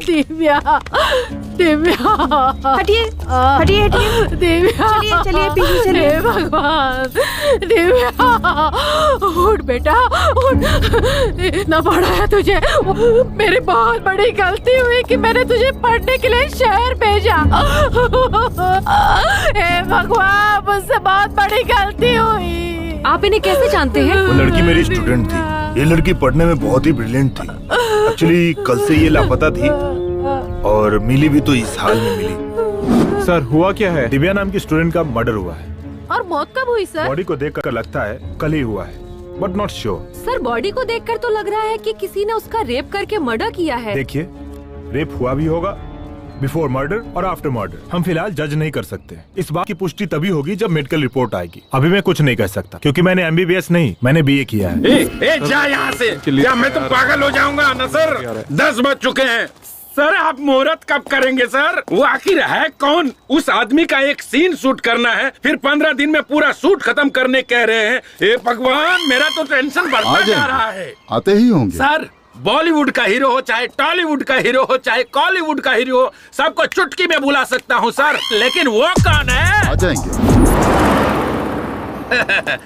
दिव्या, दिव्या, हटिए हटिए हटिए। दिव्या, चलिए चलिए पीछे चलिए। हे भगवान, दिव्या उठ बेटा उठ। इतना पड़ा है तुझे। मेरी बहुत बड़ी गलती हुई कि मैंने तुझे पढ़ने के लिए शहर भेजा। हे भगवान, मुझसे बहुत बड़ी गलती हुई। आप इन्हें कैसे जानते हैं? वो लड़की मेरी स्टूडेंट थी। ये लड़की पढ़ने में बहुत ही ब्रिलियंट थी। एक्चुअली कल से ये लापता थी और मिली भी तो इस हाल में मिली। सर हुआ क्या है? दिव्या नाम की स्टूडेंट का मर्डर हुआ है। और मौत कब हुई सर? बॉडी को देखकर लगता है कल ही हुआ है, but not sure. Sir body को देखकर तो लग रहा है कि किसी ने उसका रेप करके मर्डर किया है। देखिए, रेप हुआ भी होगा, बिफोर मर्डर और आफ्टर मर्डर। हम फिलहाल जज नहीं कर सकते। इस बात की पुष्टि तभी होगी जब मेडिकल रिपोर्ट आएगी। अभी मैं कुछ नहीं कह सकता क्योंकि मैंने MBBS नहीं, मैंने BA किया है। जा यहाँ से। क्या मैं तो पागल हो जाऊंगा ना सर? 10 बज चुके हैं। सर आप मुहूर्त कब करेंगे सर? वो आखिर है कौन? उस आदमी का एक सीन शूट करना है, फिर 15 दिन में पूरा शूट खत्म करने कह रहे हैं। हे भगवान, मेरा तो टेंशन बढ़ता जा रहा है। आते ही होंगे सर, बॉलीवुड का हीरो हो, चाहे टॉलीवुड का हीरो हो, चाहे कॉलीवुड का हीरो हो, सबको चुटकी में बुला सकता हूँ सर, लेकिन वो कौन है? आ जाएंगे।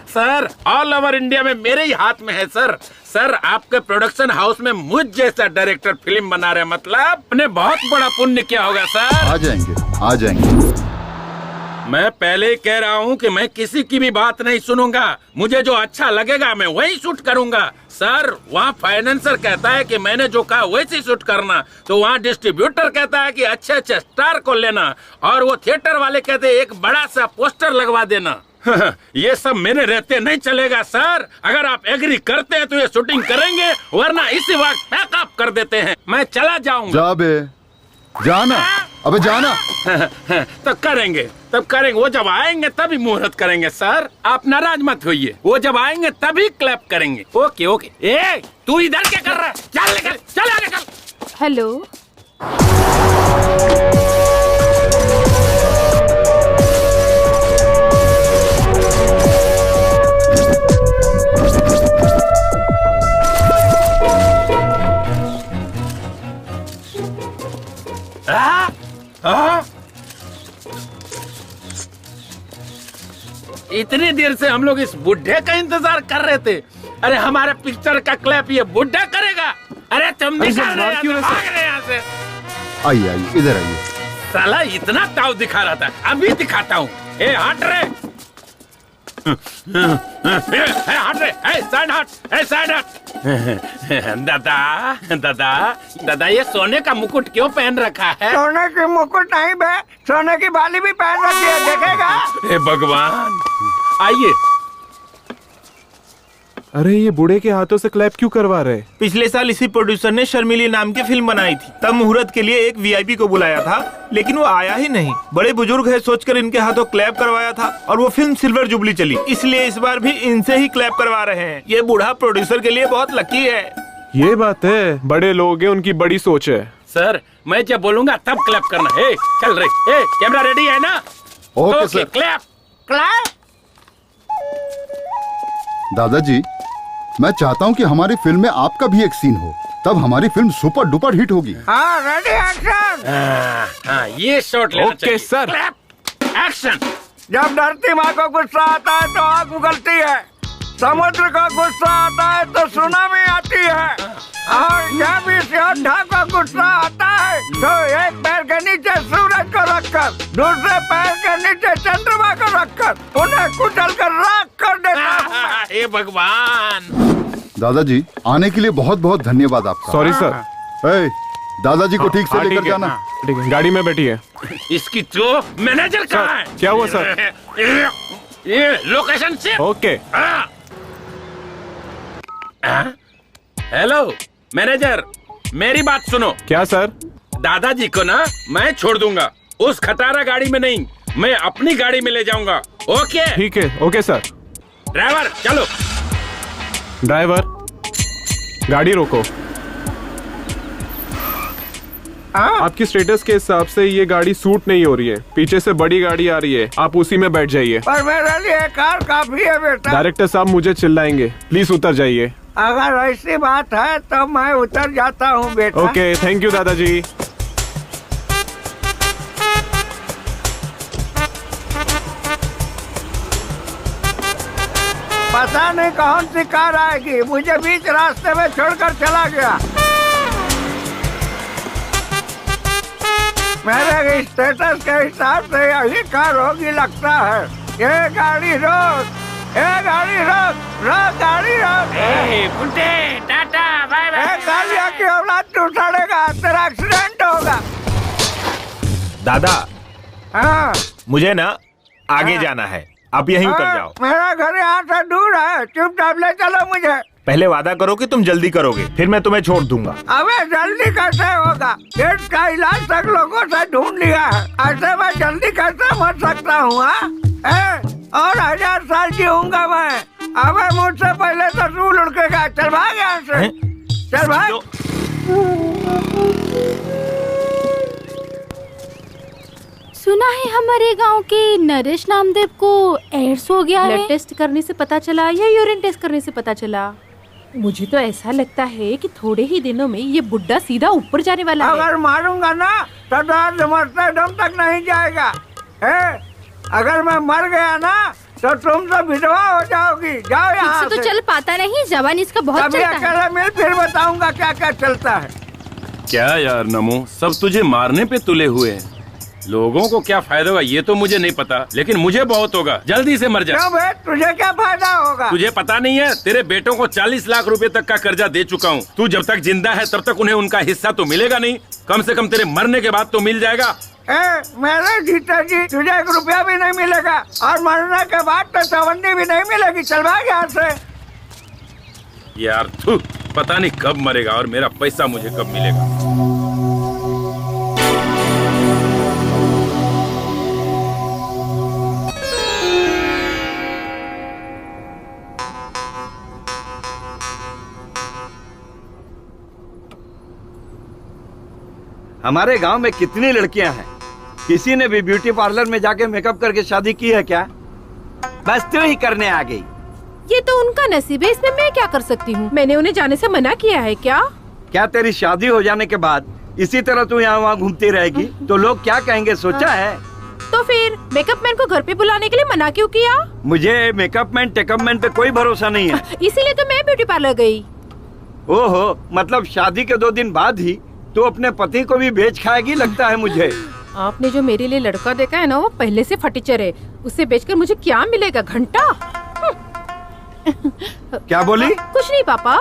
सर ऑल ओवर इंडिया में मेरे ही हाथ में है सर। सर आपके प्रोडक्शन हाउस में मुझ जैसा डायरेक्टर फिल्म बना रहे, मतलब आपने बहुत बड़ा पुण्य किया होगा सर। आ जाएंगे आ जाएंगे। मैं पहले ही कह रहा हूँ कि मैं किसी की भी बात नहीं सुनूंगा। मुझे जो अच्छा लगेगा मैं वही शूट करूंगा। सर वहाँ फाइनेंसर कहता है कि मैंने जो कहा वैसे शूट करना, तो वहाँ डिस्ट्रीब्यूटर कहता है कि अच्छे अच्छे स्टार को लेना, और वो थिएटर वाले कहते हैं एक बड़ा सा पोस्टर लगवा देना। ये सब मेरे रहते नहीं चलेगा सर। अगर आप एग्री करते हैं तो ये शूटिंग करेंगे, वरना इसी वक्त पैकअप कर देते हैं। मैं चला जाऊंगा। जा बे, जाना, अबे जाना। तो करेंगे, तब करेंगे। वो जब आएंगे तभी मुहूर्त करेंगे सर। आप नाराज मत होइए, वो जब आएंगे तभी क्लैप करेंगे। Okay okay. ए तू इधर क्या कर रहा है? चल निकल, चल आगे चल। हेलो, इतनी देर से हम लोग इस बुढ़े का इंतजार कर रहे थे। अरे हमारे पिक्चर का क्लैप ये बुढ़ा करेगा? अरे तुम निकाल रहे हो, भाग रहे यहाँ से। आइए आइए, इधर आइए। साला इतना ताव दिखा रहा था, अभी दिखाता हूँ। ए हट रे, हट रे, साइड हट, साइड हट। दादा दादा दादा, ये सोने का मुकुट क्यों पहन रखा है? सोने की मुकुट नहीं बे, सोने की बाली भी पहन रखी है, देखेगा? हे भगवान, आइए। अरे ये बूढ़े के हाथों से क्लैप क्यों करवा रहे? पिछले साल इसी प्रोड्यूसर ने शर्मिली नाम की फिल्म बनाई थी, तब मुहूर्त के लिए एक VIP को बुलाया था, लेकिन वो आया ही नहीं। बड़े बुजुर्ग है सोचकर इनके हाथों क्लैप करवाया था, और वो फिल्म सिल्वर जुबली चली, इसलिए इस बार भी इनसे ही क्लैप करवा रहे हैं। ये बूढ़ा प्रोड्यूसर के लिए बहुत लकी है। ये बात है, बड़े लोग हैं, उनकी बड़ी सोच है। सर मैं जब बोलूंगा तब क्लैप करना है। चल रे, कैमरा रेडी है ना? Okay sir. Clap clap. दादाजी, मैं चाहता हूँ कि हमारी फिल्म में आपका भी एक सीन हो, तब हमारी फिल्म सुपर डुपर हिट होगी। हाँ रेडी, एक्शन। हाँ ये शॉट लेना चाहिए। Okay sir. Clap, action. जब धरती माँ को गुस्सा आता है तो आग उगलती है, समुद्र को गुस्सा आता है तो सुनामी आती है, और जब इस योद्धा को गुस्सा आता है तो एक पैर के नीचे सूरज को रखकर, दूसरे पैर के नीचे चंद्रमा को रखकर उन्हें कुचल कर राख कर देता है। हे भगवान। दादाजी, आने के लिए बहुत बहुत धन्यवाद आपका। Sorry sir. दादाजी को ठीक से लेकर जाना। ठीक है, गाड़ी में बैठिए। इसकी तो मैनेजर कहाँ है? क्या हुआ सर? ये लोकेशन से। ओके। हेलो मैनेजर, मेरी बात सुनो। क्या सर? दादाजी को ना मैं छोड़ दूंगा, उस खटारा गाड़ी में नहीं, मैं अपनी गाड़ी में ले जाऊंगा। ओके? ठीक है, ओके सर। ड्राइवर चलो। ड्राइवर, गाड़ी रोको। आपकी स्टेटस के हिसाब से ये गाड़ी सूट नहीं हो रही है, पीछे से बड़ी गाड़ी आ रही है, आप उसी में बैठ जाइए। पर मेरे लिए कार काफी है बेटा। डायरेक्टर साहब मुझे चिल्लाएंगे, प्लीज उतर जाइए। अगर ऐसी बात है तो मैं उतर जाता हूँ बेटा। ओके, थैंक यू दादाजी। पता नहीं कौन सी कार आएगी, मुझे बीच रास्ते में छोड़कर चला गया। मेरे स्टेटस के हिसाब से यही कार होगी लगता है। ये गाड़ी रोक, ये गाड़ी रोक, रोक गाड़ी रोक। बुड्ढे, टाटा, बाय बाय। गाड़िया की औलाद तू उठाड़ेगा, तेरा एक्सीडेंट होगा। दादा, हाँ मुझे ना आगे जाना है, आप यहीं उतर जाओ। मेरा घर यहाँ से दूर है, चुपचाप ले चलो मुझे। पहले वादा करो कि तुम जल्दी करोगे, फिर मैं तुम्हें छोड़ दूंगा। अबे जल्दी कैसे होगा? पेट का इलाज तक लोगों से ढूंढ लिया है, ऐसे मैं जल्दी कैसे मर सकता हूँ? और 1000 साल जीऊंगा मैं। अबे मुझसे पहले तो तू लुढ़केगा। चल भाग यहाँ से, चल भाग। सुना है हमारे गांव के नरेश नामदेव को एड्स हो गया है। ब्लड टेस्ट करने से पता चला या यूरिन टेस्ट करने से पता चला? मुझे तो ऐसा लगता है कि थोड़े ही दिनों में ये बुड्ढा सीधा ऊपर जाने वाला है। अगर मारूंगा ना तो दर्द मरते दम तक नहीं जाएगा। अगर मैं मर गया ना तो तुम तो विधवा हो जाओगी। जाओ यहाँ से। तो चल पाता नहीं, जवान इसका बहुत कभी चलता है। अकेले मिल, फिर बताऊंगा क्या क्या चलता है। क्या यार नमो, सब तुझे मारने पे तुले हुए हैं। लोगों को क्या फायदा होगा ये तो मुझे नहीं पता, लेकिन मुझे बहुत होगा। जल्दी से मर जा। क्यों बे, तुझे क्या फायदा होगा? तुझे पता नहीं है, तेरे बेटों को 40 लाख रुपए तक का कर्जा दे चुका हूँ। तू जब तक जिंदा है तब तक उन्हें उनका हिस्सा तो मिलेगा नहीं, कम से कम तेरे मरने के बाद तो मिल जाएगा। मेरे जीता जी, तुझे 1 रुपया भी नहीं मिलेगा और मरने के बाद तो चवन्नी भी नहीं मिलेगी। चल भाग यहाँ से। यार थू, पता नहीं कब मरेगा और मेरा पैसा मुझे कब मिलेगा। हमारे गांव में कितनी लड़कियां हैं, किसी ने भी ब्यूटी पार्लर में जाके मेकअप करके शादी की है क्या? बस तू ही करने आ गई। ये तो उनका नसीब है, इसमें मैं क्या कर सकती हूँ? मैंने उन्हें जाने से मना किया है क्या? क्या तेरी शादी हो जाने के बाद इसी तरह तू यहाँ वहाँ घूमती रहेगी तो लोग क्या कहेंगे, सोचा है? तो फिर मेकअप मैन को घर पे बुलाने के लिए मना क्यों किया? मुझे मेकअप मैन टेकअप मैन पे कोई भरोसा नहीं है। इसीलिए तो मैं ब्यूटी पार्लर गई। ओहो, मतलब शादी के 2 दिन बाद ही तू अपने पति को भी बेच खाएगी लगता है मुझे। आपने जो मेरे लिए लड़का देखा है ना, वो पहले से फटीचर है। उसे बेचकर मुझे क्या मिलेगा? घंटा। क्या बोली? कुछ नहीं पापा।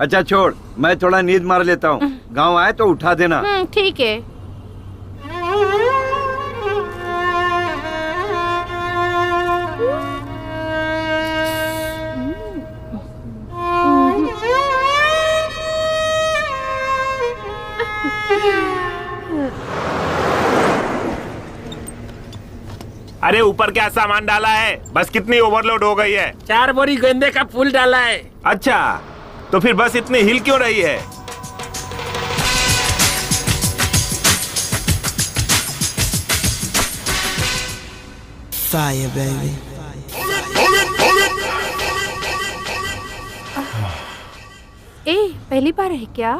अच्छा छोड़, मैं थोड़ा नींद मार लेता हूँ। गाँव आए तो उठा देना। ठीक है। अरे ऊपर क्या सामान डाला है? बस कितनी ओवरलोड हो गई है? 4 बोरी गेंदे का फूल डाला है। अच्छा, तो फिर बस इतनी हिल क्यों रही है? Fire, baby. पहली बार है क्या?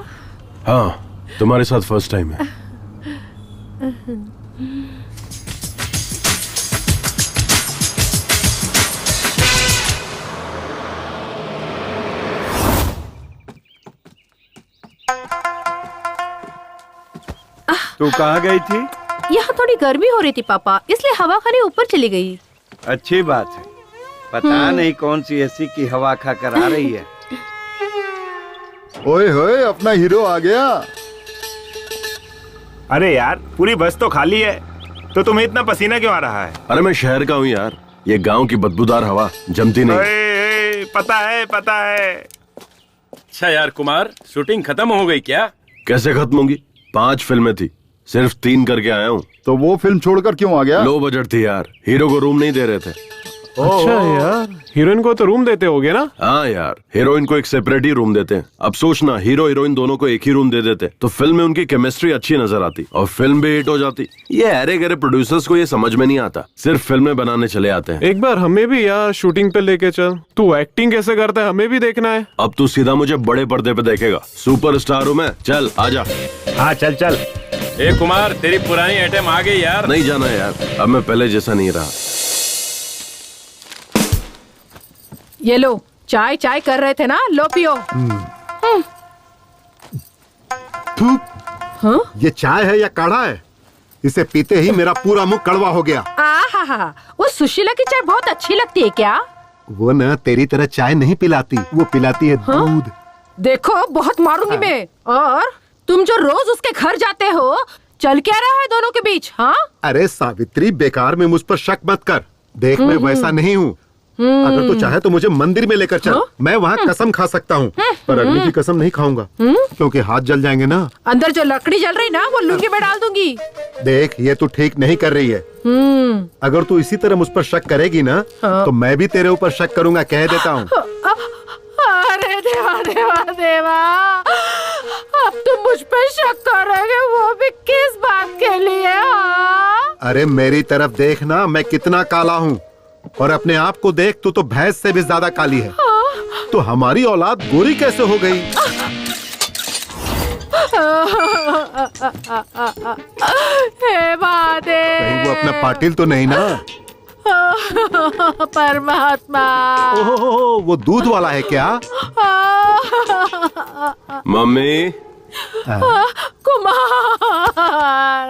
हाँ, तुम्हारे साथ फर्स्ट टाइम है। तू कहाँ गई थी? यहाँ थोड़ी गर्मी हो रही थी पापा, इसलिए हवा खाने ऊपर चली गई। अच्छी बात है। पता नहीं कौन सी एसी की हवा खाकर आ रही है। ओए होए, अपना हीरो आ गया। अरे यार, पूरी बस तो खाली है, तो तुम्हें इतना पसीना क्यों आ रहा है? अरे मैं शहर का हूँ यार, ये गांव की बदबूदार हवा जमती नहीं। पता है। अच्छा यार कुमार, शूटिंग खत्म हो गई क्या? कैसे खत्म होगी? 5 फिल्में थी, सिर्फ 3 करके आया हूँ। तो वो फिल्म छोड़कर क्यों आ गया? लो बजट थी यार, हीरो को रूम नहीं दे रहे थे। अच्छा यार, हीरोइन को तो रूम देते होगे ना? हाँ यार, हीरोइन को एक सेपरेट ही रूम देते हैं। अब सोचना, हीरो हीरोइन दोनों को एक ही रूम दे देते तो फिल्म में उनकी केमिस्ट्री अच्छी नजर आती और फिल्म भी हिट हो जाती। ये अरे गरे प्रोड्यूसर्स को ये समझ में नहीं आता, सिर्फ फिल्में बनाने चले आते हैं। एक बार हमें भी यार शूटिंग पे लेके चल। तू एक्टिंग कैसे करता है हमें भी देखना है। अब तू सीधा मुझे बड़े पर्दे पे देखेगा, सुपरस्टार हूँ मैं। चल आजा। हाँ चल चल। ए कुमार, तेरी पुरानी आइटम आ गई यार। नहीं जाना यार, अब मैं पहले जैसा नहीं रहा। ये लो, चाय चाय कर रहे थे ना, लो पियो। हाँ? ये चाय है या काढ़ा है? इसे पीते ही मेरा पूरा मुंह कड़वा हो गया। आहा, वो सुशीला की चाय बहुत अच्छी लगती है क्या? वो न तेरी तरह चाय नहीं पिलाती, वो पिलाती है दूध। देखो बहुत मारूंगी मैं। और तुम जो रोज उसके घर जाते हो, चल क्या रहा है दोनों के बीच? हाँ, अरे सावित्री, बेकार में मुझ पर शक मत कर। देख मैं वैसा नहीं हूँ। अगर तू चाहे तो मुझे मंदिर में लेकर चल। मैं वहाँ कसम खा सकता हूँ, पर अग्नि की कसम नहीं खाऊंगा, क्योंकि हाथ जल जाएंगे ना। अंदर जो लकड़ी जल रही ना, वो लुंगी में डाल दूंगी। देख, ये तू ठीक नहीं कर रही है। अगर तू इसी तरह मुझ पर शक करेगी ना, तो मैं भी तेरे ऊपर शक करूंगा, कह देता हूँ। अरे देवा देवा देवा, अब तुम मुझ पर शक करोगे, वो भी किस बात के लिए? अरे मेरी तरफ देखना, मैं कितना काला हूँ, और अपने आप को देख, तू तो भैंस से भी ज्यादा काली है। तो हमारी औलाद गोरी कैसे हो गई? हे महादेव, कहीं वो अपना पाटिल तो नहीं ना? परमात्मा। ओहो, वो दूध वाला है क्या? मम्मी। कुमार,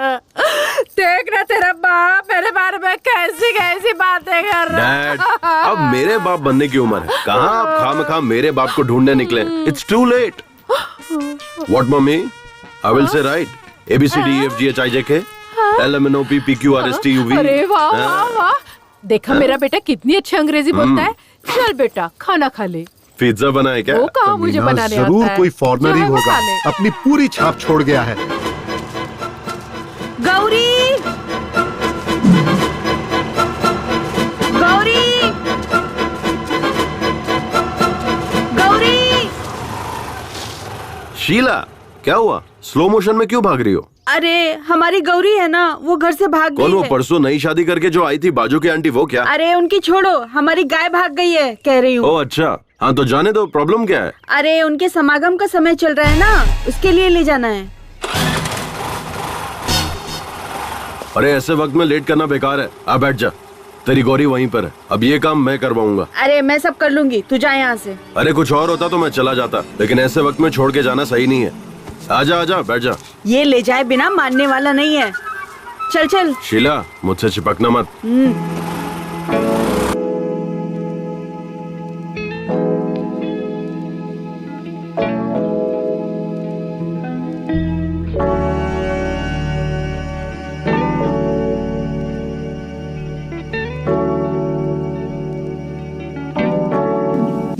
देखना तेरा बाप मेरे बारे में कैसी कैसी बातें कर रहा है। डैड, अब मेरे बाप बनने की उम्र है। कहाँ आप खामखा मेरे बाप को ढूंढने निकले? It's too late. What mummy? I will say right ABCDEFGHIJK LMNOP PQRSTUV। अरे वाह वाह वाह, देखा मेरा बेटा कितनी अच्छी अंग्रेजी बोलता है। चल बेटा, खाना खा ले। पिज्जा बना है क्या? वो कहाँ मुझे बनाने आता है? जरूर कोई फॉरेनर ही जो है वो होगा, खा ले। अपनी पूरी छाप छोड़ गया है। गौरी, गौरी, गौरी। शीला, क्या हुआ? स्लो मोशन में क्यों भाग रही हो? अरे हमारी गौरी है ना, वो घर से भाग कौन? गई वो है। परसों नई शादी करके जो आई थी बाजू की आंटी, वो क्या? अरे उनकी छोड़ो, हमारी गाय भाग गई है कह रही हूँ। ओह अच्छा, हाँ तो जाने दो। प्रॉब्लम क्या है? अरे उनके समागम का समय चल रहा है ना, उसके लिए ले जाना है। अरे ऐसे वक्त में लेट करना बेकार है। आ बैठ जा, तेरी गौरी वहीं पर है। अब ये काम मैं करवाऊंगा। अरे मैं सब कर लूंगी, तू जा यहाँ से। अरे कुछ और होता तो मैं चला जाता, लेकिन ऐसे वक्त में छोड़ के जाना सही नहीं है। आजा आजा, बैठ जा। ये ले जाए बिना मानने वाला नहीं है। चल चल। शीला, मुझसे चिपकना मत।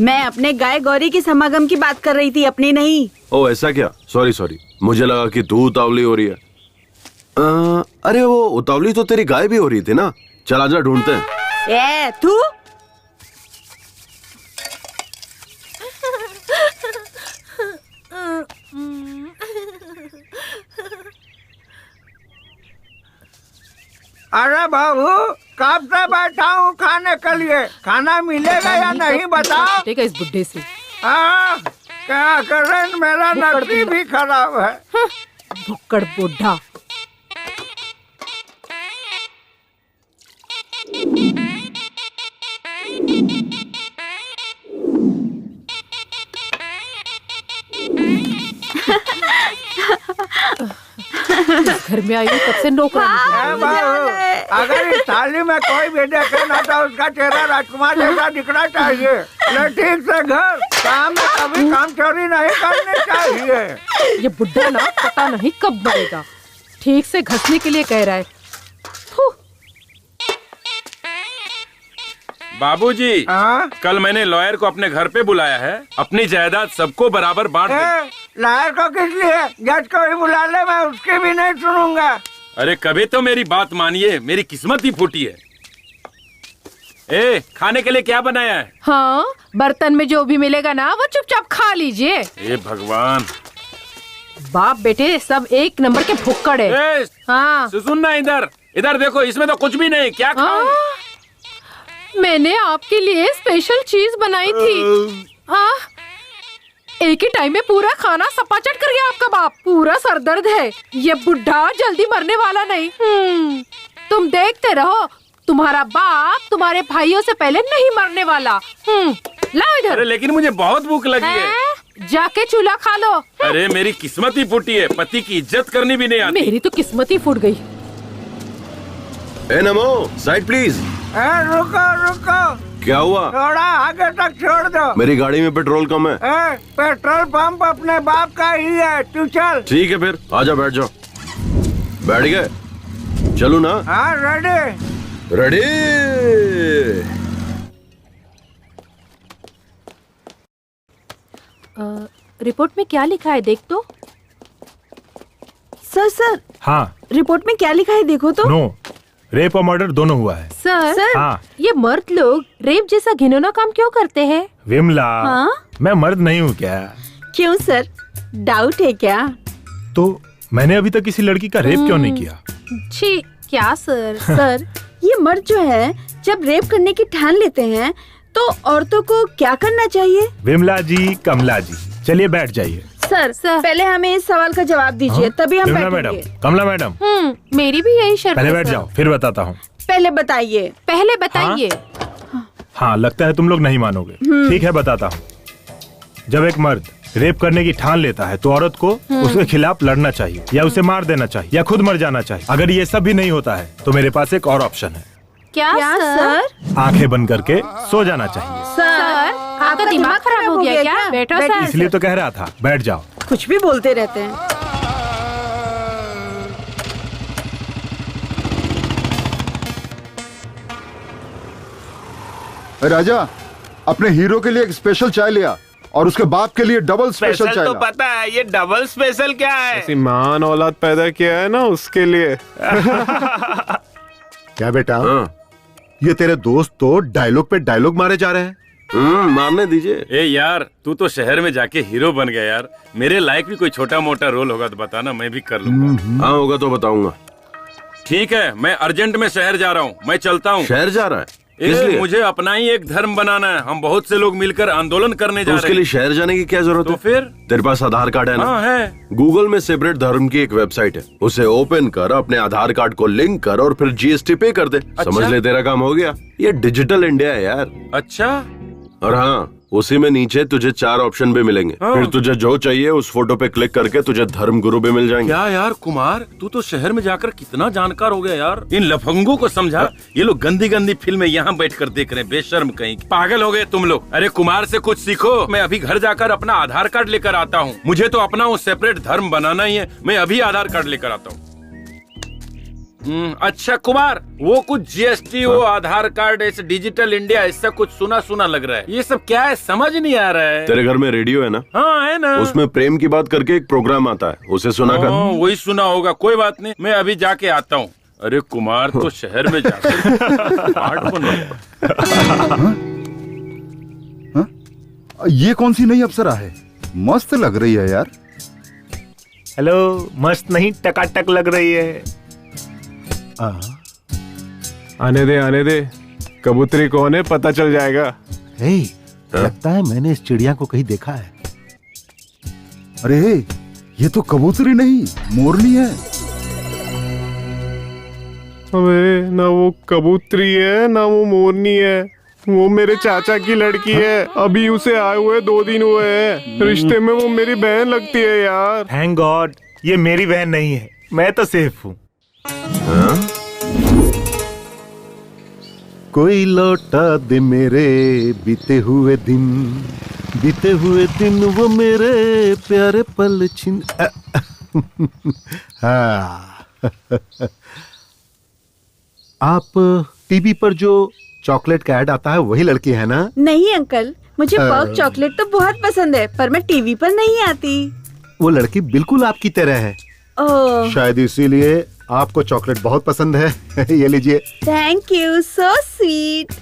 मैं अपने गाय गौरी की समागम की बात कर रही थी, अपनी नहीं। ओ ऐसा क्या? सॉरी सॉरी, मुझे लगा कि तू उतावली हो रही है। अरे वो उतावली तो तेरी गाय भी हो रही थी ना। चल आजा, ढूंढते हैं। ए तू, अरे बाबू, कब से बैठा हूँ खाने के लिए। खाना मिलेगा या नहीं बताओ। ठीक है इस बुड्ढे से। क्या करें, मेरा नसीब भी खराब है। भुक्कड़ बुढ़ा। घर में आई हूँ तब से नौकरानी। अगर इस थाली में कोई भी देखे ना तो उसका चेहरा राजकुमार जैसा दिखना चाहिए। ठीक से घर काम में कभी काम चोरी नहीं करनी चाहिए। ये बुड्ढा ना पता नहीं कब बढ़ेगा। ठीक से घसने के लिए कह रहा है। बाबूजी, कल मैंने लॉयर को अपने घर पे बुलाया है। अपनी जायदाद सबको बराबर बांट दे। लॉयर को किस लिए? जज को ही बुला ले, मैं उसकी भी नहीं सुनूंगा। अरे कभी तो मेरी बात मानिए, मेरी किस्मत ही फूटी है। ए, खाने के लिए क्या बनाया है? हाँ, बर्तन में जो भी मिलेगा ना वो चुपचाप खा लीजिए। ए भगवान, बाप बेटे सब एक नंबर के भुक्कड़ है। हाँ, सुन ना, इधर इधर देखो, इसमें तो कुछ भी नहीं, क्या खाऊं? मैंने आपके लिए स्पेशल चीज बनाई थी। हाँ, एक ही टाइम में पूरा खाना सपाचट कर गया आपका बाप। पूरा सरदर्द है, ये बुढ़ा जल्दी मरने वाला नहीं। तुम देखते रहो, तुम्हारा बाप तुम्हारे भाइयों से पहले नहीं मरने वाला। लाओ इधर। अरे लेकिन मुझे बहुत भूख लगी है। जाके चूल्हा खा लो। अरे मेरी किस्मत ही फूटी है, पति की इज्जत करनी भी नहीं आती। मेरी तो किस्मत ही फूट गई। ए नमो, साइड प्लीज। रुको रुको, क्या हुआ? थोड़ा आगे तक छोड़ दो। मेरी गाड़ी में पेट्रोल कम है। पेट्रोल पंप अपने बाप का ही है, तू चल। ठीक है फिर, आजा बैठ जाओ। बैठ गए? चलू ना? हाँ रेडी। रेडी। रिपोर्ट में क्या लिखा है देख तो। सर हाँ, रिपोर्ट में क्या लिखा है देखो तो। नो, रेप और मर्डर दोनों हुआ है। सर हाँ। ये मर्द लोग रेप जैसा घिनौना काम क्यों करते हैं? विमला, हाँ? मैं मर्द नहीं हूँ क्या? क्यों सर, डाउट है क्या? तो मैंने अभी तक किसी लड़की का रेप क्यों नहीं किया? छी, क्या सर? सर ये मर्द जो है जब रेप करने की ठान लेते हैं तो औरतों को क्या करना चाहिए? विमला जी, कमला जी, चलिए बैठ जाइए। सर पहले हमें इस सवाल का जवाब दीजिए। हाँ? तभी हम विमला बैठेंगे। मैडम, कमला मैडम, मेरी भी यही शर्त है। पहले बैठ जाओ, फिर बताता हूँ। पहले बताइए। पहले बताइए। हाँ, लगता है तुम लोग नहीं मानोगे। ठीक है, बताता हूँ। जब एक मर्द रेप करने की ठान लेता है तो औरत को उसके खिलाफ लड़ना चाहिए, या उसे मार देना चाहिए, या खुद मर जाना चाहिए। अगर ये सब भी नहीं होता है तो मेरे पास एक और ऑप्शन है। क्या सर? आंखें बंद करके सो जाना चाहिए। सर आपका दिमाग खराब हो गया क्या? बैठो सर। इसलिए तो कह रहा था, बैठ जाओ। कुछ भी बोलते रहते हैं। राजा, अपने हीरो के लिए एक स्पेशल चाय लिया और उसके बाप के लिए डबल स्पेशल चाय तो ला। पता है, ये डबल स्पेशल क्या है? ऐसी महान औलाद पैदा किया है ना, उसके लिए। क्या बेटा, ये तेरे दोस्त तो डायलॉग पे डायलॉग मारे जा रहे हैं। मारने दीजिए। ए यार, तू तो शहर में जाके हीरो बन गया यार। मेरे लायक भी कोई छोटा मोटा रोल होगा तो बताना, मैं भी कर लूंगा। हाँ होगा तो बताऊंगा। ठीक है, मैं अर्जेंट में शहर जा रहा हूँ, मैं चलता हूँ। शहर जा रहा है? मुझे अपना ही एक धर्म बनाना है। हम बहुत से लोग मिलकर आंदोलन करने जा रहे हैं। उसके लिए शहर जाने की क्या जरूरत है? तो फिर तेरे पास आधार कार्ड है ना? हाँ है। गूगल में सेपरेट धर्म की एक वेबसाइट है, उसे ओपन कर, अपने आधार कार्ड को लिंक कर और फिर जीएसटी पे कर दे। अच्छा? समझ ले, तेरा काम हो गया। ये डिजिटल इंडिया है यार। अच्छा। और हाँ, उसी में नीचे तुझे 4 ऑप्शन भी मिलेंगे। फिर तुझे जो चाहिए उस फोटो पे क्लिक करके तुझे धर्म गुरु भी मिल जाएंगे। क्या यार कुमार, तू तो शहर में जाकर कितना जानकार हो गया यार। इन लफंगों को समझा, ये लोग गंदी गंदी फिल्में यहाँ बैठकर देख रहे हैं, बेशर्म कहीं। पागल हो गए तुम लोग। अरे कुमार से कुछ सीखो। मैं अभी घर जाकर अपना आधार कार्ड लेकर आता हूँ। मुझे तो अपना वो सेपरेट धर्म बनाना ही है। मैं अभी आधार कार्ड लेकर आता हूँ। अच्छा कुमार, वो कुछ जीएसटी, वो आधार कार्ड, ऐसे डिजिटल इंडिया, इससे कुछ सुना सुना लग रहा है। ये सब क्या है, समझ नहीं आ रहा है। तेरे घर में रेडियो है ना? हाँ है ना। उसमें प्रेम की बात करके एक प्रोग्राम आता है, उसे सुना कर। वही सुना होगा, कोई बात नहीं, मैं अभी जाके आता हूँ। अरे कुमार तो शहर में जाकर ये कौन सी नई अप्सरा है? मस्त लग रही है यार। हेलो, मस्त नहीं टकाटक लग रही है। आने दे, कबूतरी कौन है पता चल जाएगा। लगता है मैंने इस चिड़िया को कहीं देखा है। अरे ये तो कबूतरी नहीं, मोरनी है। अबे ना वो कबूतरी है ना वो मोरनी है, वो मेरे चाचा की लड़की है। अभी उसे आए हुए 2 दिन हुए हैं। रिश्ते में वो मेरी बहन लगती है यार। थैंक गॉड, ये मेरी बहन नहीं है, मैं तो सेफ हूँ। कोई लौटा दे मेरे बीते हुए दिन वो मेरे प्यारे पल छिन। हाँ। आप टीवी पर जो चॉकलेट का ऐड आता है वही लड़की है ना? नहीं अंकल, मुझे पर्क चॉकलेट तो बहुत पसंद है, पर मैं टीवी पर नहीं आती। वो लड़की बिल्कुल आपकी तरह है। शायद इसीलिए आपको चॉकलेट बहुत पसंद है। ये लीजिए। Thank you, so sweet.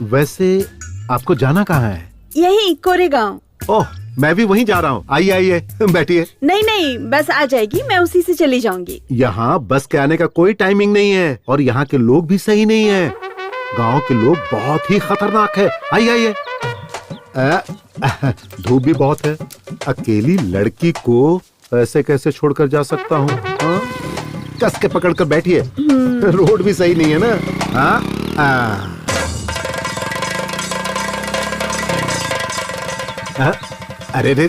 वैसे आपको जाना कहाँ है? यही कोरेगांव। ओह, मैं भी वहीं जा रहा हूँ। आइए आइए, बैठिए। नहीं, बस आ जाएगी, मैं उसी से चली जाऊंगी। यहाँ बस के आने का कोई टाइमिंग नहीं है और यहाँ के लोग भी सही नहीं है। गांव के लोग बहुत ही खतरनाक है। आइए आइए। धूप भी बहुत है। अकेली लड़की को ऐसे कैसे छोड़कर जा सकता हूँ? कस के पकड़ कर बैठिए। रोड भी सही नहीं है ना। अरे रे,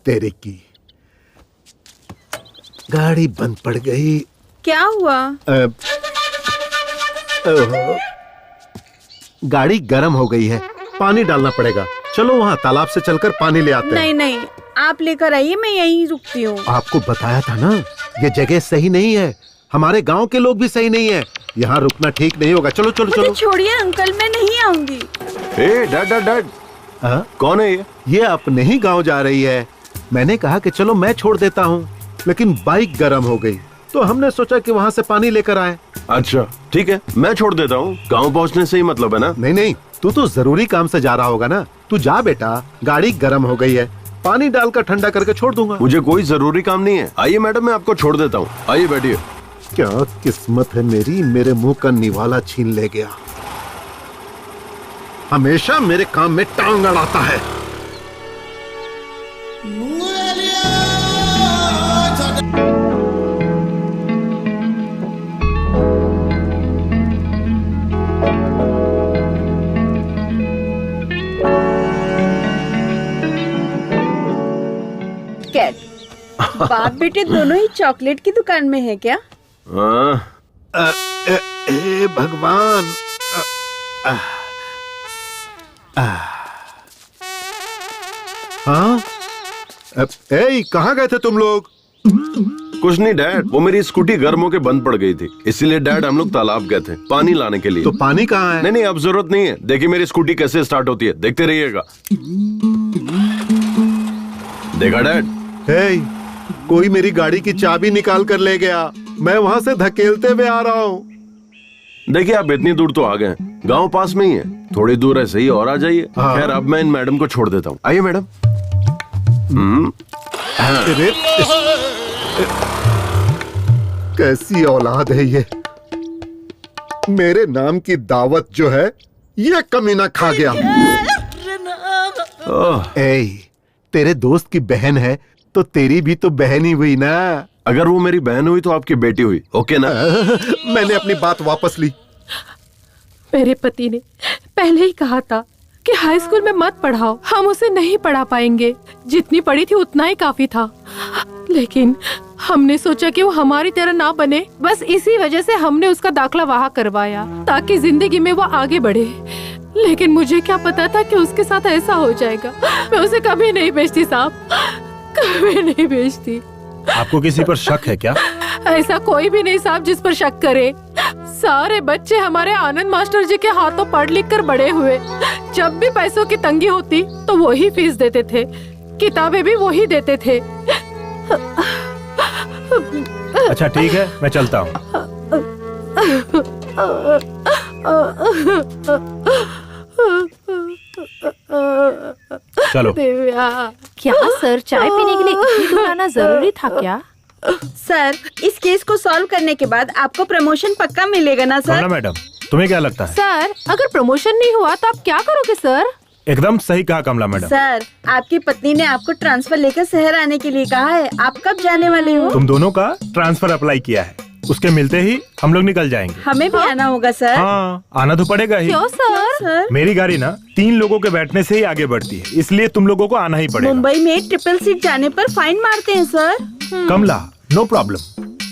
तेरे की गाड़ी बंद पड़ गई। क्या हुआ? गाड़ी गर्म हो गई है, पानी डालना पड़ेगा। चलो वहाँ तालाब से चलकर पानी ले आते हैं। नहीं, आप लेकर आइए, मैं यहीं रुकती हूँ। आपको बताया था ना, ये जगह सही नहीं है। हमारे गांव के लोग भी सही नहीं है। यहाँ रुकना ठीक नहीं होगा। चलो चलो चलो। छोड़िए अंकल, मैं नहीं आऊंगी। डैड कौन है ये? ये अपने ही गांव जा रही है। मैंने कहा कि चलो मैं छोड़ देता हूँ, लेकिन बाइक गर्म हो गई तो हमने सोचा कि वहाँ से पानी लेकर आए। अच्छा ठीक है, मैं छोड़ देता हूँ। गांव पहुँचने से ही मतलब है ना? नहीं, तू तो जरूरी काम से जा रहा होगा ना। तू जा बेटा, गाड़ी गर्म हो गई है, पानी डालकर ठंडा करके छोड़ दूंगा। मुझे कोई जरूरी काम नहीं है। आइए मैडम, मैं आपको छोड़ देता हूँ। आइए बैठिए। क्या किस्मत है मेरी, मेरे मुंह का निवाला छीन ले गया। हमेशा मेरे काम में टांग अड़ाता है। कैट, बाप बेटे दोनों ही चॉकलेट की दुकान में है क्या? भगवान। हाँ, कहाँ गए थे तुम लोग? कुछ नहीं डैड, वो मेरी स्कूटी गर्म होके बंद पड़ गई थी, इसीलिए डैड हम लोग तालाब गए थे पानी लाने के लिए। तो पानी कहाँ है? नहीं, अब जरूरत नहीं है। देखिए मेरी स्कूटी कैसे स्टार्ट होती है, देखते रहिएगा। देखा डैड? कोई मेरी गाड़ी की चाबी निकाल कर ले गया। मैं वहाँ से धकेलते हुए आ रहा हूँ। देखिए आप इतनी दूर तो आ गए, गांव पास में ही है, थोड़ी दूर ऐसे ही और आ जाइए। खैर अब मैं इन मैडम को छोड़ देता हूँ। आइए मैडम। कैसी औलाद है ये। मेरे नाम की दावत जो है ये कमीना खा गया। तेरे दोस्त की बहन है तो तेरी भी तो बहन ही हुई ना। अगर वो मेरी बहन हुई तो आपकी बेटी हुई, ओके ना? मैंने अपनी बात वापस ली। मेरे पति ने पहले ही कहा था कि हाई स्कूल में मत पढ़ाओ, हम उसे नहीं पढ़ा पाएंगे। जितनी पढ़ी थी उतना ही काफी था, लेकिन हमने सोचा कि वो हमारी तरह ना बने। बस इसी वजह से हमने उसका दाखला वहाँ करवाया ताकि जिंदगी में वो आगे बढ़े। लेकिन मुझे क्या पता था कि उसके साथ ऐसा हो जाएगा। मैं उसे कभी नहीं भेजती साहब, कभी नहीं भेजती। आपको किसी पर शक है क्या? ऐसा कोई भी नहीं साहब जिस पर शक करे। सारे बच्चे हमारे आनंद मास्टर जी के हाथों पढ़ लिख कर बड़े हुए। जब भी पैसों की तंगी होती तो वही फीस देते थे, किताबें भी वही देते थे। अच्छा ठीक है, मैं चलता हूँ। चलो। क्या सर, चाय पीने के लिए इतनी दूर आना जरूरी था क्या? सर, इस केस को सॉल्व करने के बाद आपको प्रमोशन पक्का मिलेगा ना सर? मैडम, तुम्हें क्या लगता है? सर, अगर प्रमोशन नहीं हुआ तो आप क्या करोगे सर? एकदम सही कहा कमला मैडम। सर, आपकी पत्नी ने आपको ट्रांसफर लेकर शहर आने के लिए कहा है। आप कब जाने वाले हो? तुम दोनों का ट्रांसफर अप्लाई किया है, उसके मिलते ही हम लोग निकल जाएंगे। हमें भी आना होगा सर। हाँ, आना तो पड़ेगा ही। क्यों सर? मेरी गाड़ी ना 3 लोगों के बैठने से ही आगे बढ़ती है, इसलिए तुम लोगों को आना ही पड़ेगा। मुंबई में ट्रिपल सीट जाने पर फाइन मारते हैं सर। कमला, नो प्रॉब्लम,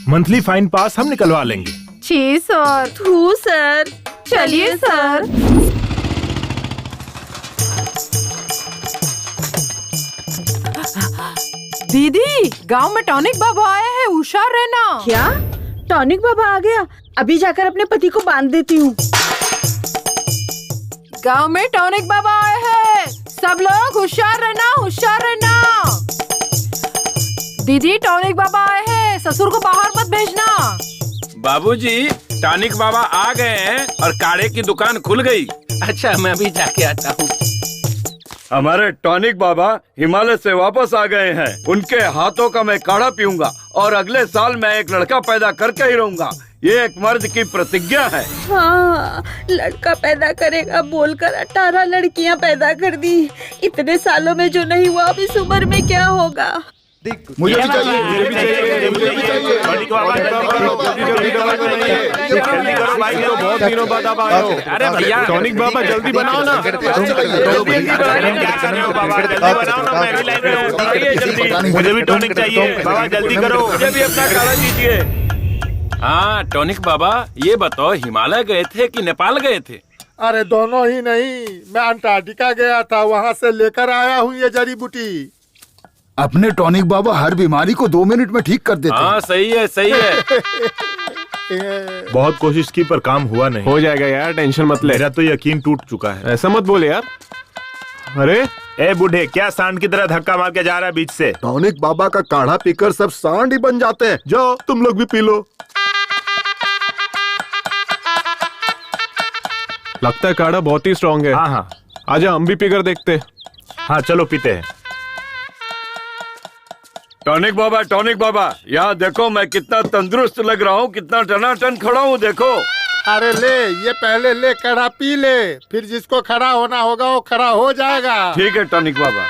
मंथली फाइन पास हम निकलवा लेंगे। छी सर। थू सर। चलिए सर। दीदी, गांव में टॉनिक बाबा आया है, होशियार रहना। क्या? टॉनिक बाबा आ गया? अभी जाकर अपने पति को बांध देती हूँ। गांव में टॉनिक बाबा आए हैं, सब लोग होशियार रहना, होशियार रहना। दीदी, टॉनिक बाबा आए हैं, ससुर को बाहर मत भेजना। बाबूजी, टॉनिक बाबा आ गए हैं और काढ़े की दुकान खुल गई। अच्छा मैं भी जाके आता हूँ। हमारे टॉनिक बाबा हिमालय से वापस आ गए हैं। उनके हाथों का मैं काढ़ा पीऊंगा और अगले साल मैं एक लड़का पैदा करके ही रहूंगा। ये एक मर्द की प्रतिज्ञा है। हाँ, लड़का पैदा करेगा बोलकर 18 लड़कियां पैदा कर दी। इतने सालों में जो नहीं हुआ अब इस उम्र में क्या होगा। मुझे भी चाहिए, मुझे भी चाहिए, मुझे भी चाहिए। बहुत दिनों बाद आप आए हो। अरे भैया टॉनिक बाबा जल्दी बनाओ ना। मुझे भी टॉनिक चाहिए बाबा, जल्दी करो। मुझे भी अपना काढ़ा दीजिए। हाँ टॉनिक बाबा, ये बताओ हिमालय गए थे कि नेपाल गए थे? अरे दोनों ही नहीं, मैं अंटार्कटिका गया था, वहाँ से लेकर आया हूँ ये जड़ी बूटी। अपने टॉनिक बाबा हर बीमारी को 2 मिनट में ठीक कर देते हैं। हाँ सही है सही है। बहुत कोशिश की पर काम हुआ नहीं। हो जाएगा यार, टेंशन मत ले। मेरा तो यकीन टूट चुका है। ऐसा मत बोले यार। अरे ए बूढ़े, क्या सांड की तरह धक्का मार के जा रहा है बीच से? टॉनिक बाबा का काढ़ा पीकर सब सांड ही बन जाते हैं। जाओ तुम लोग भी पी लो। लगता है काढ़ा बहुत ही स्ट्रॉन्ग है। हाँ हाँ, आजा हम भी पीकर देखते। हाँ चलो पीते हैं। टॉनिक बाबा यहाँ देखो मैं कितना तंदुरुस्त लग रहा हूँ, कितना टनाटन खड़ा हूँ देखो। अरे ले, ये पहले ले काढ़ा पी ले, फिर जिसको खड़ा होना होगा वो खड़ा हो जाएगा। ठीक है टॉनिक बाबा।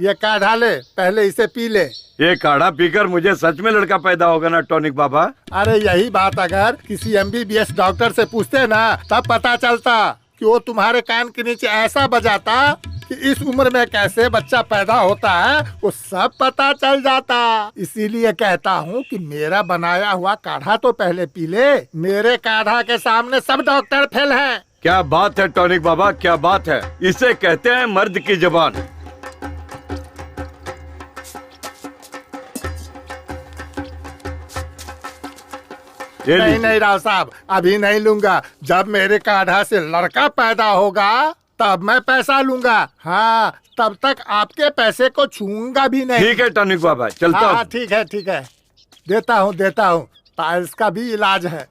ये काढ़ा ले, पहले इसे पी ले। ये काढ़ा पीकर मुझे सच में लड़का पैदा होगा ना टॉनिक बाबा? अरे यही बात अगर किसी MBBS डॉक्टर से पूछते ना तब पता चलता कि वो तुम्हारे कान के नीचे ऐसा बजाता कि इस उम्र में कैसे बच्चा पैदा होता है वो सब पता चल जाता। इसीलिए कहता हूँ कि मेरा बनाया हुआ काढ़ा तो पहले पी ले। मेरे काढ़ा के सामने सब डॉक्टर फेल हैं। क्या बात है टॉनिक बाबा, क्या बात है। इसे कहते हैं मर्द की जबान। नहीं राव साहब, अभी नहीं लूंगा। जब मेरे काढ़ा से लड़का पैदा होगा तब मैं पैसा लूंगा। हाँ, तब तक आपके पैसे को छूऊंगा भी नहीं। ठीक है टॉनिक बाबा, चलता हूँ। हाँ ठीक है, देता हूँ। पाइल्स का भी इलाज है।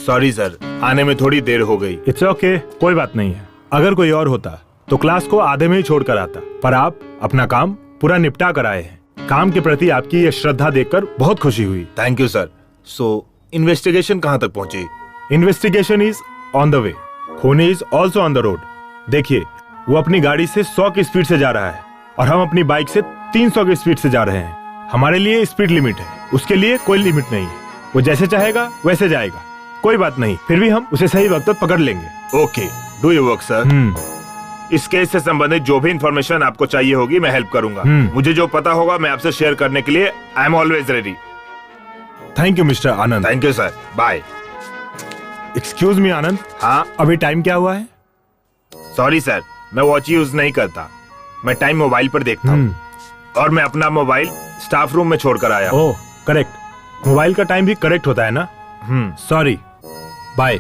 सॉरी सर, आने में थोड़ी देर हो गई। इट्स ओके, कोई बात नहीं है। अगर कोई और होता तो क्लास को आधे में ही छोड़कर आता, पर आप अपना काम पूरा निपटा कर आए हैं। काम के प्रति आपकी ये श्रद्धा देखकर बहुत खुशी हुई। Thank you sir. So investigation कहाँ तक पहुँची? Investigation is on the way, खूनी is also on the road. देखिए, वो अपनी गाड़ी से 100 की स्पीड से जा रहा है और हम अपनी बाइक से 300 की स्पीड से जा रहे हैं। हमारे लिए स्पीड लिमिट है, उसके लिए कोई लिमिट नहीं है। वो जैसे चाहेगा वैसे जाएगा, कोई बात नहीं। फिर भी हम उसे सही वक्त पर पकड़ लेंगे। Okay, do your work sir. इस केस से संबंधित जो भी इंफॉर्मेशन आपको चाहिए होगी मैं हेल्प करूंगा। मुझे जो पता होगा मैं आपसे शेयर करने के लिए I am always ready. Thank you mister Anand. Thank you sir, bye. Excuse me Anand. हाँ, अभी टाइम क्या हुआ है? सॉरी सर, मैं वॉच यूज नहीं करता, मैं टाइम मोबाइल पर देखता हूँ और मैं अपना मोबाइल स्टाफ रूम में छोड़कर आया। ओह करेक्ट, मोबाइल का टाइम भी करेक्ट होता है ना। Sorry, bye.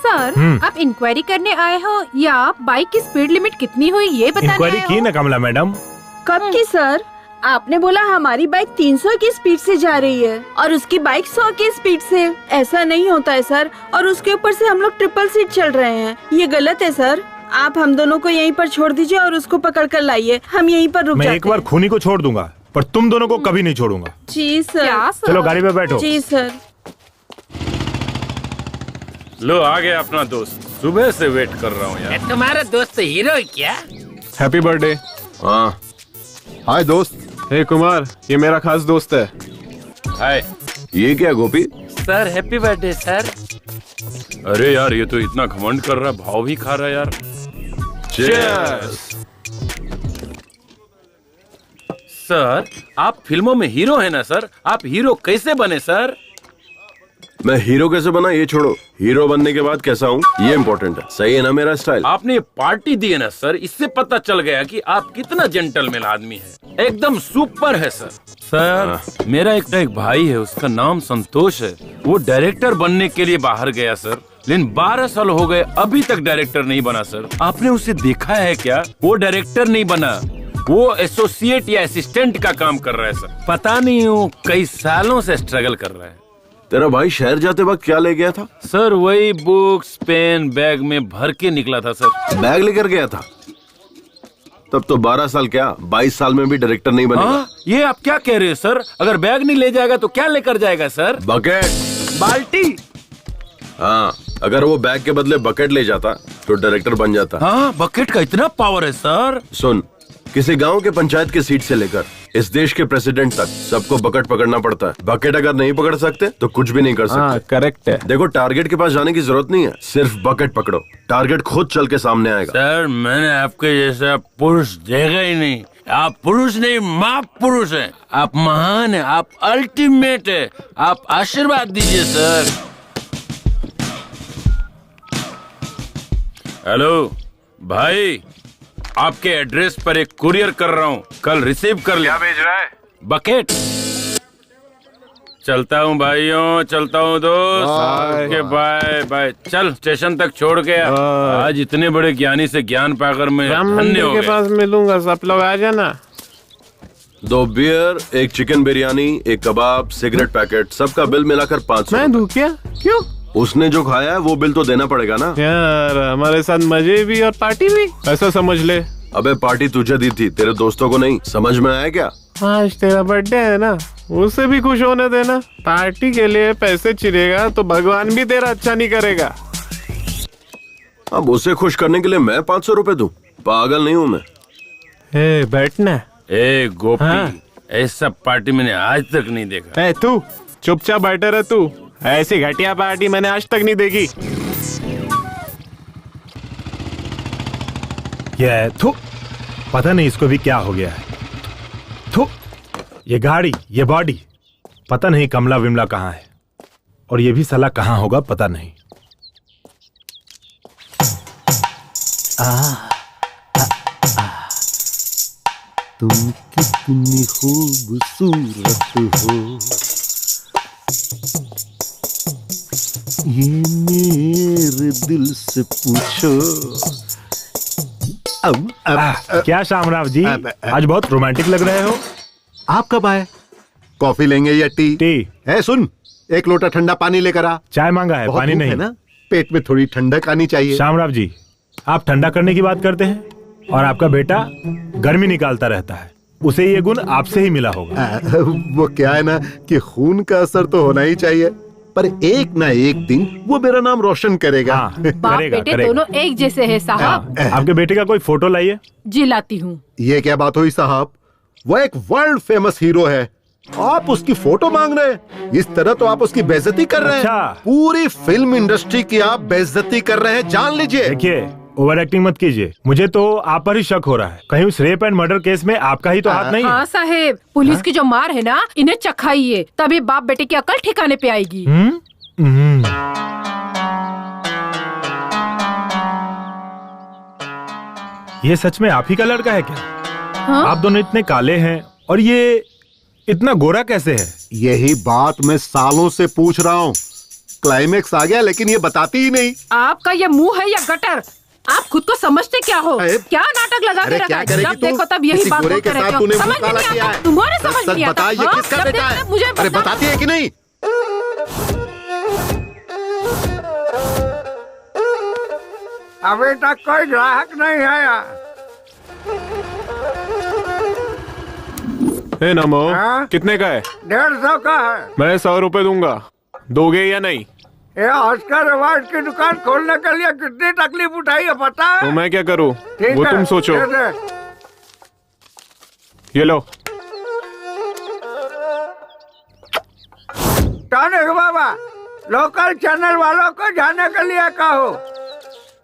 सर, आप इंक्वायरी करने आए हो या आप बाइक की स्पीड लिमिट कितनी हुई ये बताने इंक्वायरी आए की हो? ना कमला मैडम। कब की सर? आपने बोला हमारी बाइक 300 की स्पीड से जा रही है और उसकी बाइक 100 की स्पीड से। ऐसा नहीं होता है सर, और उसके ऊपर से हम लोग ट्रिपल सीट चल रहे हैं। ये गलत है सर। आप हम दोनों को यहीं पर छोड़ दीजिए और उसको पकड़ कर लाइए, हम यहीं पर रुक जाते हैं। मैं एक बार खूनी को छोड़ दूंगा पर तुम दोनों को कभी नहीं छोड़ूंगा। जी सर। क्या सर? चलो गाड़ी में बैठो। जी सर। लो आ गया अपना दोस्त, सुबह से वेट कर रहा हूँ यार। तुम्हारा दोस्त हीरो है क्या? Happy birthday. हाँ, हाय दोस्त। हे कुमार, ये मेरा खास दोस्त है। हाय। ये क्या Gopi? Sir happy birthday sir. अरे यार ये तो इतना घमंड कर रहा, भाव भी खा रहा यार। Cheers! सर, आप फिल्मों में हीरो है ना सर? आप हीरो कैसे बने सर? मैं हीरो कैसे बना ये छोड़ो, हीरो बनने के बाद कैसा हूँ ये इम्पोर्टेंट है। सही है ना मेरा स्टाइल? आपने ये पार्टी दी है ना सर, इससे पता चल गया कि आप कितना जेंटलमैन आदमी है। एकदम सुपर है सर। सर मेरा एक भाई है, उसका नाम संतोष है। वो डायरेक्टर बनने के लिए बाहर गया सर, लेकिन 12 साल हो गए अभी तक डायरेक्टर नहीं बना सर। आपने उसे देखा है क्या? वो डायरेक्टर नहीं बना, वो एसोसिएट या असिस्टेंट का काम कर रहा है सर। पता नहीं वो कई सालों से स्ट्रगल कर रहा है। तेरा भाई शहर जाते वक्त क्या ले गया था? सर वही बुक्स पेन बैग में भर के निकला था सर। बैग लेकर गया था? तब तो 12 साल क्या 22 साल में भी डायरेक्टर नहीं बनेगा। ये आप क्या कह रहे हैं सर? अगर बैग नहीं ले जाएगा तो क्या लेकर जाएगा सर? बकेट। बाल्टी। हाँ, अगर वो बैग के बदले बकेट ले जाता तो डायरेक्टर बन जाता। हाँ, बकेट का इतना पावर है सर। सुन, किसी गांव के पंचायत की सीट से लेकर इस देश के प्रेसिडेंट तक सबको बकेट पकड़ना पड़ता है। बकेट अगर नहीं पकड़ सकते तो कुछ भी नहीं कर सकते। करेक्ट है। देखो, टारगेट के पास जाने की जरूरत नहीं है, सिर्फ बकेट पकड़ो, टारगेट खुद चल के सामने आएगा। सर मैंने आपके जैसा पुरुष देखा ही नहीं। आप पुरुष नहीं, माँ पुरुष हैं। आप महान हैं, आप अल्टीमेट है। आप आशीर्वाद दीजिए सर। हेलो भाई, आपके एड्रेस पर एक कुरियर कर रहा हूँ, कल रिसीव कर ले। क्या भेज रहा है? बकेट। चलता हूँ भाइयों, चलता हूँ दोस्त। Okay bye bye. चल स्टेशन तक छोड़ के आज इतने बड़े ज्ञानी से ज्ञान पाकर मैं धन्य हो के गया। पास मिलूंगा, सब लोग आ जाना। 2 बियर, 1 चिकन बिरयानी, 1 कबाब, सिगरेट पैकेट, सबका बिल मिलाकर 500। मैं दूं क्या? क्यों? उसने जो खाया है वो बिल तो देना पड़ेगा ना यार। हमारे साथ मजे भी और पार्टी भी, ऐसा समझ ले। अबे पार्टी तुझे दी थी, तेरे दोस्तों को नहीं। समझ में आया क्या? आज तेरा बर्थडे है ना, उसे भी खुश होने देना। पार्टी के लिए पैसे चिरेगा तो भगवान भी तेरा अच्छा नहीं करेगा। अब उसे खुश करने के लिए मैं 500 रुपए दूं? पागल नहीं हूँ मैं। बैठना। गोपी, ऐसा पार्टी मैंने आज तक नहीं देखा। तू चुपचाप बैठे रह। तू ऐसी घटिया पार्टी मैंने आज तक नहीं देखी। ये थू, पता नहीं इसको भी क्या हो गया है। थू, ये गाड़ी, ये बॉडी, पता नहीं कमला विमला कहाँ है, और ये भी साला कहाँ होगा पता नहीं। तुम कितनी खूबसूरत हो, ये मेरे दिल से पूछो। क्या शामराव जी, आज बहुत रोमांटिक लग रहे हो। आप कब आए? कॉफी लेंगे या टी? टी। सुन, 1 लोटा ठंडा पानी लेकर आ। चाय मांगा है, पानी नहीं है ना, पेट में थोड़ी ठंडक आनी चाहिए। शामराव जी, आप ठंडा करने की बात करते हैं और आपका बेटा गर्मी निकालता रहता है। उसे ये गुण आपसे ही मिला होगा। वो क्या है ना कि खून का असर तो होना ही चाहिए, पर एक ना एक दिन वो मेरा नाम रोशन करेगा। बाप बेटे दोनों एक जैसे हैं साहब। आपके बेटे का कोई फोटो लाइए। जी लाती हूँ। ये क्या बात हुई साहब? वो एक वर्ल्ड फेमस हीरो है, आप उसकी फोटो मांग रहे हैं? इस तरह तो आप उसकी बेइज्जती कर रहे हैं। पूरी फिल्म इंडस्ट्री की आप बेइज्जती कर रहे हैं, जान लीजिए। देखिए, ओवर एक्टिंग मत कीजिए। मुझे तो आप पर ही शक हो रहा है। कहीं उस रेप एंड मर्डर केस में आपका ही तो हाथ नहीं है? हाँ साहेब, पुलिस की जो मार है ना, इन्हें चखाइए, तभी बाप बेटे की अकल ठिकाने पे आएगी। ये सच में आप ही का लड़का है क्या? हाँ? आप दोनों इतने काले हैं और ये इतना गोरा कैसे है? यही बात मैं सालों से पूछ रहा हूँ। क्लाइमेक्स आ गया लेकिन ये बताती ही नहीं। आपका ये मुंह है या गटर? आप खुद को समझते क्या हो? क्या नाटक लगा के रखा है? जब देखो तब यही बात बोलते रहते हो। समझ में नहीं आता, तुम्हारे समझ में नहीं आता। बता, ये किसका बेटा है? मुझे अरे बताती है कि नहीं? अभी तक कोई ग्राहक नहीं आया। नमो, कितने का है? 150 का है। मैं 100 रुपए दूंगा, दोगे या नहीं? ये ऑस्कर अवार्ड की दुकान खोलने के लिए कितनी तकलीफ उठाई है पता है? तो मैं क्या करूं? वो तुम सोचो। ये लो। टॉनिक बाबा, लोकल चैनल वालों को जाने के लिए कहो।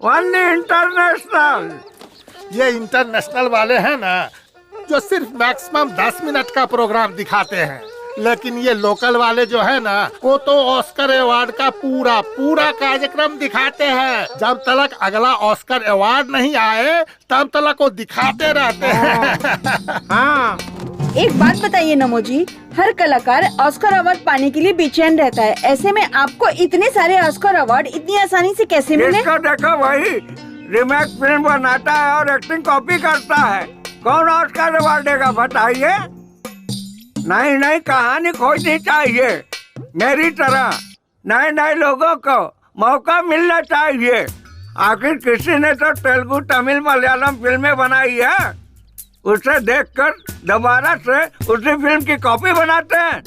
Only international. ये इंटरनेशनल वाले हैं ना, जो सिर्फ मैक्सिमम 10 मिनट का प्रोग्राम दिखाते हैं। लेकिन ये लोकल वाले जो है ना, वो तो ऑस्कर अवार्ड का पूरा पूरा कार्यक्रम दिखाते हैं। जब तक अगला ऑस्कर अवार्ड नहीं आए तब तक वो दिखाते रहते हैं। हाँ। एक बात बताइए नमो जी, हर कलाकार ऑस्कर अवार्ड पाने के लिए बेचैन रहता है, ऐसे में आपको इतने सारे ऑस्कर अवार्ड इतनी आसानी से कैसे मिले? देखो वही रीमेक फिल्म बनाता है और एक्टिंग कॉपी करता है, कौन ऑस्कर अवार्ड देगा बताइए? नई नई कहानी खोजनी चाहिए, मेरी तरह नए नए लोगों को मौका मिलना चाहिए। आखिर किसी ने तो तेलुगु, तमिल, मलयालम फिल्में बनाई है, उसे देखकर दोबारा से उसी फिल्म की कॉपी बनाते हैं।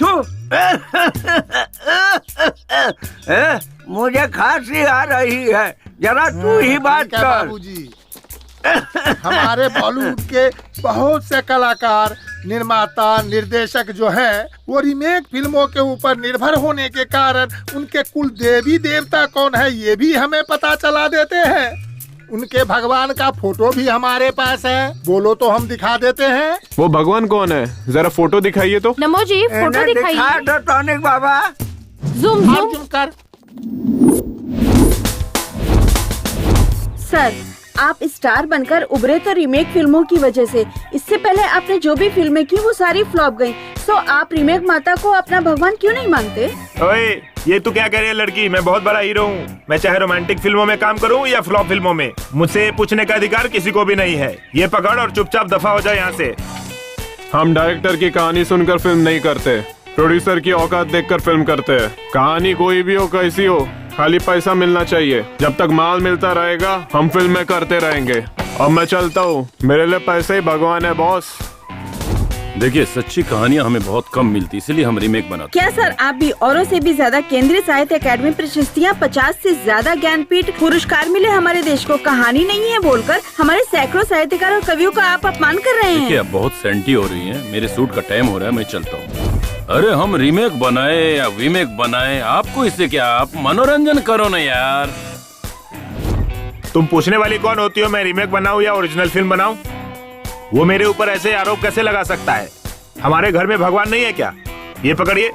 मुझे खांसी आ रही है, जरा तू ही बात कर। बाबूजी, हमारे बॉलीवुड के बहुत से कलाकार, निर्माता, निर्देशक जो हैं, वो रीमेक फिल्मों के ऊपर निर्भर होने के कारण उनके कुल देवी देवता कौन है ये भी हमें पता चला देते हैं। उनके भगवान का फोटो भी हमारे पास है, बोलो तो हम दिखा देते हैं। वो भगवान कौन है, जरा फोटो दिखाइए तो। नमो जी फोटो दिखाइए। तो टॉनिक बाबा जूम कर। सर, आप स्टार बनकर उभरे तो रीमेक फिल्मों की वजह से। इससे पहले आपने जो भी फिल्में की वो सारी फ्लॉप गयी, तो आप रीमेक माता को अपना भगवान क्यों नहीं मानते? ओए, ये तू क्या कह रही है लड़की? मैं बहुत बड़ा हीरो हूँ, मैं चाहे रोमांटिक फिल्मों में काम करूँ या फ्लॉप फिल्मों में, मुझसे ये पूछने का अधिकार किसी को भी नहीं है। ये पकड़ और चुपचाप दफा हो जाए यहाँ से। हम डायरेक्टर की कहानी सुनकर फिल्म नहीं करते, प्रोड्यूसर की औकात देखकर फिल्म करते हैं। कहानी कोई भी हो, कैसी हो, खाली पैसा मिलना चाहिए। जब तक माल मिलता रहेगा हम फिल्में करते रहेंगे। अब मैं चलता हूँ, मेरे लिए पैसे ही भगवान है बॉस। देखिए, सच्ची कहानियाँ हमें बहुत कम मिलती, इसलिए हम रीमेक बनाते। क्या सर, आप भी औरों से भी ज्यादा केंद्रीय साहित्य अकादमी प्रशस्तियाँ, 50 से ज्यादा ज्ञानपीठ पुरस्कार मिले हमारे देश को, कहानी नहीं है बोलकर हमारे सैकड़ों साहित्यकार और कवियों का आप अपमान कर रहे हैं। देखिए, अब बहुत सेंटी हो रही है, मेरे सूट का टाइम हो रहा है, मैं चलता हूँ। अरे हम रीमेक बनाए या रीमेक बनाए, आपको इससे क्या, आप मनोरंजन करो ना यार। तुम पूछने वाली कौन होती हो मैं रीमेक बनाऊं या ओरिजिनल फिल्म बनाऊं? वो मेरे ऊपर ऐसे आरोप कैसे लगा सकता है? हमारे घर में भगवान नहीं है क्या? ये पकड़िए,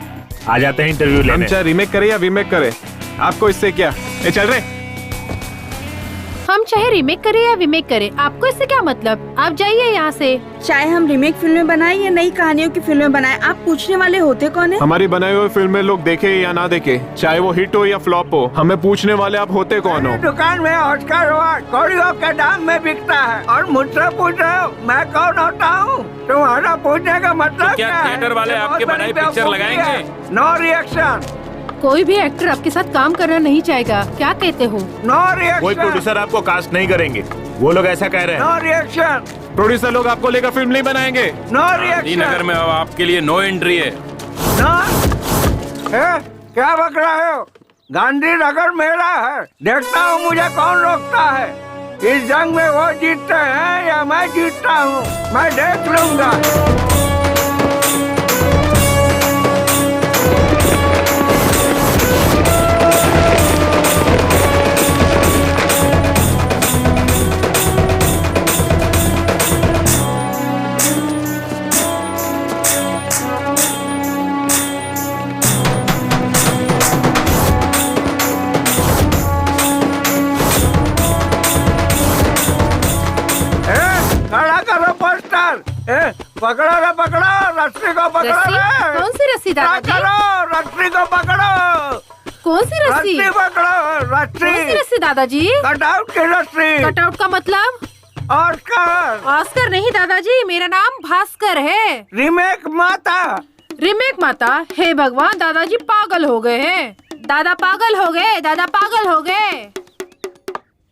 आ जाते हैं इंटरव्यू लेने। हम चाहे रीमेक करे या रीमेक करे, आपको इससे क्या? ए चल रहे। हम चाहे रीमेक करें या रीमेक करें, आपको इससे क्या मतलब? आप जाइए यहाँ से। चाहे हम रीमेक फिल्में बनाए या नई कहानियों की फिल्में बनाए, आप पूछने वाले होते कौन है? हमारी बनाई हुई फिल्में लोग देखे या ना देखे, चाहे वो हिट हो या फ्लॉप हो, हमें पूछने वाले आप होते कौन हो? दुकान में ऑस्कर अवार्ड कौड़ियों के दाम में बिकता है और मुझसे पूछ रहे हो मैं कौन होता हूँ? तुम्हारा पूछने का मतलब तो क्या थिएटर वाले आपके बनाई पिक्चर लगाएंगे? No reaction. कोई भी एक्टर आपके साथ काम करना नहीं चाहेगा, क्या कहते हो? No reaction. कोई प्रोड्यूसर आपको कास्ट नहीं करेंगे, वो लोग ऐसा कह रहे हैं। No reaction. प्रोड्यूसर लोग आपको लेकर फिल्म नहीं बनाएंगे। No reaction. नगर में अब आपके लिए नो एंट्री है। क्या बक रहे हो? गांधी नगर मेरा है, देखता हूँ मुझे कौन रोकता है। इस जंग में वो जीतते हैं या मैं जीतता हूँ, मैं देख लूंगा। पकड़ो रे, पकड़ो रस्सी को, पकड़ो रे। कौन सी रस्सी दादाजी? रस्सी को पकड़ो। कौन सी रस्सी? रस्सी पकड़ो, रस्सी। कौन सी रस्सी दादाजी? कटआउट की रस्सी। कटआउट का मतलब? ऑस्कर। ऑस्कर नहीं दादाजी, मेरा नाम भास्कर है। रीमेक माता। रीमेक माता? हे भगवान, दादाजी पागल हो गए हैं। दादा पागल हो गए, दादा पागल हो गए।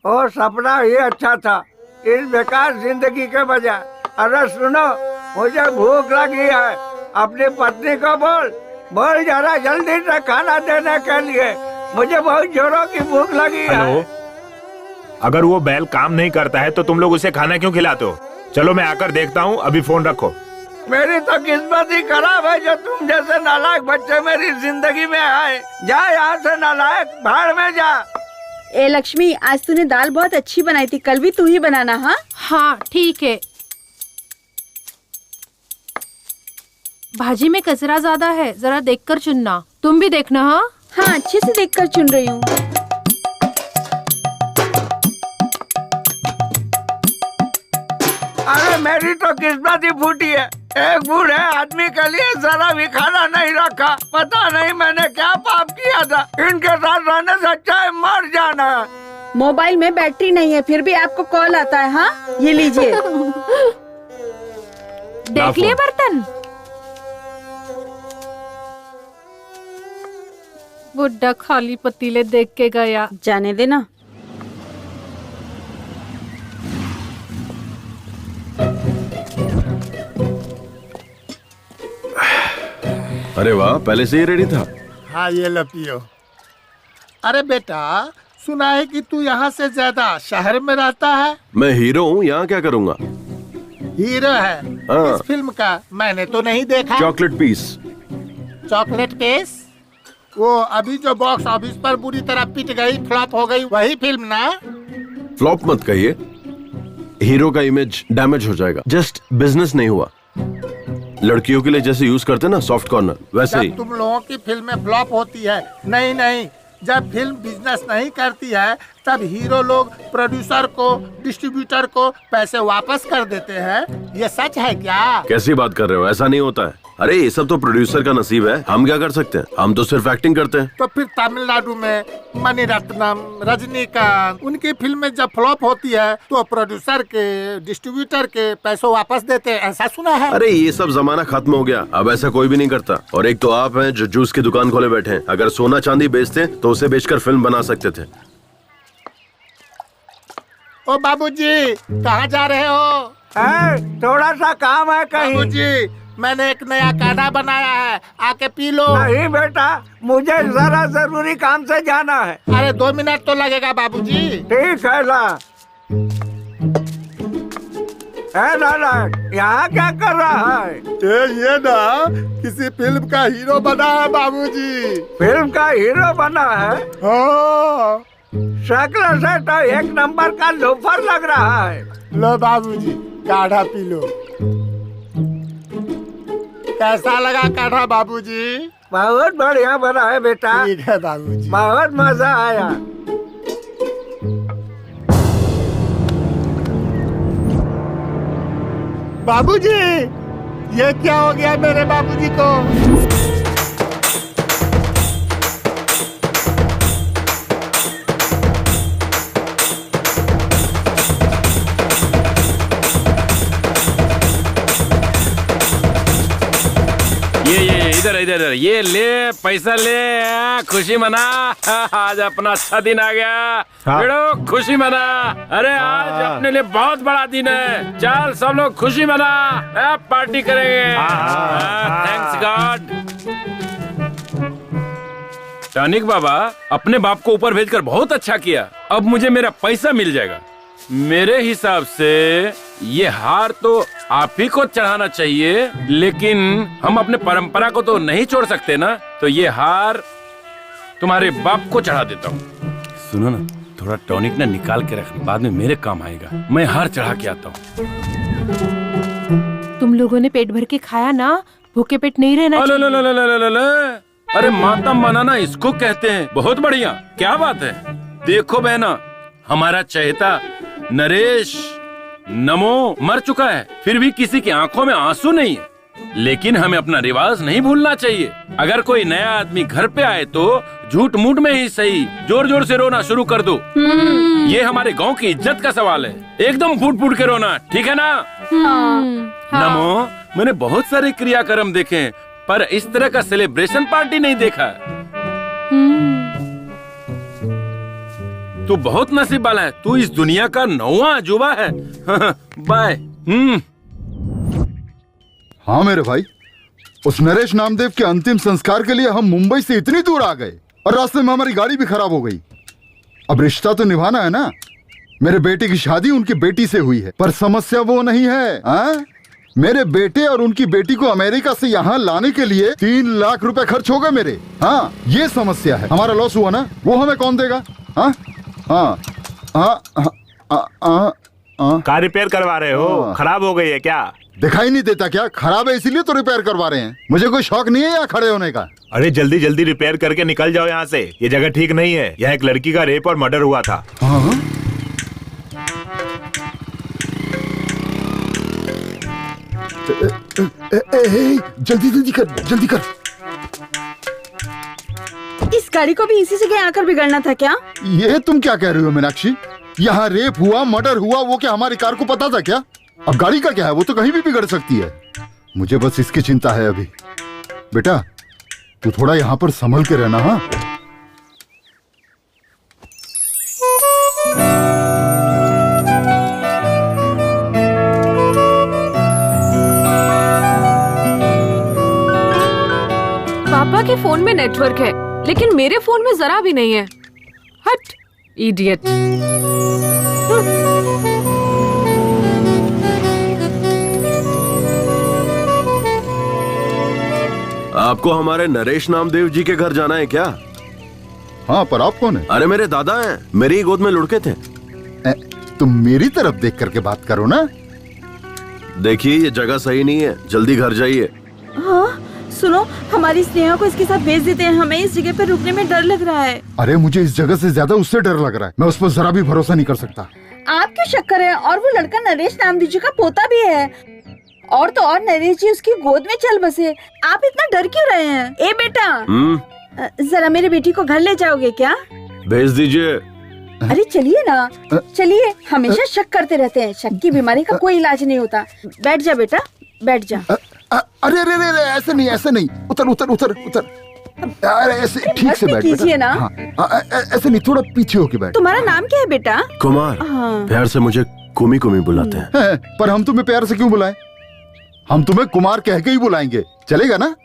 और सपना ये अच्छा था इस बेकार जिंदगी के बजाय। अरे सुनो, मुझे भूख लगी है, अपनी पत्नी को बोल जरा जल्दी से खाना देने के लिए, मुझे बहुत जोरों की भूख लगी है। हेलो, अगर वो बैल काम नहीं करता है तो तुम लोग उसे खाना क्यों खिलाते हो? चलो मैं आकर देखता हूँ, अभी फोन रखो। मेरी तो किस्मत ही खराब है जो तुम जैसे नालायक बच्चे मेरी जिंदगी में आए। जा यहाँ से नालायक, भाड़ में जा। ए लक्ष्मी, आज तूने दाल बहुत अच्छी बनाई थी, कल भी तू ही बनाना। हाँ हाँ ठीक है। भाजी में कचरा ज्यादा है, जरा देखकर चुनना। तुम भी देखना। हाँ हाँ, अच्छे से देखकर चुन रही हूँ। अरे मेरी तो किस्मत ही फूटी है। एक बूढ़े आदमी के लिए जरा भी खाना नहीं रखा। पता नहीं मैंने क्या पाप किया था। इनके साथ रहने से अच्छा है मर जाना। मोबाइल में बैटरी नहीं है, फिर भी आपको कॉल आता है। हाँ, ये लीजिए। देख लिए बर्तन। बुड्ढा खाली पतीले देख के गया। जाने देना। अरे वाह, पहले से ही रेडी था। हाँ, ये लो पियो। अरे बेटा, सुना है कि तू यहाँ से ज्यादा शहर में रहता है। मैं हीरो हूँ, यहाँ क्या करूँगा? हीरो है हाँ। इस फिल्म का? मैंने तो नहीं देखा। Chocolate piece. Chocolate piece? वो अभी जो बॉक्स ऑफिस पर बुरी तरह पिट गई, फ्लॉप हो गई, वही फिल्म ना? फ्लॉप मत कहिए, हीरो का इमेज डैमेज हो जाएगा। जस्ट बिजनेस नहीं हुआ। लड़कियों के लिए जैसे यूज करते ना सॉफ्ट कॉर्नर, वैसे ही। जब तुम लोगों की फिल्में फ्लॉप होती है, नहीं, जब फिल्म बिजनेस नहीं करती है, तब हीरो लोग प्रोड्यूसर को, डिस्ट्रीब्यूटर को पैसे वापस कर देते हैं। ये सच है क्या? कैसी बात कर रहे हो? ऐसा नहीं होता है। अरे ये सब तो प्रोड्यूसर का नसीब है, हम क्या कर सकते हैं? हम तो सिर्फ एक्टिंग करते हैं। तो फिर तमिलनाडु में मणिरत्नम, रजनीकांत, उनकी फिल्में जब फ्लॉप होती है तो प्रोड्यूसर के, डिस्ट्रीब्यूटर के पैसों वापस देते हैं, ऐसा सुना है। अरे ये सब जमाना खत्म हो गया, अब ऐसा कोई भी नहीं करता। और एक तो आप हैं जो जूस की दुकान खोले बैठे हैं। अगर सोना चांदी बेचते तो उसे बेचकर फिल्म बना सकते थे। ओ बाबूजी, कहाँ जा रहे हो? थोड़ा सा काम है कहीं। बाबूजी, मैंने एक नया काढ़ा बनाया है, आके पी लो। नहीं बेटा, मुझे जरा जरूरी काम से जाना है। अरे 2 मिनट तो लगेगा बाबूजी। ठीक है ला। लाला, यहाँ क्या कर रहा है? ये ना किसी फिल्म का हीरो बना है बाबूजी। फिल्म का हीरो बना है? हाँ। शक्ल से तो एक नंबर का लोफर लग रहा है। लो बाबूजी, काढ़ा पी लो। कैसा लगा काढ़ा बाबूजी? बहुत बढ़िया बना है बेटा। ठीक है बाबूजी। बहुत मजा आया। बाबूजी, ये क्या हो गया मेरे बाबूजी को? ये इधर ये ले, पैसा ले, खुशी मना। आज अपना अच्छा दिन आ गया। बेड़ो खुशी मना। अरे आज अपने लिए बहुत बड़ा दिन है। चल सब लोग खुशी मना, पार्टी करेंगे। Thanks God. टॉनिक बाबा, अपने बाप को ऊपर भेजकर बहुत अच्छा किया। अब मुझे मेरा पैसा मिल जाएगा। मेरे हिसाब से ये हार तो आप ही को चढ़ाना चाहिए, लेकिन हम अपने परंपरा को तो नहीं छोड़ सकते ना। तो ये हार तुम्हारे बाप को चढ़ा देता हूँ। सुनो ना, थोड़ा टॉनिक ना निकाल के रखना, बाद में मेरे काम आएगा। मैं हार चढ़ा के आता हूँ। तुम लोगों ने पेट भर के खाया ना, भूखे पेट नहीं रहना चाहिए। अरे मातम मनाना इसको कहते हैं। बहुत बढ़िया, क्या बात है। देखो बहना, हमारा चहेता नरेश नमो मर चुका है, फिर भी किसी की आंखों में आंसू नहीं है। लेकिन हमें अपना रिवाज नहीं भूलना चाहिए। अगर कोई नया आदमी घर पे आए तो झूठ मूठ में ही सही जोर जोर से रोना शुरू कर दो। ये हमारे गांव की इज्जत का सवाल है। एकदम फूट फूट के रोना, ठीक है ना? नमो, मैंने बहुत सारे क्रियाक्रम देखे हैं, पर इस तरह का सेलिब्रेशन पार्टी नहीं देखा। तू बहुत नसीब वाला है। तू इस दुनिया का 9वां अजूबा है। बाय। हाँ मेरे भाई, उस नरेश नामदेव के अंतिम संस्कार के लिए हम मुंबई से इतनी दूर आ गए और रास्ते में हमारी गाड़ी भी खराब हो गई। अब रिश्ता तो निभाना है ना। मेरे बेटे की शादी उनकी बेटी से हुई है, पर समस्या वो नहीं है। हाँ? मेरे बेटे और उनकी बेटी को अमेरिका से यहाँ लाने के लिए 3 लाख रुपए खर्च हो गए मेरे। हाँ, ये समस्या है। हमारा लॉस हुआ ना, वो हमें कौन देगा? हाँ हाँ हाँ हाँ। कार रिपेयर करवा रहे हो? खराब हो गई है क्या? दिखाई नहीं देता क्या? खराब है इसीलिए तो रिपेयर करवा रहे हैं। मुझे कोई शौक नहीं है यहाँ खड़े होने का। अरे जल्दी जल्दी रिपेयर करके निकल जाओ यहाँ से। ये जगह ठीक नहीं है। यहाँ एक लड़की का रेप और मर्डर हुआ था। हाँ? जल्दी जल्दी कर, जल्दी कर। इस गाड़ी को भी इसी जगह आकर बिगड़ना था क्या? ये तुम क्या कह रही हो मीनाक्षी? यहाँ रेप हुआ, मर्डर हुआ, वो क्या हमारी कार को पता था क्या? अब गाड़ी का क्या है, वो तो कहीं भी बिगड़ सकती है। मुझे बस इसकी चिंता है अभी। बेटा तू थोड़ा यहाँ पर संभल के रहना। हाँ पापा के फोन में नेटवर्क है लेकिन मेरे फोन में जरा भी नहीं है। हट इडियट। आपको हमारे नरेश नामदेव जी के घर जाना है क्या? हाँ, पर आप कौन है? अरे मेरे दादा हैं, मेरी ही गोद में लुढ़के थे। तुम मेरी तरफ देख करके बात करो ना। देखिए ये जगह सही नहीं है, जल्दी घर जाइए। हाँ सुनो, हमारी स्नेहा को इसके साथ भेज देते हैं। हमें इस जगह पर रुकने में डर लग रहा है। अरे मुझे इस जगह से ज्यादा उससे डर लग रहा है। मैं उस पर जरा भी भरोसा नहीं कर सकता। आप क्यों शक कर रहे हैं? और वो लड़का नरेश नामदेव जी का पोता भी है। और तो और नरेश जी उसकी गोद में चल बसे। आप इतना डर क्यों रहे हैं? ए बेटा, जरा मेरे बेटी को घर ले जाओगे क्या? भेज दीजिए। अरे चलिए ना, चलिए। हमेशा शक करते रहते हैं। शक की बीमारी का कोई इलाज नहीं होता। बैठ जा बेटा, बैठ जा। अरे अरे अरे ऐसे नहीं, ऐसे नहीं। उतर उतर उतर उतर। अरे ऐसे ठीक से बैठ कीजिए ना। हाँ, ऐसे नहीं, थोड़ा पीछे होके बैठ। तुम्हारा नाम क्या है बेटा? कुमार। हाँ। प्यार से मुझे कुमी कुमी बुलाते हैं। पर हम तुम्हें प्यार से क्यों बुलाएं? हम तुम्हें कुमार कह के ही बुलाएंगे, चलेगा ना?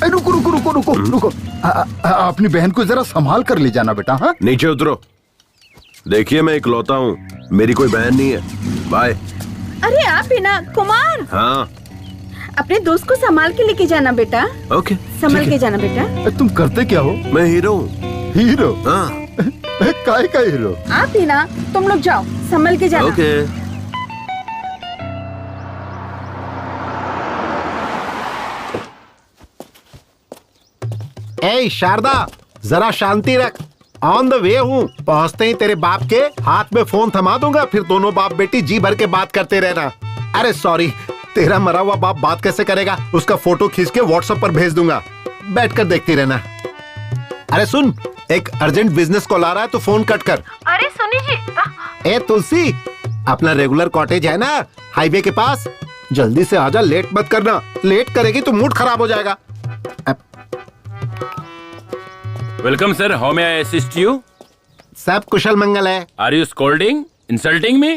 रुको रुको रुको रुको रुको। अपनी बहन को जरा संभाल कर ले जाना बेटा। हाँ नीचे उतरो। देखिए मैं इकलौता हूँ, मेरी कोई बहन नहीं है। बाय। अरे आप बिना कुमार। हाँ अपने दोस्त को संभाल के लेके जाना बेटा। ओके संभाल के जाना बेटा। तुम करते क्या हो? मैं हीरो हूँ। हीरो? हाँ। काय का हीरो? आप बिना, तुम लोग जाओ, संभाल के जाना। ओके। ए शारदा, जरा शांति रख। ऑन द वे हूँ। पहुँचते ही तेरे बाप के हाथ में फोन थमा दूंगा, फिर दोनों बाप बेटी जी भर के बात करते रहना। अरे सॉरी, तेरा मरा हुआ बाप बात कैसे करेगा? उसका फोटो खींच के व्हाट्सएप पर भेज दूंगा, बैठकर देखती रहना। अरे सुन, एक अर्जेंट बिजनेस कॉल आ रहा है तो फोन कट कर। अरे सुनी जी। ए तुलसी, अपना रेगुलर कॉटेज है ना हाईवे के पास, जल्दी से आजा, लेट मत करना। लेट करेगी तो मूड खराब हो जाएगा। Welcome sir, how may I assist you? सब कुशल मंगल है। Are you scolding, insulting me?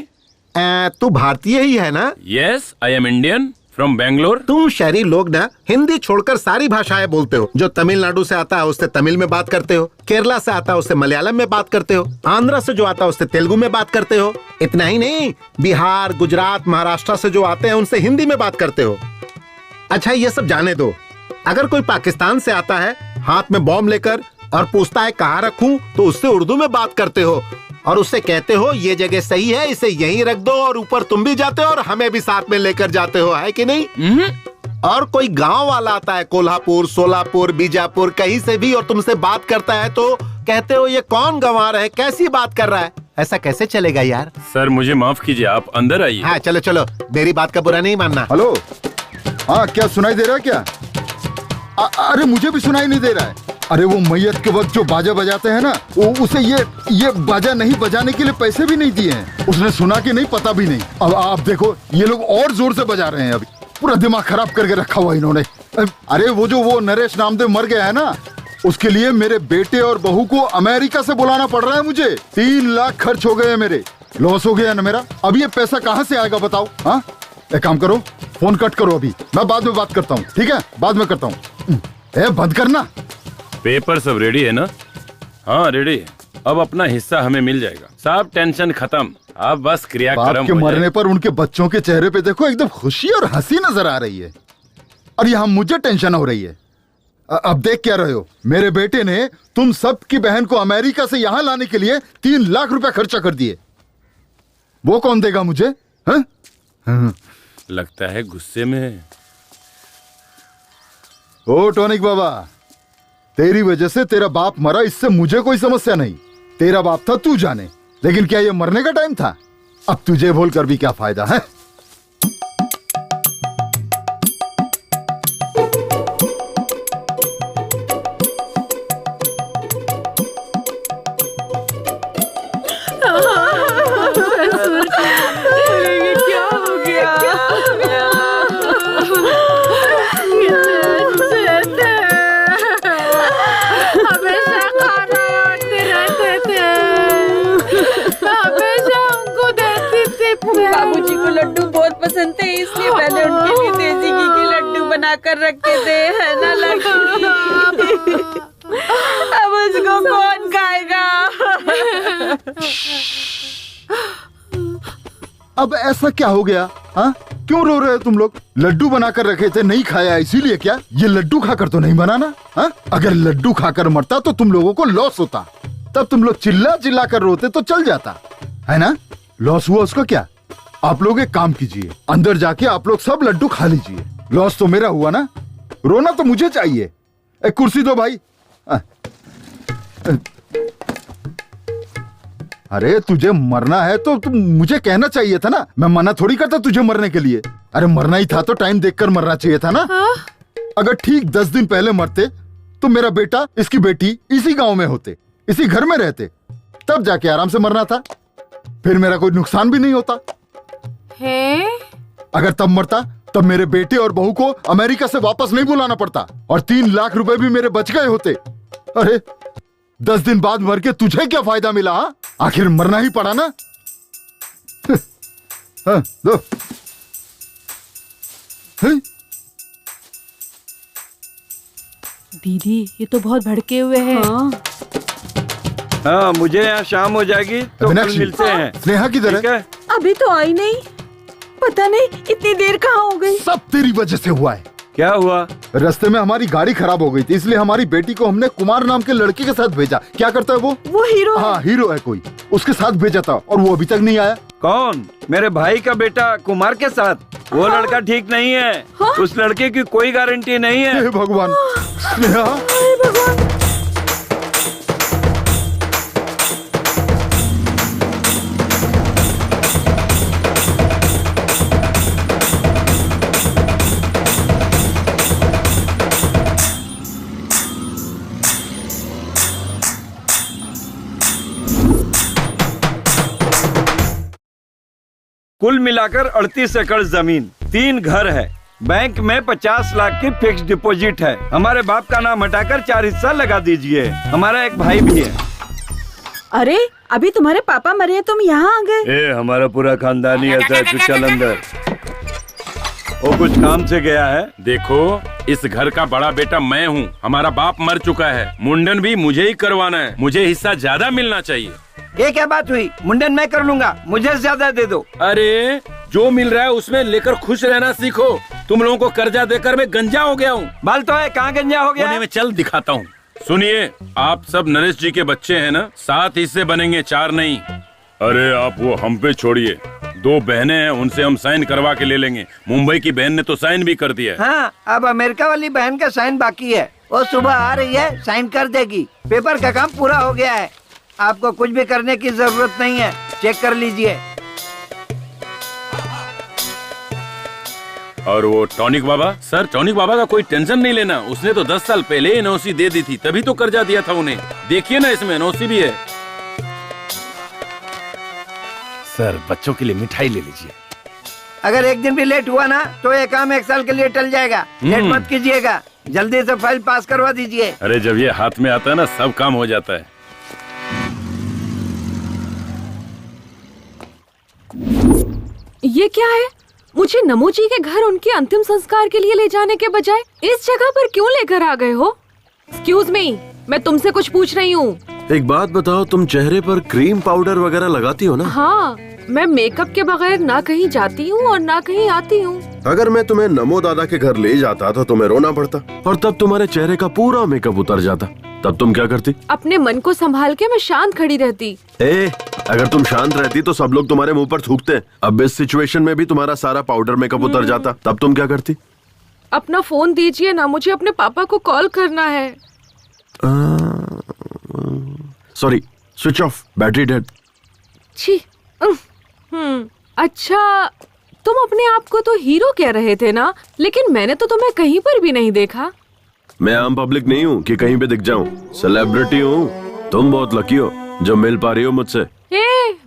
तू भारतीय ही है ना? Yes, I am Indian from Bangalore. तुम शहरी लोग ना हिंदी छोड़कर सारी भाषाएं बोलते हो। जो तमिलनाडु से आता है उससे तमिल में बात करते हो, केरला से आता है उससे मलयालम में बात करते हो, आंध्रा से जो आता है उससे तेलुगु में बात करते हो। इतना ही नहीं, बिहार, गुजरात, महाराष्ट्र से जो आते हैं उनसे हिंदी में बात करते हो। अच्छा ये सब जाने दो, अगर कोई पाकिस्तान से आता है हाथ में बॉम्ब लेकर और पूछता है कहाँ रखूं, तो उससे उर्दू में बात करते हो और उससे कहते हो ये जगह सही है, इसे यहीं रख दो, और ऊपर तुम भी जाते हो और हमें भी साथ में लेकर जाते हो, है कि नहीं? और कोई गांव वाला आता है कोल्हापुर, सोलापुर, बीजापुर, कहीं से भी, और तुमसे बात करता है तो कहते हो ये कौन गंवार है, कैसी बात कर रहा है। ऐसा कैसे चलेगा यार? सर मुझे माफ कीजिए, आप अंदर आइए। हाँ चलो चलो, मेरी बात का बुरा नहीं मानना। हेलो, हाँ क्या सुनाई दे रहा है क्या? अरे मुझे भी सुनाई नहीं दे रहा है। अरे वो मैयत के वक्त जो बाजा बजाते हैं ना, वो उसे ये बाजा नहीं बजाने के लिए पैसे भी नहीं दिए हैं। उसने सुना कि नहीं पता भी नहीं। अब आप देखो ये लोग और जोर से बजा रहे हैं। अभी पूरा दिमाग खराब करके रखा हुआ इन्होंने। अरे वो नरेश नामदेव मर गया है ना, उसके लिए मेरे बेटे और बहू को अमेरिका से बुलाना पड़ रहा है मुझे। 3 लाख खर्च हो गए मेरे, लॉस हो गया ना मेरा। अब ये पैसा कहाँ से आएगा बताओ? हाँ एक काम करो, फोन कट करो, अभी मैं बाद में बात करता हूँ। ठीक है, बाद में करता हूँ। बंद करना। पेपर सब रेडी है ना? हाँ रेडी है। अब अपना हिस्सा हमें मिल जाएगा। सब टेंशन खत्म, अब बस क्रियाक्रम बाप के मरने पर उनके बच्चों के चेहरे पे देखो एकदम खुशी और हंसी नजर आ रही है, और यहाँ मुझे टेंशन हो रही है। अब देख क्या रहे हो, मेरे बेटे ने तुम सब की बहन को अमेरिका से यहाँ लाने के लिए 3 लाख रुपया खर्चा कर दिए। वो कौन देगा मुझे? हाँ? हाँ। लगता है गुस्से में। ओ टॉनिक बाबा, तेरी वजह से तेरा बाप मरा, इससे मुझे कोई समस्या नहीं। तेरा बाप था तू जाने, लेकिन क्या ये मरने का टाइम था? अब तुझे बोलकर भी क्या फायदा है? क्या हो गया? हमेशा खाना बांटते रहते थे, हमेशा उनको देती थी। बाबूजी को लड्डू बहुत पसंद थे, इसलिए मैंने उनके लिए देसी घी के लड्डू बनाकर रखे थे, है ना लक्ष्मी? अब उसको कौन खाएगा? अब ऐसा क्या हो गया? हाँ, क्यों रो रहे हो तुम लोग? लड्डू बनाकर रखे थे, नहीं खाया इसीलिए क्या? ये लड्डू खाकर तो नहीं बनाना। हाँ, अगर लड्डू खाकर मरता तो तुम लोगों को लॉस होता, तब तुम लोग चिल्ला चिल्ला कर रोते तो चल जाता, है ना? लॉस हुआ उसका क्या? आप लोग एक काम कीजिए, अंदर जाके आप लोग सब लड्डू खा लीजिए। लॉस तो मेरा हुआ ना, रोना तो मुझे चाहिए। एक कुर्सी दो भाई। अरे तुझे मरना है तो तुम मुझे कहना चाहिए था ना, मैं मना थोड़ी करता तुझे मरने के लिए। अरे मरना ही था तो टाइम देखकर मरना चाहिए था ना। अगर ठीक 10 दिन पहले मरते तो मेरा बेटा, इसकी बेटी इसी गांव में होते, इसी घर में रहते, तब जाके आराम से मरना था, फिर मेरा कोई नुकसान भी नहीं होता है? अगर तब मरता तब मेरे बेटे और बहू को अमेरिका से वापस नहीं बुलाना पड़ता और 3 लाख रुपए भी मेरे बच गए होते। अरे 10 दिन बाद मर के तुझे क्या फायदा मिला? हा? आखिर मरना ही पड़ा ना। हाँ, दो। दीदी ये तो बहुत भड़के हुए हैं। हाँ, मुझे यहाँ शाम हो जाएगी तो कल मिलते हैं। स्नेहा किधर है? अभी तो आई नहीं, पता नहीं इतनी देर कहाँ हो गई। सब तेरी वजह से हुआ है। क्या हुआ? रास्ते में हमारी गाड़ी खराब हो गई थी, इसलिए हमारी बेटी को हमने कुमार नाम के लड़के के साथ भेजा। क्या करता है वो? हीरो। हाँ, हीरो है कोई, उसके साथ भेजा था और वो अभी तक नहीं आया। कौन? मेरे भाई का बेटा कुमार के साथ? वो लड़का ठीक नहीं है। उस लड़के की कोई गारंटी नहीं है। हे भगवान। स्नेहा, भगवान। कुल मिलाकर 38 एकड़ जमीन, 3 घर है, बैंक में 50 लाख की फिक्स डिपॉजिट है। हमारे बाप का नाम हटाकर 4 हिस्सा लगा दीजिए। हमारा एक भाई भी है। अरे अभी तुम्हारे पापा मरे हैं, तुम यहाँ आ गए? हमारा पूरा खानदान ही ऐसा है। चल अंदर। वो कुछ काम से गया है। देखो, इस घर का बड़ा बेटा मैं हूँ। हमारा बाप मर चुका है, मुंडन भी मुझे ही करवाना है। मुझे हिस्सा ज्यादा मिलना चाहिए। ये क्या बात हुई? मुंडन मैं कर लूंगा, मुझे ज्यादा दे दो। अरे जो मिल रहा है उसमें लेकर खुश रहना सीखो। तुम लोगों को कर्जा देकर मैं गंजा हो गया हूँ। बाल तो है, कहाँ गंजा हो गया? में चल दिखाता हूँ। सुनिए, आप सब नरेश जी के बच्चे हैं ना, 7 हिस्से बनेंगे, 4 नहीं। अरे आप वो हम पे छोड़िए, 2 बहनें हैं, उनसे हम साइन करवा के ले लेंगे। मुंबई की बहन ने तो साइन भी कर दिया है। हाँ, अब अमेरिका वाली बहन का साइन बाकी है। वो सुबह आ रही है, साइन कर देगी। पेपर का काम पूरा हो गया है। आपको कुछ भी करने की जरूरत नहीं है, चेक कर लीजिए। और वो टॉनिक बाबा, सर टॉनिक बाबा का कोई टेंशन नहीं लेना, उसने तो 10 साल पहले एनओसी दे दी थी, तभी तो कर्जा दिया था उन्हें। देखिए ना, इसमें एनओसी भी है। सर बच्चों के लिए मिठाई ले लीजिए। अगर एक दिन भी लेट हुआ ना तो ये काम 1 साल के लिए टल जाएगा। लेट मत कीजिएगा, जल्दी से फाइल पास करवा दीजिए। अरे जब ये हाथ में आता है ना, सब काम हो जाता है। ये क्या है? मुझे नमो जी के घर उनके अंतिम संस्कार के लिए ले जाने के बजाय इस जगह पर क्यों लेकर आ गए हो? एक्सक्यूज मी, मैं तुमसे कुछ पूछ रही हूँ। एक बात बताओ, तुम चेहरे पर क्रीम पाउडर वगैरह लगाती हो ना? हाँ, मैं मेकअप के बगैर ना कहीं जाती हूँ और ना कहीं आती हूँ। अगर मैं तुम्हें नमो दादा के घर ले जाता तो तुम्हें रोना पड़ता और तब तुम्हारे चेहरे का पूरा मेकअप उतर जाता, तब तुम क्या करती? अपने मन को संभाल के मैं शांत खड़ी रहती। अगर तुम शांत रहती तो सब लोग तुम्हारे मुंह पर थूकते। अब इस सिचुएशन में भी तुम्हारा सारा पाउडर मेकअप उतर जाता, तब तुम क्या करती? अपना फोन दीजिए ना, मुझे अपने पापा को कॉल करना है। Sorry, switch off, battery dead. छी। अच्छा, तुम अपने आप को तो हीरो कह रहे थे ना, लेकिन मैंने तो तुम्हें कहीं पर भी नहीं देखा। मैं आम पब्लिक नहीं हूँ कि कहीं पे दिख जाऊँ, सेलिब्रिटी हूँ। तुम बहुत लकी हो जो मिल पा रही हो मुझसे।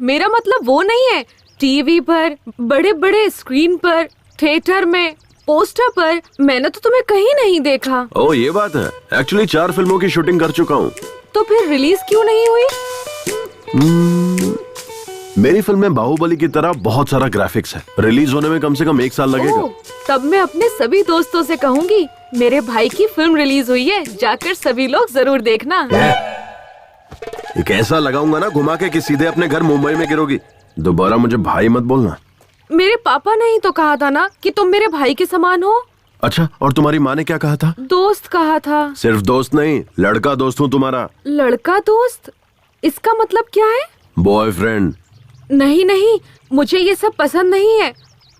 मेरा मतलब वो नहीं है। टीवी पर, बड़े बड़े स्क्रीन पर, थिएटर में, पोस्टर पर मैंने तो तुम्हें कहीं नहीं देखा। ओह, ये बात है। एक्चुअली 4 फिल्मों की शूटिंग कर चुका हूँ। तो फिर रिलीज क्यों नहीं हुई? मेरी फिल्म में बाहुबली की तरह बहुत सारा ग्राफिक्स है। रिलीज होने में कम से कम 1 साल लगेगा। तब मैं अपने सभी दोस्तों से कहूँगी मेरे भाई की फिल्म रिलीज हुई है, जाकर सभी लोग जरूर देखना। एक ऐसा लगाऊंगा ना घुमा के कि सीधे अपने घर मुंबई में गिरोगी। दोबारा मुझे भाई मत बोलना। मेरे पापा ने ही तो कहा था ना कि तुम मेरे भाई के समान हो। अच्छा, और तुम्हारी माँ ने क्या कहा था? दोस्त कहा था। सिर्फ दोस्त नहीं, लड़का दोस्त हूँ तुम्हारा। लड़का दोस्त? इसका मतलब क्या है? बॉयफ्रेंड। नहीं नहीं, मुझे ये सब पसंद नहीं है।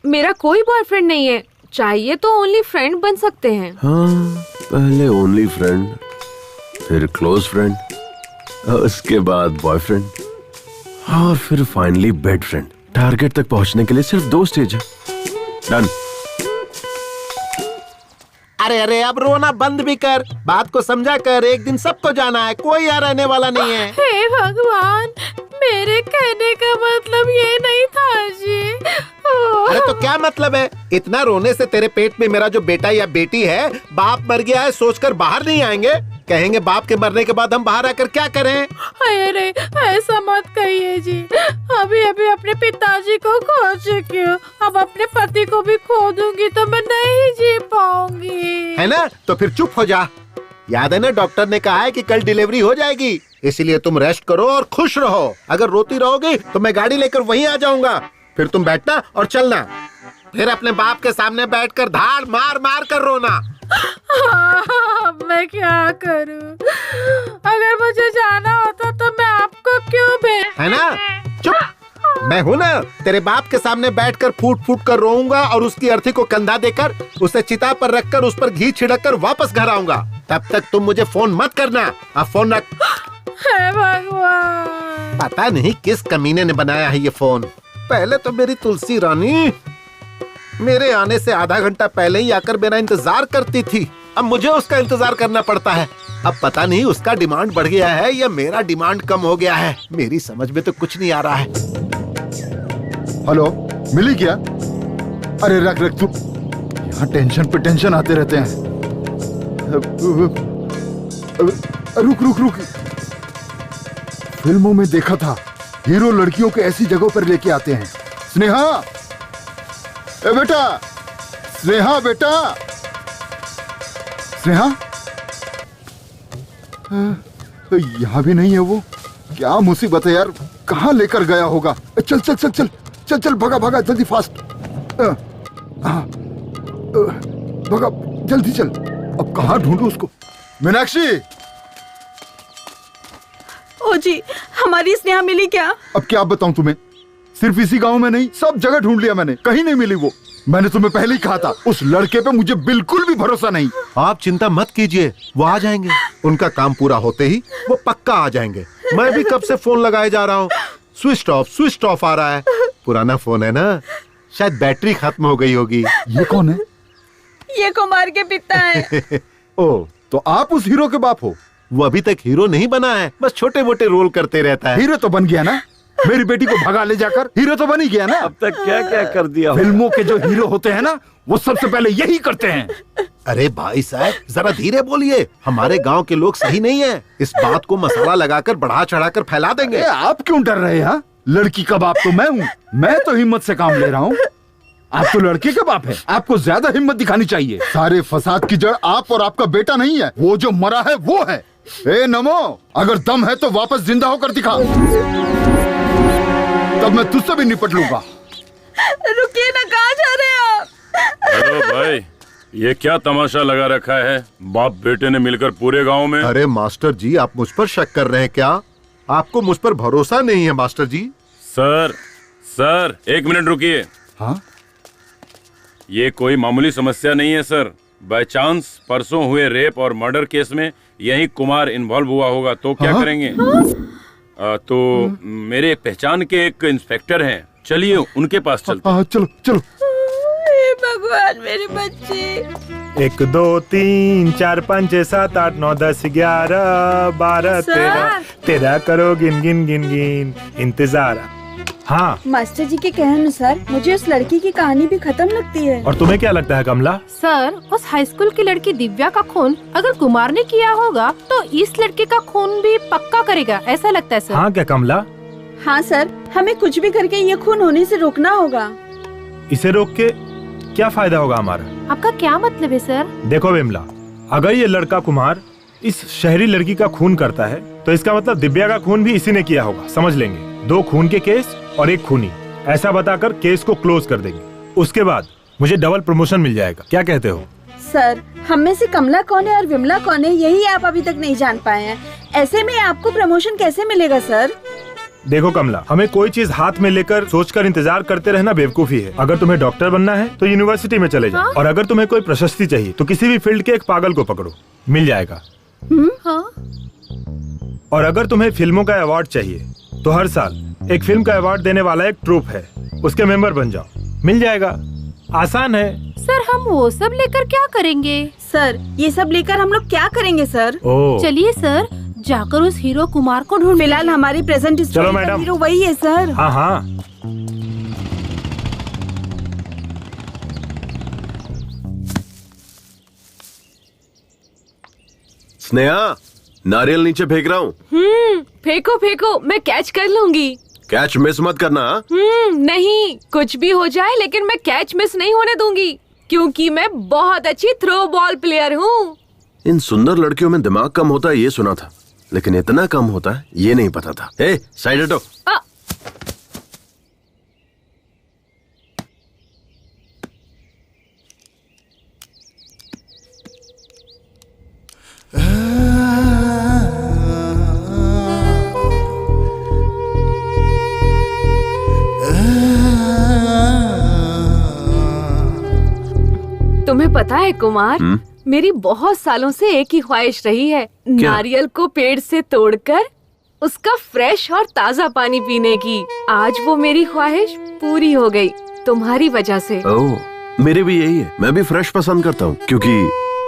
मेरा कोई बॉयफ्रेंड नहीं है। चाहिए तो ओनली फ्रेंड बन सकते हैं। हाँ, पहले ओनली फ्रेंड, फिर क्लोज फ्रेंड, उसके बाद बॉयफ्रेंड, और फिर फाइनली बेड फ्रेंड। टारगेट तक पहुंचने के लिए सिर्फ 2 स्टेज है। डन। अरे अरे, अब रोना बंद भी कर, बात को समझा कर। एक दिन सबको जाना है, कोई यहाँ रहने वाला नहीं है। हे भगवान, मेरे कहने का मतलब ये नहीं था जी। अरे तो क्या मतलब है? इतना रोने से तेरे पेट में मेरा जो बेटा या बेटी है, बाप मर गया है सोचकर बाहर नहीं आएंगे? कहेंगे बाप के मरने के बाद हम बाहर आकर क्या करें? अरे ऐसा मत कहिए जी। अभी अभी अपने पिताजी को खो चुकी हूँ, अब अपने पति को भी खो दूंगी तो मैं नहीं जी पाऊंगी। है ना? तो फिर चुप हो जा। याद है ना, डॉक्टर ने कहा है कि कल डिलीवरी हो जाएगी, इसलिए तुम रेस्ट करो और खुश रहो। अगर रोती रहोगी तो मैं गाड़ी लेकर वहीं आ जाऊंगा, फिर तुम बैठना और चलना, फिर अपने बाप के सामने बैठकर धाड़ मार मार कर रोना। मैं क्या करूं? अगर मुझे जाना होता तो मैं आपको क्यों भेज? है ना? चुप। मैं हूँ ना, तेरे बाप के सामने बैठकर फूट फूट कर रोऊंगा और उसकी अर्थी को कंधा देकर उसे चिता पर रखकर उस पर घी छिड़क कर वापस घर आऊंगा। तब तक तुम मुझे फोन मत करना। अब फोन रख। हे भगवान, पता नहीं किस कमीने ने बनाया है ये फोन। पहले तो मेरी तुलसी रानी मेरे आने से आधा घंटा पहले ही आकर मेरा इंतजार करती थी, अब मुझे उसका इंतजार करना पड़ता है। अब पता नहीं उसका डिमांड बढ़ गया है या मेरा डिमांड कम हो गया है, मेरी समझ में तो कुछ नहीं आ रहा है। हेलो, मिली क्या? अरे रख रख तू, यहाँ टेंशन पे टेंशन आते रहते हैं। रुक रुक रुक, फिल्मों में देखा था हीरो लड़कियों को ऐसी जगहों पर लेके आते हैं। स्नेहा, ए बेटा, स्नेहा बेटा, स्नेहा, यहाँ भी नहीं है वो। क्या मुसीबत है यार, कहाँ लेकर गया होगा? चल चल चल चल चल चल, भगा भगा जल्दी, फास्ट। भगा जल्दी चल। अब कहाँ ढूंढूं उसको? मीनाक्षी! ओ जी, हमारी स्नेहा मिली क्या? अब क्या बताऊं तुम्हें, सिर्फ इसी गांव में नहीं, सब जगह ढूंढ लिया मैंने, कहीं नहीं मिली वो। मैंने तुम्हें पहले ही कहा था, उस लड़के पे मुझे बिल्कुल भी भरोसा नहीं। आप चिंता मत कीजिए, वो आ जाएंगे। उनका काम पूरा होते ही वो पक्का आ जाएंगे। मैं भी कब से फोन लगाए जा रहा हूँ, स्विच ऑफ आ रहा है। पुराना फोन है ना, शायद बैटरी खत्म हो गई होगी। ये कौन है? ये कुमार के पिता है। ओ, तो आप उस हीरो के बाप हो? वो अभी तक हीरो नहीं बना है, बस छोटे मोटे रोल करते रहता है। हीरो तो बन गया ना, मेरी बेटी को भगा ले जाकर हीरो तो बन ही गया ना। अब तक क्या क्या कर दिया। फिल्मों के जो हीरो होते हैं ना, वो सबसे पहले यही करते हैं। अरे भाई साहब, जरा धीरे बोलिए, हमारे गांव के लोग सही नहीं है। इस बात को मसाला लगाकर बढ़ा चढ़ाकर फैला देंगे। आप क्यों डर रहे हैं? लड़की का बाप तो मैं हूँ, मैं तो हिम्मत से काम ले रहा हूँ। आप तो लड़के का बाप है, आपको ज्यादा हिम्मत दिखानी चाहिए। सारे फसाद की जड़ आप और आपका बेटा नहीं है, वो जो मरा है वो है। ए नमो, अगर दम है तो वापस जिंदा होकर दिखा, तब मैं तुझसे भी निपट लूंगा। रुकिए ना, कहाँ जा रहे हैं आप? हेलो भाई, ये क्या तमाशा लगा रखा है? बाप बेटे ने मिलकर पूरे गांव में। अरे मास्टर जी, आप मुझ पर शक कर रहे हैं क्या? आपको मुझ पर भरोसा नहीं है मास्टर जी? सर 1 मिनट रुकिए। हाँ? ये कोई मामूली समस्या नहीं है सर। बाय चांस परसों हुए रेप और मर्डर केस में यही कुमार इन्वॉल्व हुआ होगा तो क्या करेंगे? तो मेरे पहचान के एक इंस्पेक्टर हैं, चलिए उनके पास चलते हैं। चलो चलो। भगवान मेरे बच्चे। 1 2 3 4 5 6 7 8 9 10 11 12 13 करो गिन गिन गिन गिन इंतजार। हाँ मास्टर जी के कहने अनुसार मुझे उस लड़की की कहानी भी खत्म लगती है। और तुम्हें क्या लगता है कमला? सर उस हाई स्कूल की लड़की दिव्या का खून अगर कुमार ने किया होगा तो इस लड़के का खून भी पक्का करेगा, ऐसा लगता है सर। हाँ क्या कमला? हाँ सर, हमें कुछ भी करके ये खून होने से रोकना होगा। इसे रोक के क्या फायदा होगा हमारा? आपका क्या मतलब है सर? देखो विमला, अगर ये लड़का कुमार इस शहरी लड़की का खून करता है तो इसका मतलब दिव्या का खून भी इसी ने किया होगा, समझ लेंगे। 2 खून के केस और 1 खूनी, ऐसा बताकर केस को क्लोज कर देंगे। उसके बाद मुझे डबल प्रमोशन मिल जाएगा, क्या कहते हो? सर, हम में से कमला कौन है और विमला कौन है यही आप अभी तक नहीं जान पाए हैं। ऐसे में आपको प्रमोशन कैसे मिलेगा सर? देखो कमला, हमें कोई चीज हाथ में लेकर सोचकर इंतजार करते रहना बेवकूफी है। अगर तुम्हें डॉक्टर बनना है तो यूनिवर्सिटी में चले जाओ। और अगर तुम्हें कोई प्रशस्ति चाहिए तो किसी भी फील्ड के एक पागल को पकड़ो, मिल जाएगा। हाँ? और अगर तुम्हें फिल्मों का अवार्ड चाहिए तो हर साल एक फिल्म का अवार्ड देने वाला एक ट्रूप है, उसके मेंबर बन जाओ, मिल जाएगा। आसान है। सर हम वो सब लेकर क्या करेंगे? सर ये सब लेकर हम लोग क्या करेंगे सर? चलिए सर, जाकर उस हीरो कुमार को ढूंढ। फिलहाल हमारी प्रेजेंट चलो मैडम, हीरो वही है सर। हाँ हाँ। स्नेहा, नारियल नीचे फेंक रहा हूँ। फेंको फेंको, मैं कैच कर लूंगी। कैच मिस मत करना। नहीं, कुछ भी हो जाए लेकिन मैं कैच मिस नहीं होने दूंगी, क्योंकि मैं बहुत अच्छी थ्रो बॉल प्लेयर हूँ। इन सुंदर लड़कियों में दिमाग कम होता है ये सुना था, लेकिन इतना कम होता है ये नहीं पता था। ए, साइड हटो। तुम्हें पता है कुमार, मेरी बहुत सालों से एक ही ख्वाहिश रही है, नारियल को पेड़ से तोड़कर उसका फ्रेश और ताज़ा पानी पीने की। आज वो मेरी ख्वाहिश पूरी हो गई तुम्हारी वजह से। ओह, मेरे भी यही है। मैं भी फ्रेश पसंद करता हूँ क्योंकि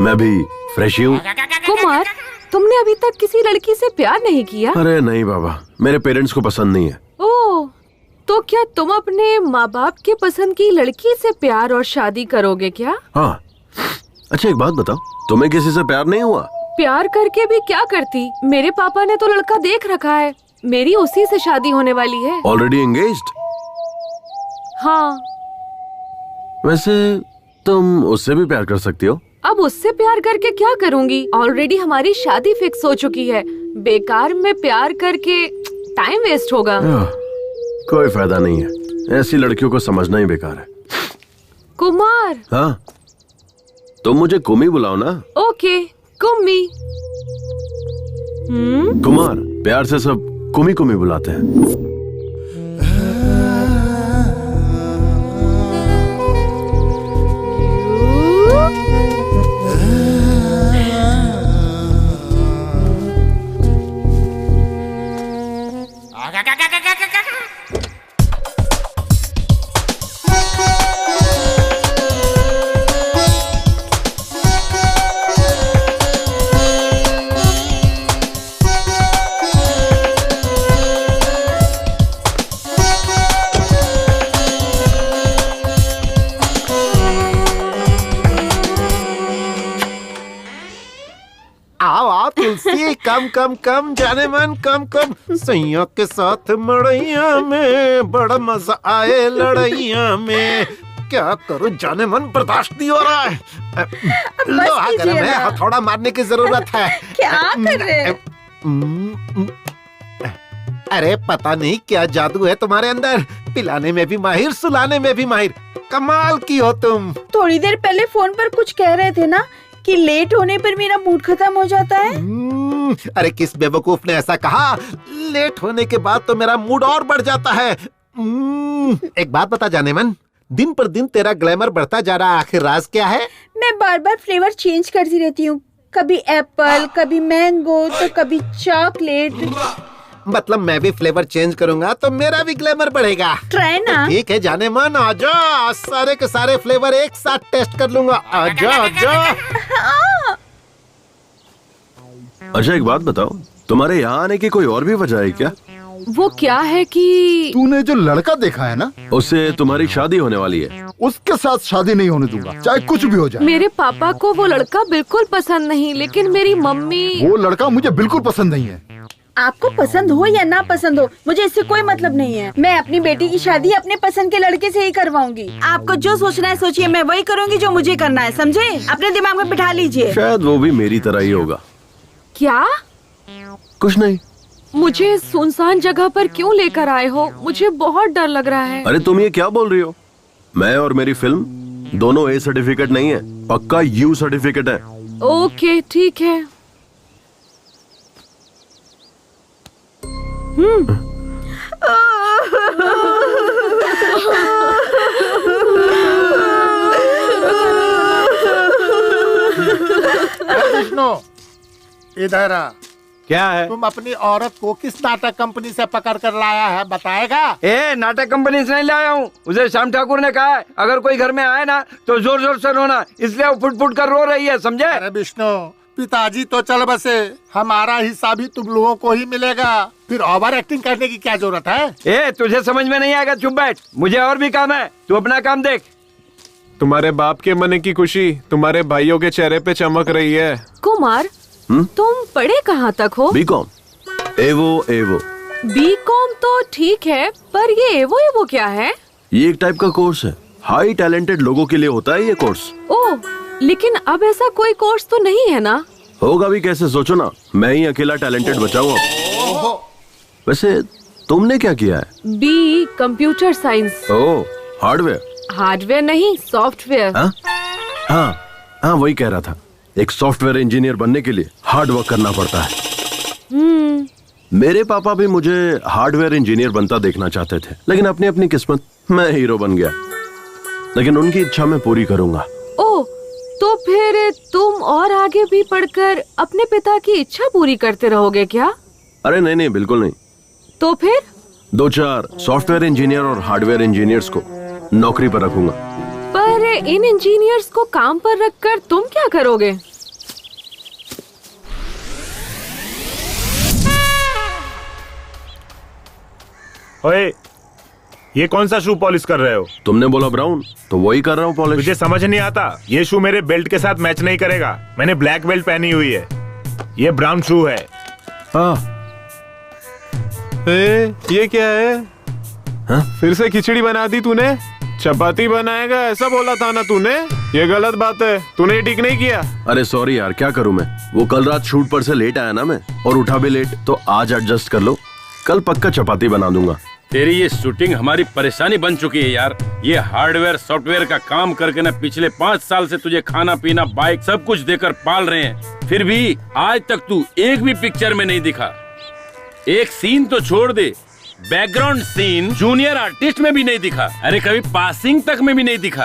मैं भी फ्रेश ही हूँ। कुमार, तुमने अभी तक किसी लड़की से प्यार नहीं किया? अरे नहीं बाबा, मेरे पेरेंट्स को पसंद नहीं है। ओह, तो क्या तुम अपने माँ बाप के पसंद की लड़की से प्यार और शादी करोगे क्या? हाँ। अच्छा एक बात बताओ, तुम्हें किसी से प्यार नहीं हुआ? प्यार करके भी क्या करती, मेरे पापा ने तो लड़का देख रखा है, मेरी उसी से शादी होने वाली है। Already engaged? हाँ। वैसे तुम उससे भी प्यार कर सकती हो। अब उससे प्यार करके क्या करूँगी, ऑलरेडी हमारी शादी फिक्स हो चुकी है। बेकार में प्यार करके टाइम वेस्ट होगा। कोई फायदा नहीं है, ऐसी लड़कियों को समझना ही बेकार है। कुमार। हाँ, तुम मुझे कुमी बुलाओ ना। ओके, कुमी। कुमार, प्यार से सब कुमी कुमी बुलाते हैं। तुलसी कम कम कम, जाने मन कम कम, सैया के साथ मड़ैया में बड़ा मजा आए लड़ैया में। क्या करूं जाने मन, बर्दाश्त नहीं हो रहा है। लोहा गर्म है, हथौड़ा मारने की जरूरत है। क्या कर रहे हैं? अरे पता नहीं क्या जादू है तुम्हारे अंदर, पिलाने में भी माहिर, सुलाने में भी माहिर। कमाल की हो तुम। थोड़ी देर पहले फोन पर कुछ कह रहे थे ना कि लेट होने पर मेरा मूड खत्म हो जाता है? अरे किस बेवकूफ ने ऐसा कहा? लेट होने के बाद तो मेरा मूड और बढ़ जाता है। एक बात बता जाने मन, दिन पर दिन तेरा ग्लैमर बढ़ता जा रहा है, आखिर राज क्या है? मैं बार बार फ्लेवर चेंज करती रहती हूँ, कभी एप्पल, कभी मैंगो, तो कभी चॉकलेट। मतलब मैं भी फ्लेवर चेंज करूंगा तो मेरा भी ग्लैमर बढ़ेगा। ट्राई ना। ठीक है जाने मन, आजा, सारे के सारे फ्लेवर एक साथ टेस्ट कर लूंगा। आजा आजा। अच्छा एक बात बताओ, तुम्हारे यहाँ आने की कोई और भी वजह है क्या? वो क्या है कि तूने जो लड़का देखा है ना, उससे तुम्हारी शादी होने वाली है। उसके साथ शादी नहीं होने दूंगा, चाहे कुछ भी हो जाए। मेरे पापा को वो लड़का बिल्कुल पसंद नहीं, लेकिन मेरी मम्मी। वो लड़का मुझे बिल्कुल पसंद नहीं है। आपको पसंद हो या ना पसंद हो, मुझे इससे कोई मतलब नहीं है। मैं अपनी बेटी की शादी अपने पसंद के लड़के से ही करवाऊंगी। आपको जो सोचना है सोचिए, मैं वही करूंगी जो मुझे करना है, समझे? अपने दिमाग में बिठा लीजिए। शायद वो भी मेरी तरह ही होगा। क्या? कुछ नहीं। मुझे सुनसान जगह पर क्यों लेकर आए हो? मुझे बहुत डर लग रहा है। अरे तुम ये क्या बोल रही हो? मैं और मेरी फिल्म दोनों ए सर्टिफिकेट नहीं है, पक्का यू सर्टिफिकेट है। ओके ठीक है। विष्णु इधर आ। क्या है? तुम अपनी औरत को किस नाटक कंपनी से पकड़ कर लाया है, बताएगा? नाटक कंपनी से नहीं लाया हूँ, उसे श्याम ठाकुर ने कहा है अगर कोई घर में आए ना तो जोर जोर से रोना, इसलिए वो फुट फुट कर रो रही है, समझे? अरे विष्णु, पिताजी तो चल बसे, हमारा हिस्सा भी तुम लोगों को ही मिलेगा, फिर ओवर एक्टिंग करने की क्या जरूरत है? तुझे समझ में नहीं आएगा, चुप बैठ, मुझे और भी काम है, तू अपना काम देख। तुम्हारे बाप के मन की खुशी तुम्हारे भाइयों के चेहरे पे चमक रही है। कुमार, तुम पढ़े कहाँ तक हो? बीकॉम। एवो एवो। बीकॉम तो ठीक है, पर ये एवो एवो क्या है? ये एक टाइप का कोर्स है, हाई टैलेंटेड लोगों के लिए होता है ये कोर्स। ओह, लेकिन अब ऐसा कोई कोर्स तो नहीं है ना? होगा भी कैसे, सोचो ना, मैं ही अकेला टैलेंटेड बचा हूँ अब। वैसे तुमने क्या किया है? B computer science. Oh, hardware. Hardware नहीं, सॉफ्टवेयर। हाँ वही कह रहा था, एक सॉफ्टवेयर इंजीनियर बनने के लिए हार्ड वर्क करना पड़ता है। मेरे पापा भी मुझे हार्डवेयर इंजीनियर बनता देखना चाहते थे, लेकिन अपनी अपनी किस्मत, मैं हीरो बन गया। लेकिन उनकी इच्छा मैं पूरी करूंगा। ओह, तो फिर तुम और आगे भी पढ़कर अपने पिता की इच्छा पूरी करते रहोगे क्या? अरे नहीं, बिल्कुल नहीं। तो फिर 2-4 सॉफ्टवेयर इंजीनियर और हार्डवेयर इंजीनियर्स को नौकरी पर रखूंगा। पर इन इंजीनियर्स को काम पर रखकर तुम क्या करोगे? ओए, ये कौन सा शू पॉलिश कर रहे हो? तुमने बोला ब्राउन, तो वही कर रहा हूँ पॉलिश। मुझे समझ नहीं आता, ये शू मेरे बेल्ट के साथ मैच नहीं करेगा। मैंने ब्लैक बेल्ट पहनी हुई है, ये ब्राउन शू है। ये क्या है? फिर से खिचड़ी बना दी तूने? चपाती बनाएगा ऐसा बोला था ना तूने? ये गलत बात है, तूने ठीक नहीं किया। अरे सॉरी यार, क्या करूं मैं, वो कल रात शूट पर से लेट आया ना मैं, और उठा भी लेट, तो आज एडजस्ट कर लो, कल पक्का चपाती बना दूंगा। तेरी ये शूटिंग हमारी परेशानी बन चुकी है यार। ये हार्डवेयर सॉफ्टवेयर का काम करके ना पिछले 5 साल से तुझे खाना पीना बाइक सब कुछ देकर पाल रहे हैं, फिर भी आज तक तू एक भी पिक्चर में नहीं दिखा। एक सीन तो छोड़ दे, बैकग्राउंड सीन जूनियर आर्टिस्ट में भी नहीं दिखा। अरे कभी पासिंग तक में भी नहीं दिखा।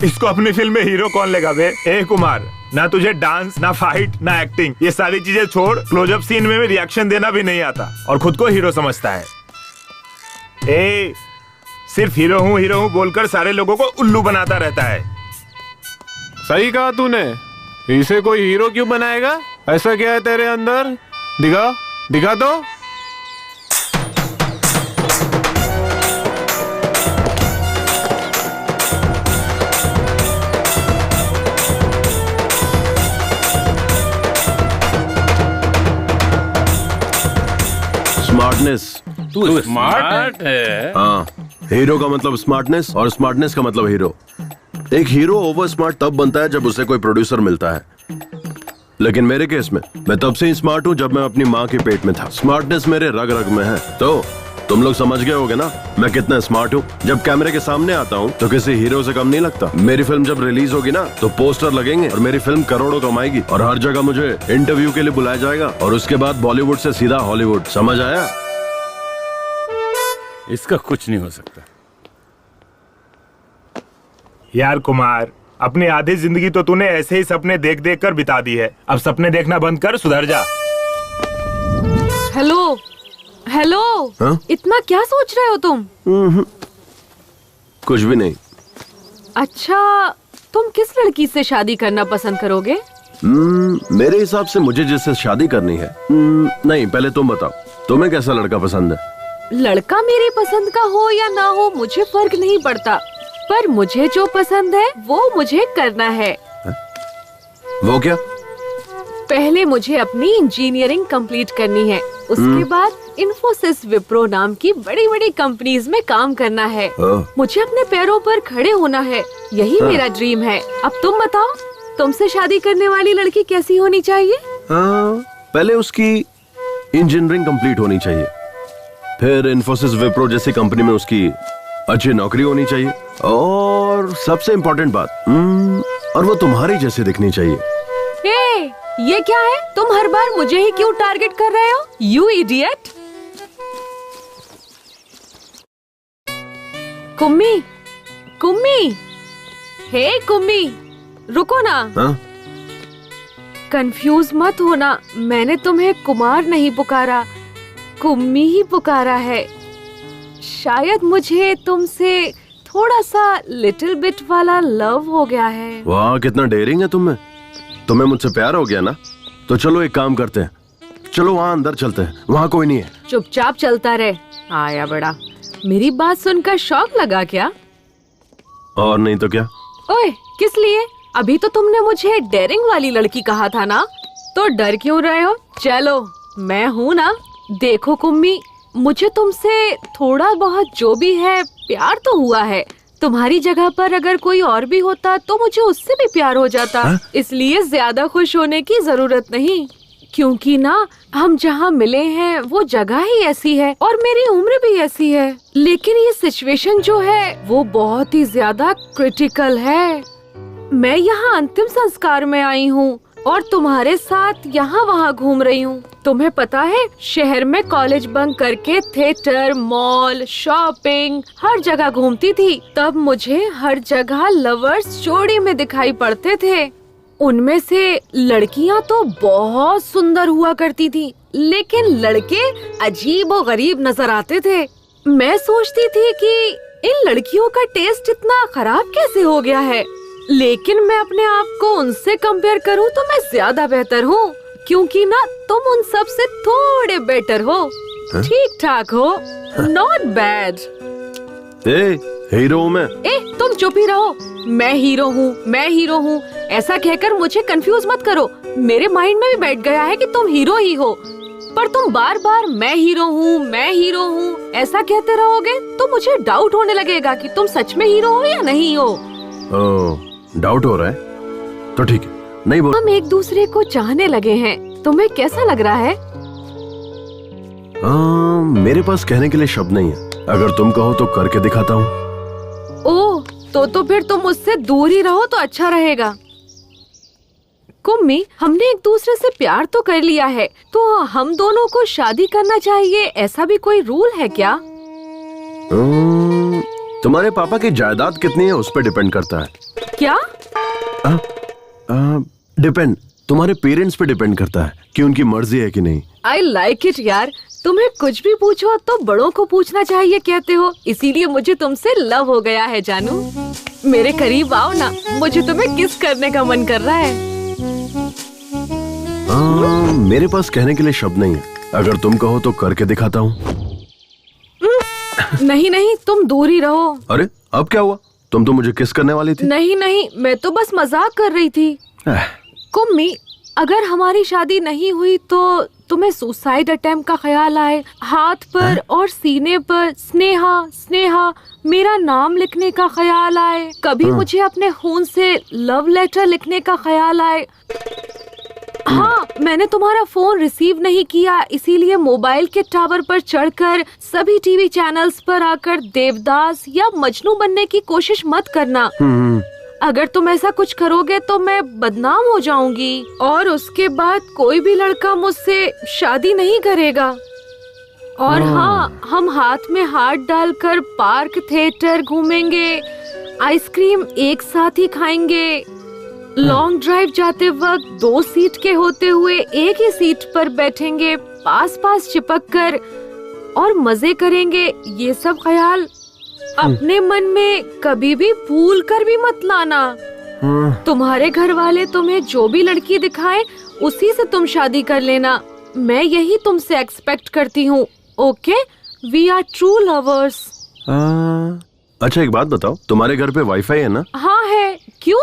इसको अपनी फिल्म में हीरो कौन लेगा बे? कुमार, ना तुझे डांस, ना फाइट, ना एक्टिंग, ये सारी चीजें छोड़, क्लोजअप सीन में भी रिएक्शन देना भी नहीं आता और खुद को हीरो समझता है। सिर्फ हीरो हूँ बोलकर सारे लोगों को उल्लू बनाता रहता है। सही कहा तूने, इसे कोई हीरो क्यों बनाएगा? ऐसा क्या है तेरे अंदर? दिखा तो। स्मार्टनेस। तू स्मार्ट है? हाँ, हीरो का मतलब स्मार्टनेस और स्मार्टनेस का मतलब हीरो। एक हीरो ओवर स्मार्ट तब बनता है जब उसे कोई प्रोड्यूसर मिलता है, लेकिन मेरे केस में मैं तब से ही स्मार्ट हूँ जब मैं अपनी माँ के पेट में था। स्मार्टनेस मेरे रग रग में है, तो तुम लोग समझ गए होगे ना मैं कितना स्मार्ट हूँ। जब कैमरे के सामने आता हूँ तो किसी हीरो से कम नहीं लगता। मेरी फिल्म जब रिलीज होगी ना तो पोस्टर लगेंगे और मेरी फिल्म करोड़ों कमाएगी और हर जगह मुझे इंटरव्यू के लिए बुलाया जाएगा और उसके बाद बॉलीवुड से सीधा हॉलीवुड। समझ आया? इसका कुछ नहीं हो सकता। यार कुमार, अपनी आधी जिंदगी तो तूने ऐसे ही सपने देख देख कर बिता दी है। अब सपने देखना बंद कर, सुधर जा। हेलो हेलो, इतना क्या सोच रहे हो तुम? कुछ भी नहीं। अच्छा, तुम किस लड़की से शादी करना पसंद करोगे? मेरे हिसाब से मुझे जिससे शादी करनी है। नहीं, पहले तुम बताओ, तुम्हें कैसा लड़का पसंद है? लड़का मेरी पसंद का हो या ना हो मुझे फर्क नहीं पड़ता, पर मुझे जो पसंद है वो मुझे करना है। वो क्या? पहले मुझे अपनी इंजीनियरिंग कंप्लीट करनी है, उसके बाद इन्फोसिस विप्रो नाम की बड़ी बड़ी कंपनीज में काम करना है। मुझे अपने पैरों पर खड़े होना है, यही मेरा ड्रीम है। अब तुम बताओ, तुमसे शादी करने वाली लड़की कैसी होनी चाहिए? पहले उसकी इंजीनियरिंग कंप्लीट होनी चाहिए, फिर इन्फोसिस विप्रो जैसी कंपनी में उसकी अच्छी नौकरी होनी चाहिए, और सबसे इम्पोर्टेंट बात, और वो तुम्हारी जैसे दिखनी चाहिए। ये क्या है? तुम हर बार मुझे ही क्यों टारगेट कर रहे हो? You idiot! Kummi, Kummi, hey Kummi, रुको ना। कंफ्यूज मत होना, मैंने तुम्हें कुमार नहीं पुकारा, कुम्मी ही पुकारा है। शायद मुझे तुमसे थोड़ा सा लिटिल बिट वाला लव हो गया है। वाह, कितना डेयरिंग है तुम्हें मुझसे प्यार हो गया ना? तो चलो एक काम करते हैं, चलो वहाँ अंदर चलते हैं, वहाँ कोई नहीं है। चुपचाप चलता रहे। आया बड़ा, मेरी बात सुनकर शौक लगा क्या? और नहीं तो क्या। ओए, किस लिए? अभी तो तुमने मुझे डेयरिंग वाली लड़की कहा था ना, तो डर क्यों रहे हो? चलो, मैं हूँ ना। देखो कुम्मी, मुझे तुमसे थोड़ा बहुत जो भी है प्यार तो हुआ है। तुम्हारी जगह पर अगर कोई और भी होता तो मुझे उससे भी प्यार हो जाता। इसलिए ज्यादा खुश होने की जरूरत नहीं, क्योंकि ना हम जहाँ मिले हैं वो जगह ही ऐसी है और मेरी उम्र भी ऐसी है। लेकिन ये सिचुएशन जो है वो बहुत ही ज्यादा क्रिटिकल है। मैं यहाँ अंतिम संस्कार में आई हूँ और तुम्हारे साथ यहाँ वहाँ घूम रही हूँ। तुम्हें पता है, शहर में कॉलेज बंक करके थिएटर, मॉल, शॉपिंग हर जगह घूमती थी। तब मुझे हर जगह लवर्स जोड़ी में दिखाई पड़ते थे। उनमें से लड़कियाँ तो बहुत सुंदर हुआ करती थी, लेकिन लड़के अजीब और गरीब नजर आते थे। मैं सोचती थी कि इन लड़कियों का टेस्ट इतना खराब कैसे हो गया है, लेकिन मैं अपने आप को उनसे कंपेयर करूं तो मैं ज्यादा बेहतर हूँ, क्योंकि ना तुम उन सब से थोड़े बेटर हो। ठीक ठाक हो, नॉट बैड। हीरो हूँ मैं। तुम चुप ही रहो। मैं हीरो हूँ, मैं हीरो हूँ, ऐसा कहकर मुझे कंफ्यूज मत करो। मेरे माइंड में भी बैठ गया है कि तुम हीरो ही हो, पर तुम बार बार मैं हीरो हूँ, मैं हीरो हूँ ऐसा कहते रहोगे तो मुझे डाउट होने लगेगा कि तुम सच में हीरो हो या नहीं हो। डाउट हो रहा है तो ठीक है, नहीं बोल। हम एक दूसरे को चाहने लगे हैं, तुम्हें कैसा लग रहा है? मेरे पास कहने के लिए शब्द नहीं है, अगर तुम कहो तो करके दिखाता हूँ। ओह, तो फिर तुम मुझसे दूर ही रहो तो अच्छा रहेगा। कुम्मी, हमने एक दूसरे से प्यार तो कर लिया है, तो हम दोनों को शादी करना चाहिए, ऐसा भी कोई रूल है क्या? तुम्हारे पापा की जायदाद कितनी है उस पर डिपेंड करता है। क्या? डिपेंड, तुम्हारे पेरेंट्स पे डिपेंड करता है कि उनकी मर्जी है कि नहीं। आई लाइक इट यार, तुम्हें कुछ भी पूछो तो बड़ों को पूछना चाहिए कहते हो, इसीलिए मुझे तुमसे लव हो गया है जानू। मेरे करीब आओ ना, मुझे तुम्हें किस करने का मन कर रहा है। मेरे पास कहने के लिए शब्द नहीं है, अगर तुम कहो तो करके दिखाता हूँ। नहीं नहीं, तुम दूर ही रहो। अरे अब क्या हुआ? तुम तो मुझे किस करने वाली थी। नहीं नहीं, मैं तो बस मजाक कर रही थी। कुम्मी, अगर हमारी शादी नहीं हुई तो तुम्हें सुसाइड अटेम्प्ट का ख्याल आए, हाथ पर और सीने पर स्नेहा स्नेहा मेरा नाम लिखने का ख्याल आए, कभी मुझे अपने खून से लव लेटर लिखने का ख्याल आए। हाँ, मैंने तुम्हारा फोन रिसीव नहीं किया, इसीलिए मोबाइल के टावर पर चढ़कर सभी टीवी चैनल्स पर आकर देवदास या मजनू बनने की कोशिश मत करना। अगर तुम ऐसा कुछ करोगे तो मैं बदनाम हो जाऊंगी और उसके बाद कोई भी लड़का मुझसे शादी नहीं करेगा। और हाँ, हम हाथ में हाथ डालकर पार्क, थिएटर घूमेंगे, आइसक्रीम एक साथ ही खाएंगे, लॉन्ग ड्राइव जाते वक्त 2 सीट के होते हुए एक ही सीट पर बैठेंगे, पास पास चिपक कर, और मजे करेंगे। ये सब ख्याल अपने मन में कभी भी भूल कर भी मत लाना। तुम्हारे घर वाले तुम्हें जो भी लड़की दिखाएं, उसी से तुम शादी कर लेना। मैं यही तुमसे एक्सपेक्ट करती हूँ। Okay, we are true lovers. अच्छा एक बात बताओ, तुम्हारे घर पे वाईफाई है ना? हाँ है। क्यों?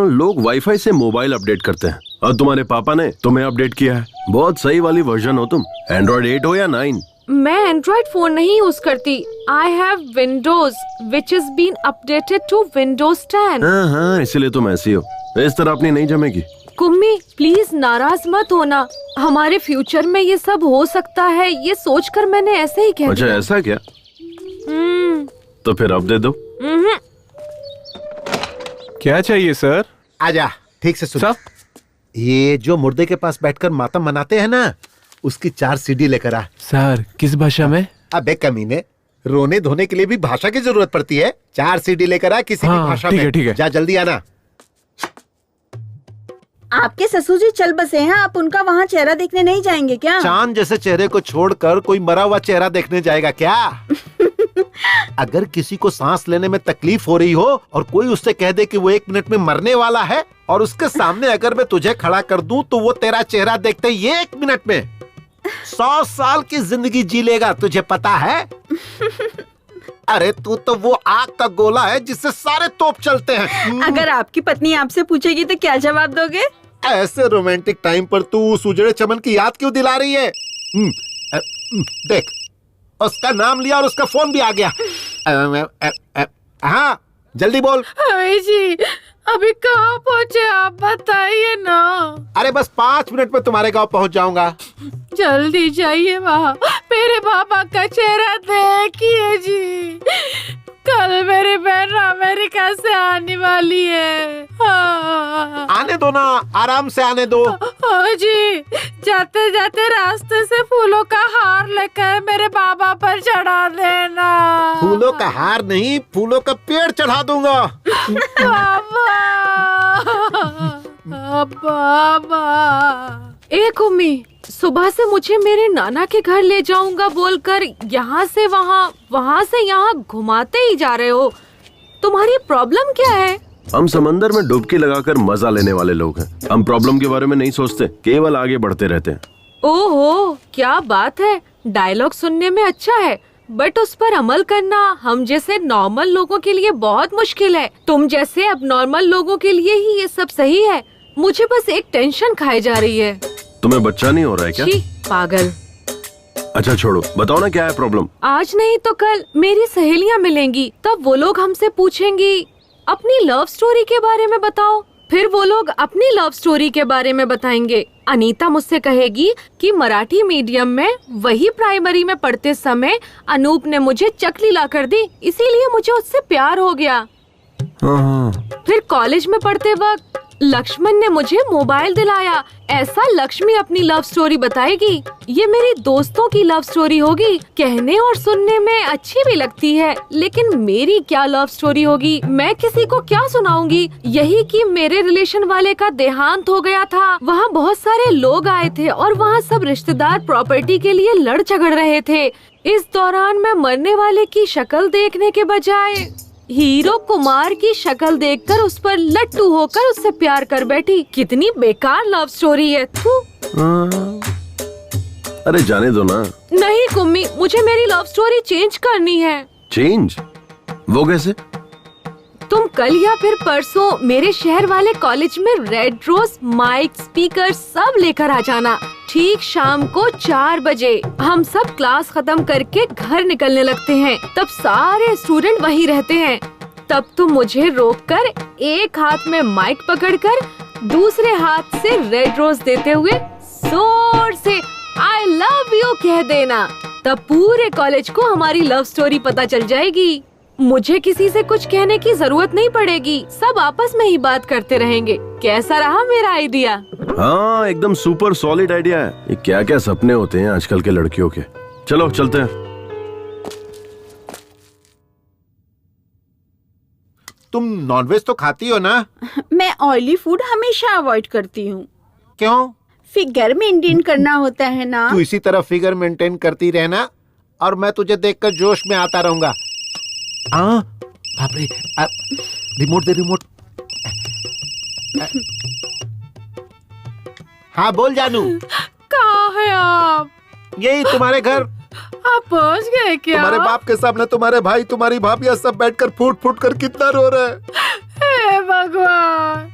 लोग वाईफाई से मोबाइल अपडेट करते हैं और तुम्हारे पापा ने तुम्हें अपडेट किया है। बहुत सही वाली वर्जन हो तुम। एंड्रॉइड 8 हो या 9? मैं एंड्रॉइड फोन नहीं यूज करती। I have Windows which is been updated to Windows 10। हाँ, इसीलिए तुम ऐसी हो। इस तरह अपनी नहीं जमेगी। कुम्मी प्लीज नाराज मत होना, हमारे फ्यूचर में ये सब हो सकता है, ये सोचकर मैंने ऐसे ही कह दिया। अच्छा ऐसा क्या? तो फिर अब दे दो। क्या चाहिए सर? आजा, ठीक से सुन। ये जो मुर्दे के पास बैठकर मातम मनाते हैं ना, उसकी 4 CD लेकर आ। सर किस भाषा में? अबे कमीने, रोने धोने के लिए भी भाषा की जरूरत पड़ती है। 4 CD लेकर आ किसी भी भाषा में। ठीक है। जा जल्दी आना। आपके ससुर जी चल बसे हैं, आप उनका वहाँ चेहरा देखने नहीं जाएंगे क्या? चांद जैसे चेहरे को छोड़कर कोई मरा हुआ चेहरा देखने जाएगा क्या? अगर किसी को सांस लेने में तकलीफ हो रही हो और कोई उससे कह दे कि वो 1 मिनट में मरने वाला है, और उसके सामने अगर मैं तुझे खड़ा कर दूं तो वो तेरा चेहरा देखते ही 1 मिनट में 100 साल की जिंदगी जी लेगा, तुझे पता है? अरे तू तो वो आग का गोला है जिससे सारे तोप चलते हैं। अगर आपकी पत्नी आपसे पूछेगी तो क्या जवाब दोगे? ऐसे रोमांटिक टाइम पर तू उस उजड़े चमन की याद क्यों दिला रही है? देख, उसका नाम लिया और उसका फोन भी आ गया। हाँ जल्दी बोल। जी अभी कहाँ पहुँचे आप बताइए ना। अरे बस 5 मिनट में तुम्हारे गांव पहुँच जाऊंगा। जल्दी जाइए वहाँ, मेरे पापा का चेहरा देखिए जी। कल मेरी बहन अमेरिका से आने वाली है। हाँ। आने दो ना, आराम से आने दो। जी, जाते जाते रास्ते से फूलों का हार लेकर मेरे बाबा पर चढ़ा देना। फूलों का हार नहीं, फूलों का पेड़ चढ़ा दूंगा। बाबा। एक उम्मी, सुबह से मुझे मेरे नाना के घर ले जाऊंगा बोलकर यहाँ से वहाँ, वहाँ से यहाँ घुमाते ही जा रहे हो। तुम्हारी प्रॉब्लम क्या है? हम समंदर में डुबकी लगाकर मजा लेने वाले लोग हैं। हम प्रॉब्लम के बारे में नहीं सोचते, केवल आगे बढ़ते रहते हैं। ओहो, क्या बात है। डायलॉग सुनने में अच्छा है, बट उस पर अमल करना हम जैसे नॉर्मल लोगों के लिए बहुत मुश्किल है। तुम जैसे अब नॉर्मल लोगों के लिए ही ये सब सही है। मुझे बस एक टेंशन खाई जा रही है। तुम्हें बच्चा नहीं हो रहा है क्या? पागल। अच्छा छोड़ो, बताओ ना क्या है प्रॉब्लम। आज नहीं तो कल मेरी सहेलियाँ मिलेंगी, तब वो लोग हमसे पूछेंगी अपनी लव स्टोरी के बारे में बताओ। फिर वो लोग अपनी लव स्टोरी के बारे में बताएंगे। अनीता मुझसे कहेगी कि मराठी मीडियम में वही प्राइमरी में पढ़ते समय अनूप ने मुझे चकली ला कर दी, इसीलिए मुझे उससे प्यार हो गया। फिर कॉलेज में पढ़ते वक्त लक्ष्मण ने मुझे मोबाइल दिलाया। ऐसा लक्ष्मी अपनी लव स्टोरी बताएगी। ये मेरी दोस्तों की लव स्टोरी होगी, कहने और सुनने में अच्छी भी लगती है, लेकिन मेरी क्या लव स्टोरी होगी? मैं किसी को क्या सुनाऊंगी? यही कि मेरे रिलेशन वाले का देहांत हो गया था। वहाँ बहुत सारे लोग आए थे और वहाँ सब रिश्तेदार प्रॉपर्टी के लिए लड़ झगड़ रहे थे। इस दौरान मैं मरने वाले की शक्ल देखने के बजाय हीरो कुमार की शक्ल देखकर उस पर लट्टू होकर उससे प्यार कर बैठी। कितनी बेकार लव स्टोरी है। अरे जाने दो ना। नहीं कुम्मी, मुझे मेरी लव स्टोरी चेंज करनी है। चेंज? वो कैसे? तुम कल या फिर परसों मेरे शहर वाले कॉलेज में रेड रोज, माइक, स्पीकर सब लेकर आ जाना। ठीक शाम को 4 बजे हम सब क्लास खत्म करके घर निकलने लगते हैं। तब सारे स्टूडेंट वहीं रहते हैं। तब तुम मुझे रोककर एक हाथ में माइक पकड़कर दूसरे हाथ से रेड रोज देते हुए जोर से आई लव यू कह देना। तब पूरे कॉलेज को हमारी लव स्टोरी पता चल जाएगी। मुझे किसी से कुछ कहने की जरूरत नहीं पड़ेगी, सब आपस में ही बात करते रहेंगे। कैसा रहा मेरा आइडिया? हाँ, एकदम सुपर सॉलिड आइडिया है। ये क्या क्या सपने होते हैं आजकल के लड़कियों के। चलो चलते हैं। तुम नॉनवेज तो खाती हो ना? मैं ऑयली फूड हमेशा अवॉइड करती हूँ। क्यों? फिगर मेंटेन करना होता है ना। तू इसी तरह फिगर मेंटेन करती रहना और मैं तुझे देखकर जोश में आता रहूंगा। बाप रे, रिमोट दे रिमोट। हाँ बोल जानू। कहाँ है आप? यही तुम्हारे घर। आप पहुँच गए क्या? तुम्हारे बाप के सामने तुम्हारे भाई तुम्हारी भाभी सब बैठकर फूट फूट कर कितना रो रहे हैं। हे भगवान,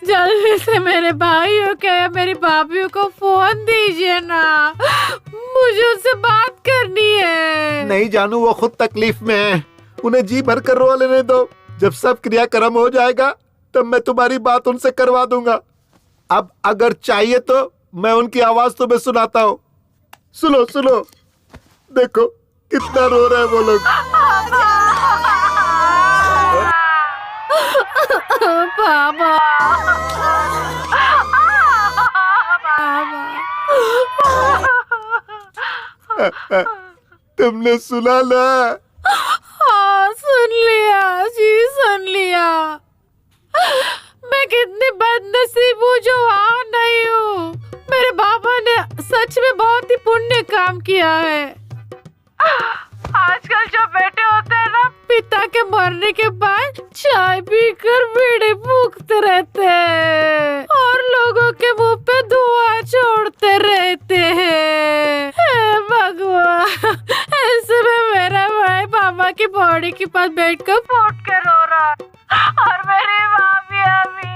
जल्दी से मेरे भाइयों के या मेरी भाभीयों को फोन दीजिए ना, मुझे उनसे बात करनी है। नहीं जानू, वो खुद तकलीफ में है, उन्हें जी भर कर रो लेने दो। जब सब क्रियाक्रम हो जाएगा तब मैं तुम्हारी बात उनसे करवा दूंगा। अब अगर चाहिए तो मैं उनकी आवाज तुम्हें सुनाता हूँ। सुनो सुनो, देखो कितना रो रहे हैं वो लोग। पापा, तुमने सुना ना? हाँ सुन लिया जी, सुन लिया। मैं कितनी बदनसीब हूँ जो वहाँ नहीं हूँ। मेरे बाबा ने सच में बहुत ही पुण्य काम किया है। आजकल जो बेटे होते हैं ना, पिता के मरने के बाद चाय पीकर बीड़ी फूकते रहते हैं और लोगों के मुंह पे धुआं छोड़ते रहते हैं। हे भगवान, ऐसे में मेरा भाई पापा की बॉडी के पास बैठकर फूट के रो रहा और मेरी भाभी अभी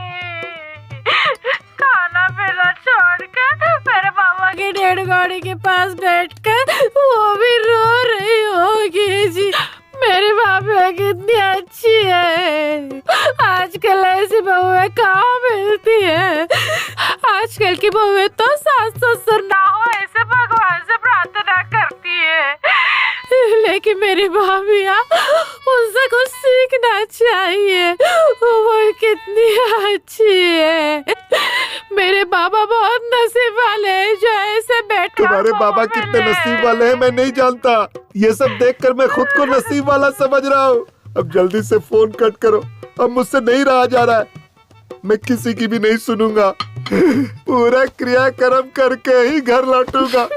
खाना पीना छोड़कर मेरे पापा की डेड बॉडी के पास बैठकर वो भी रो रही होगी जी। मेरी भाभी कितनी अच्छी है। आजकल ऐसी बहुएं कहाँ मिलती है। आजकल की बहुएं तो सास ससुर ना हो ऐसे भगवान से प्रार्थना करती है, लेकिन मेरी भाभियाँ उनसे कुछ सीखना चाहिए। वो कितनी अच्छी है। मेरे बाबा बहुत नसीब वाले हैं जो ऐसे बैठ। तुम्हारे बाबा कितने नसीब वाले हैं मैं नहीं जानता। ये सब देखकर मैं खुद को नसीब वाला समझ रहा हूँ। अब जल्दी से फोन कट करो, अब मुझसे नहीं रहा जा रहा है। मैं किसी की भी नहीं सुनूंगा, पूरा क्रियाक्रम करके ही घर लौटूंगा।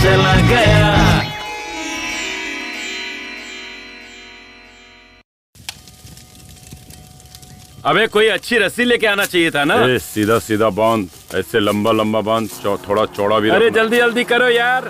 चला गया। अबे कोई अच्छी रस्सी लेके आना चाहिए था ना। सीधा सीधा बांध, ऐसे लंबा लंबा बांध, थोड़ा चौड़ा भी। अरे जल्दी जल्दी करो यार।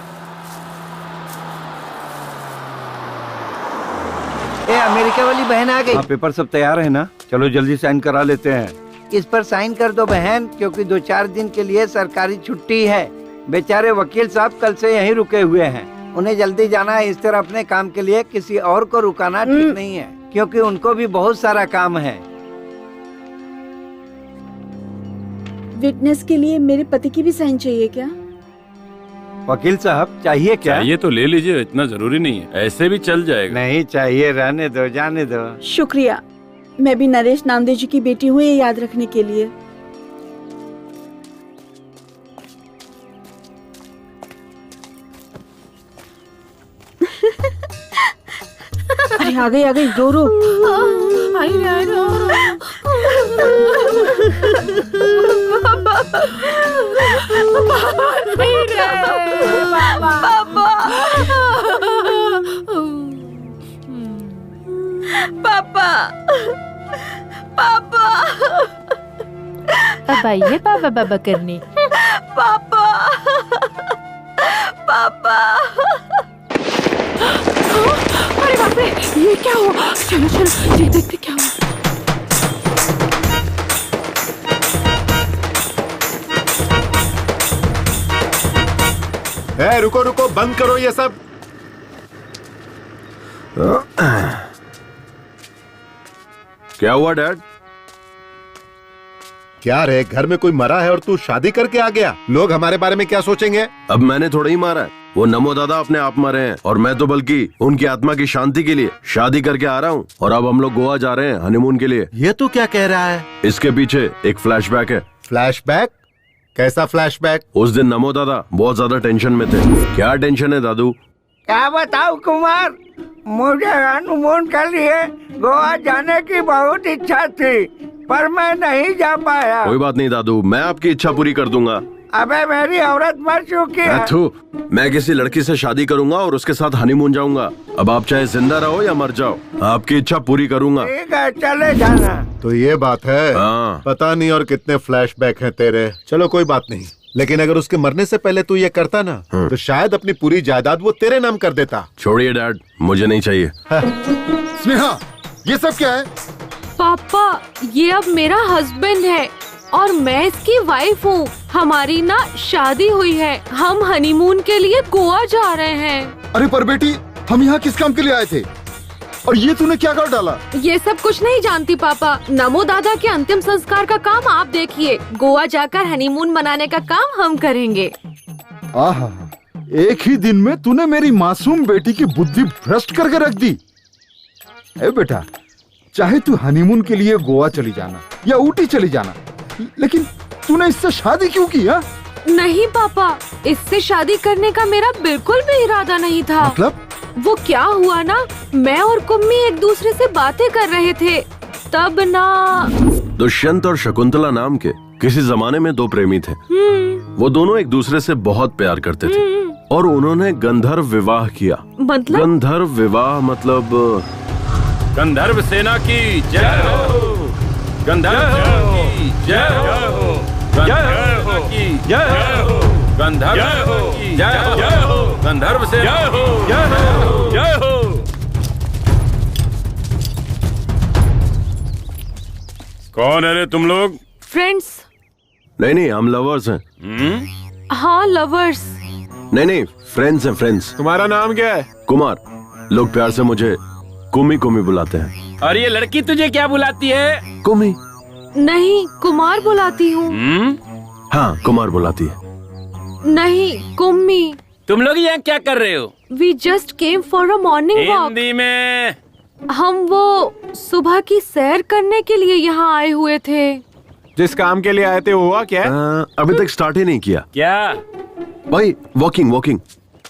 ए, अमेरिका वाली बहन आ गई। पेपर सब तैयार है ना? चलो जल्दी साइन करा लेते हैं। इस पर साइन कर दो बहन, क्योंकि 2-4 दिन के लिए सरकारी छुट्टी है। बेचारे वकील साहब कल से यहीं रुके हुए हैं, उन्हें जल्दी जाना है। इस तरह अपने काम के लिए किसी और को रुकाना ठीक नहीं है, क्योंकि उनको भी बहुत सारा काम है। विटनेस के लिए मेरे पति की भी साइन चाहिए क्या? वकील साहब चाहिए क्या? चाहिए तो ले लीजिए, इतना जरूरी नहीं है, ऐसे भी चल जाएगा। नहीं चाहिए, रहने दो, जाने दो। शुक्रिया। मैं भी नरेश नामदेव जी की बेटी हूँ, ये याद रखने के लिए। अरे आ गई रो रो। पापा पापा अब आइए पापा बाबा करने। पापा पापा। अरे बाप रे, ये क्या हुआ? चलो चलो ये देखते क्या हुआ। रुको रुको, बंद करो ये सब। क्या हुआ डैड? क्या रे, घर में कोई मरा है और तू शादी करके आ गया? लोग हमारे बारे में क्या सोचेंगे? अब मैंने थोड़ा ही मारा है, वो नमो दादा अपने आप मरे हैं और मैं तो बल्कि उनकी आत्मा की शांति के लिए शादी करके आ रहा हूँ। और अब हम लोग गोवा जा रहे हैं हनीमून के लिए। ये तू क्या कह रहा है? इसके पीछे एक फ्लैशबैक है। फ्लैशबैक? कैसा फ्लैशबैक? उस दिन नमो दादा बहुत ज्यादा टेंशन में थे। क्या टेंशन है दादू? क्या बताऊं कुमार, मुझे हनीमून के लिए गोवा जाने की बहुत इच्छा थी, पर मैं नहीं जा पाया। कोई बात नहीं दादू, मैं आपकी इच्छा पूरी कर दूंगा। अबे मेरी औरत मर चुकी है। मैं किसी लड़की से शादी करूंगा और उसके साथ हनीमून जाऊंगा। अब आप चाहे जिंदा रहो या मर जाओ, आपकी इच्छा पूरी करूंगा। ठीक है, चले जाना। तो ये बात है। हाँ। पता नहीं और कितने फ्लैशबैक हैं तेरे। चलो कोई बात नहीं, लेकिन अगर उसके मरने से पहले तू ये करता ना, तो शायद अपनी पूरी जायदाद वो तेरे नाम कर देता। छोड़िए डैड, मुझे नहीं चाहिए। स्नेहा, ये सब क्या है? पापा, ये अब मेरा हस्बैंड है और मैं इसकी वाइफ हूँ। हमारी ना शादी हुई है, हम हनीमून के लिए गोवा जा रहे हैं। अरे पर बेटी, हम यहाँ किस काम के लिए आए थे और ये तूने क्या कर डाला? ये सब कुछ नहीं जानती पापा। नमो दादा के अंतिम संस्कार का काम आप देखिए, गोवा जाकर हनीमून मनाने का काम हम करेंगे। आहा, एक ही दिन में तूने मेरी मासूम बेटी की बुद्धि भ्रष्ट करके रख दी। ए बेटा, चाहे तू हनीमून के लिए गोवा चली जाना या ऊटी चली जाना, लेकिन तूने इससे शादी क्यों की? हा? नहीं पापा, इससे शादी करने का मेरा बिल्कुल भी इरादा नहीं था। मतलब? वो क्या हुआ ना, मैं और कुम्मी एक दूसरे से बातें कर रहे थे, तब ना दुष्यंत और शकुंतला नाम के किसी जमाने में दो प्रेमी थे। वो दोनों एक दूसरे से बहुत प्यार करते थे और उन्होंने गंधर्व विवाह किया। मतलब? गंधर्व विवाह मतलब गंधर्व सेना की जय हो, गंधर्व की जय हो, गंधर्व की जय हो, गंधर्व की जय हो, गंधर्व सेना की जय हो, जय हो। कौन है रे तुम लोग? फ्रेंड्स। नहीं, हम लवर्स हैं। हाँ, लवर्स। नहीं, फ्रेंड्स हैं, फ्रेंड्स। तुम्हारा नाम क्या है? कुमार। लोग प्यार से मुझे कुमी कुमी बुलाते हैं। और ये लड़की तुझे क्या बुलाती है? कुमी। नहीं, कुमार बुलाती हूँ। हाँ, कुमार बुलाती है। नहीं, कुम्मी। तुम लोग यहाँ क्या कर रहे हो? We just came for a morning walk. Hindi में। हम वो सुबह की सैर करने के लिए यहाँ आए हुए थे। जिस काम के लिए आए थे वो हुआ क्या? अभी तक स्टार्ट ही नहीं किया। क्या भाई? वॉकिंग।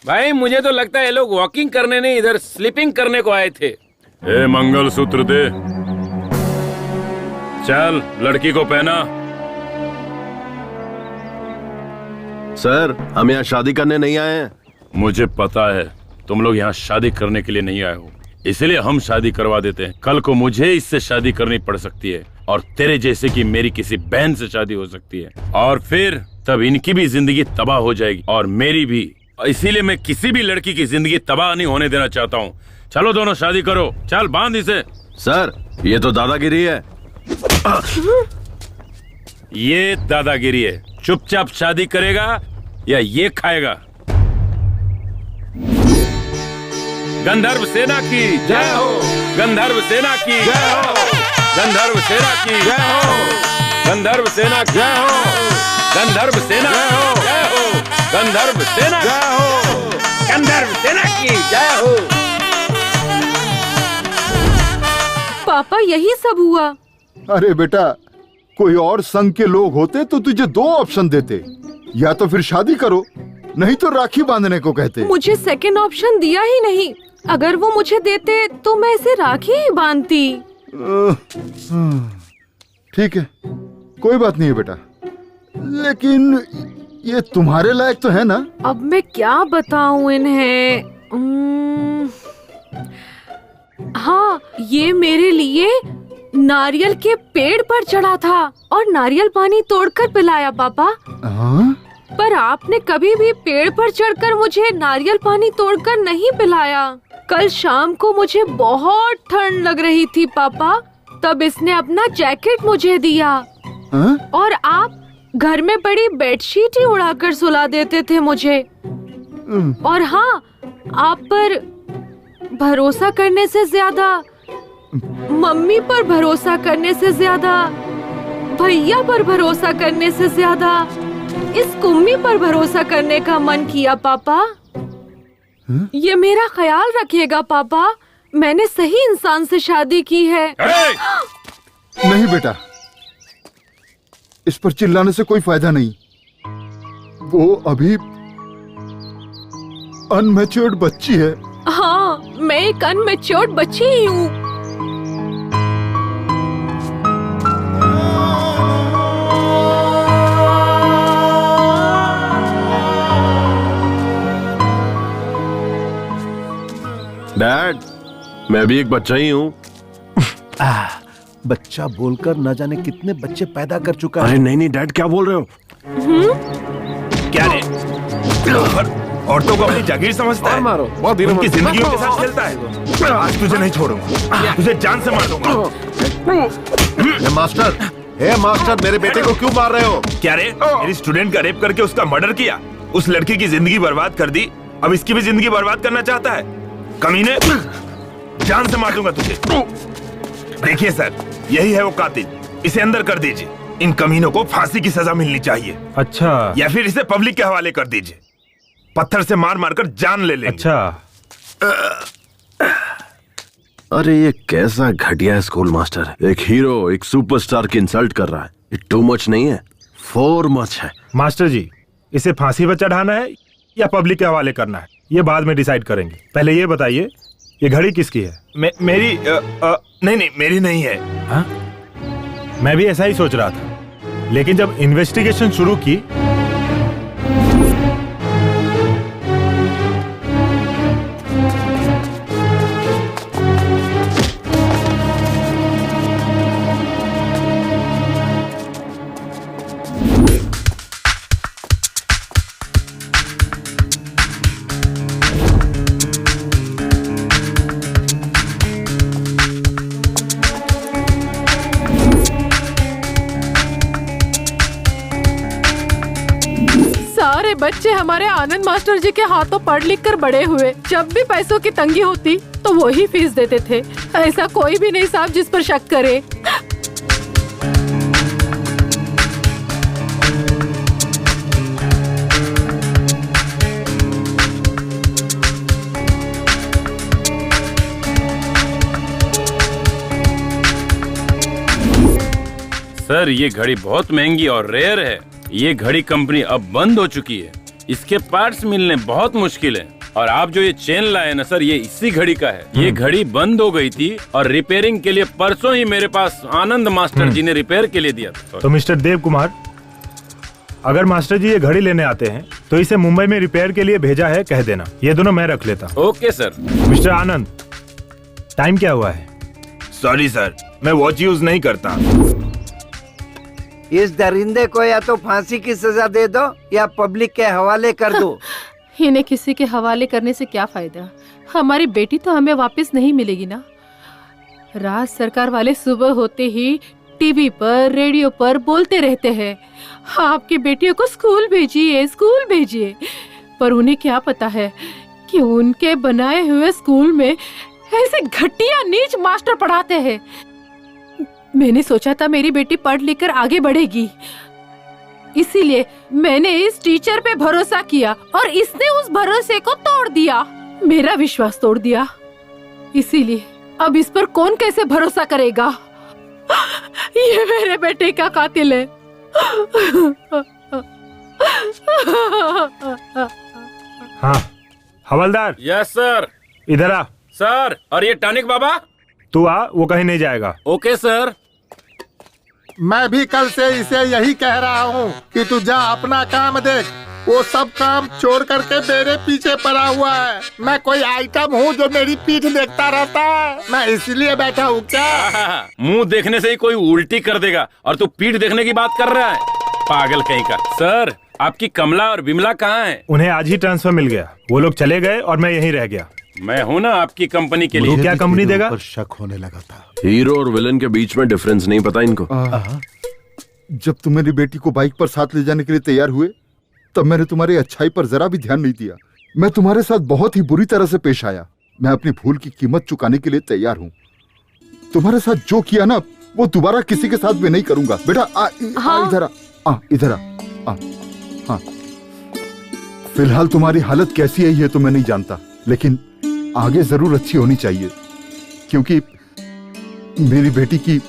भाई मुझे तो लगता है लोग वॉकिंग करने नहीं, इधर स्लीपिंग करने को आए थे। ए, मंगलसूत्र दे। चल, लड़की को पहना। सर, हम यहाँ शादी करने नहीं आए हैं, मुझे पता है तुम लोग यहाँ शादी करने के लिए नहीं आए हो, इसलिए हम शादी करवा देते हैं। कल को मुझे इससे शादी करनी पड़ सकती है और तेरे जैसे की मेरी किसी बहन से शादी हो सकती है, और फिर तब इनकी भी जिंदगी तबाह हो जाएगी और मेरी भी। इसीलिए मैं किसी भी लड़की की जिंदगी तबाह नहीं होने देना चाहता हूँ। चलो दोनों शादी करो, चल बांध इसे। सर ये तो दादागिरी है। ये दादागिरी है। चुपचाप शादी करेगा या ये खाएगा? गंधर्व सेना की जय हो, गंधर्व सेना की जय हो, गंधर्व सेना की जय हो, गंधर्व सेना की जय हो, गंधर्व सेना जय हो, गंधर्व सेना जय हो, गंधर्व सेना की जय हो। पापा यही सब हुआ? अरे बेटा, कोई और संघ के लोग होते तो तुझे 2 ऑप्शन देते, या तो फिर शादी करो, नहीं तो राखी बांधने को कहते। मुझे सेकंड ऑप्शन दिया ही नहीं। अगर वो मुझे देते तो मैं इसे राखी ही बांधती। ठीक है, कोई बात नहीं है बेटा, लेकिन ये तुम्हारे लायक तो है ना? अब मैं क्या बताऊं इन्हें? हाँ, ये मेरे लिए नारियल के पेड़ पर चढ़ा था और नारियल पानी तोड़कर पिलाया पापा। पर आपने कभी भी पेड़ पर चढ़कर मुझे नारियल पानी तोड़कर नहीं पिलाया। कल शाम को मुझे बहुत ठंड लग रही थी पापा, तब इसने अपना जैकेट मुझे दिया। और आप घर में बड़ी बेडशीट ही उड़ाकर सुला देते थे मुझे। और हाँ, आप पर भरोसा करने से ज्यादा, मम्मी पर भरोसा करने से ज्यादा, भैया पर भरोसा करने से ज्यादा इस कुम्मी पर भरोसा करने का मन किया पापा। ये मेरा ख्याल रखिएगा पापा, मैंने सही इंसान से शादी की है। नहीं बेटा, इस पर चिल्लाने से कोई फायदा नहीं। वो अभी अनमैच्योर्ड बच्ची है। हाँ, मैं एक अनमैच्योर्ड बच्ची ही हूँ। डैड, मैं भी एक बच्चा ही हूँ। बच्चा बोलकर न जाने कितने बच्चे पैदा कर चुका है। अरे नहीं डैड, क्या बोल रहे हो? क्या रे? औरतों को अपनी जागीर समझता है, मारो, उनकी जिंदगियों के साथ खेलता है। आज तुझे नहीं छोड़ूंगा, तुझे जान से मार दूंगा। मास्टर, मेरे बेटे को क्यों मार रहे हो? क्या रे? मेरी स्टूडेंट का रेप करके उसका मर्डर किया, उस लड़की की जिंदगी बर्बाद कर दी, अब इसकी भी जिंदगी बर्बाद करना चाहता है? कमीने, जान से मार दूंगा तुझे। देखिए सर, यही है वो कातिल, इसे अंदर कर दीजिए। इन कमीनों को फांसी की सजा मिलनी चाहिए। अच्छा। या फिर इसे पब्लिक के हवाले कर दीजिए, पत्थर से मार मार कर जान ले लेंगे। अच्छा। अरे ये कैसा घटिया स्कूल मास्टर है। एक हीरो, एक सुपरस्टार की इंसल्ट कर रहा है। ये टू मच नहीं है, फोर मच है। मास्टर जी, इसे फांसी पर चढ़ाना है या पब्लिक के हवाले करना है, ये बाद में डिसाइड करेंगे। पहले ये बताइए, ये घड़ी किसकी है? मेरी नहीं, मेरी नहीं है। हाँ? मैं भी ऐसा ही सोच रहा था, लेकिन जब इन्वेस्टिगेशन शुरू की बच्चे हमारे आनंद मास्टर जी के हाथों पढ़ लिख कर बड़े हुए। जब भी पैसों की तंगी होती तो वो ही फीस देते थे। ऐसा कोई भी नहीं साहब जिस पर शक करे। सर, ये घड़ी बहुत महंगी और रेयर है। ये घड़ी कंपनी अब बंद हो चुकी है, इसके पार्ट्स मिलने बहुत मुश्किल है। और आप जो ये चेन लाए ना सर, ये इसी घड़ी का है। ये घड़ी बंद हो गई थी और रिपेयरिंग के लिए परसों ही मेरे पास आनंद मास्टर जी ने रिपेयर के लिए दिया था। तो मिस्टर देव कुमार, अगर मास्टर जी ये घड़ी लेने आते हैं तो इसे मुंबई में रिपेयर के लिए भेजा है कह देना। ये दोनों मैं रख लेता। Okay sir. मिस्टर आनंद, टाइम क्या हुआ है? सॉरी सर, मैं वॉच यूज नहीं करता। इस दरिंदे को या तो फांसी की सजा दे दो या पब्लिक के हवाले कर दो। इन्हें किसी के हवाले करने से क्या फायदा? हमारी बेटी तो हमें वापस नहीं मिलेगी ना। राज सरकार वाले सुबह होते ही टीवी पर रेडियो पर बोलते रहते हैं आपकी बेटियों को स्कूल भेजिए, स्कूल भेजिए। पर उन्हें क्या पता है कि उनके बनाए हुए स्कूल में ऐसे घटिया नीच मास्टर पढ़ाते हैं। मैंने सोचा था मेरी बेटी पढ़ लिख कर आगे बढ़ेगी, इसीलिए मैंने इस टीचर पे भरोसा किया और इसने उस भरोसे को तोड़ दिया, मेरा विश्वास तोड़ दिया। इसीलिए अब इस पर कौन कैसे भरोसा करेगा? ये मेरे बेटे का कातिल है। हाँ हवलदार। Yes sir. इधर आ। सर, और ये टॉनिक बाबा? तू आ, वो कहीं नहीं जाएगा। Okay sir. मैं भी कल से इसे यही कह रहा हूँ कि तू जा अपना काम देख। वो सब काम छोड़ करके मेरे पीछे पड़ा हुआ है। मैं कोई आइटम हूँ जो मेरी पीठ देखता रहता है? मैं इसलिए बैठा हूँ क्या? मुंह देखने से ही कोई उल्टी कर देगा और तू पीठ देखने की बात कर रहा है, पागल कहीं का। सर, आपकी कमला और बिमला कहाँ हैं? उन्हें आज ही ट्रांसफर मिल गया। वो लोग चले गए और मैं यहीं रह गया। मैं हूँ ना आपकी कंपनी के लिए। क्या कंपनी देगा? शक होने लगा था। हीरो और विलन के बीच में डिफरेंस नहीं पता इनको। जब तुम मेरी बेटी को बाइक पर साथ ले जाने के लिए तैयार हुए तब मैंने तुम्हारी अच्छाई पर जरा भी ध्यान नहीं दिया। मैं तुम्हारे साथ बहुत ही बुरी तरह से पेश आया। मैं अपनी भूल की कीमत चुकाने के लिए तैयार हूँ। तुम्हारे साथ जो किया ना वो दोबारा किसी के साथ भी नहीं करूंगा। बेटा इधर आ, इधर आ। हाँ, फिलहाल तुम्हारी हालत कैसी है ये तो मैं नहीं जानता, लेकिन आगे जरूर अच्छी होनी चाहिए, क्योंकि मेरी बेटी की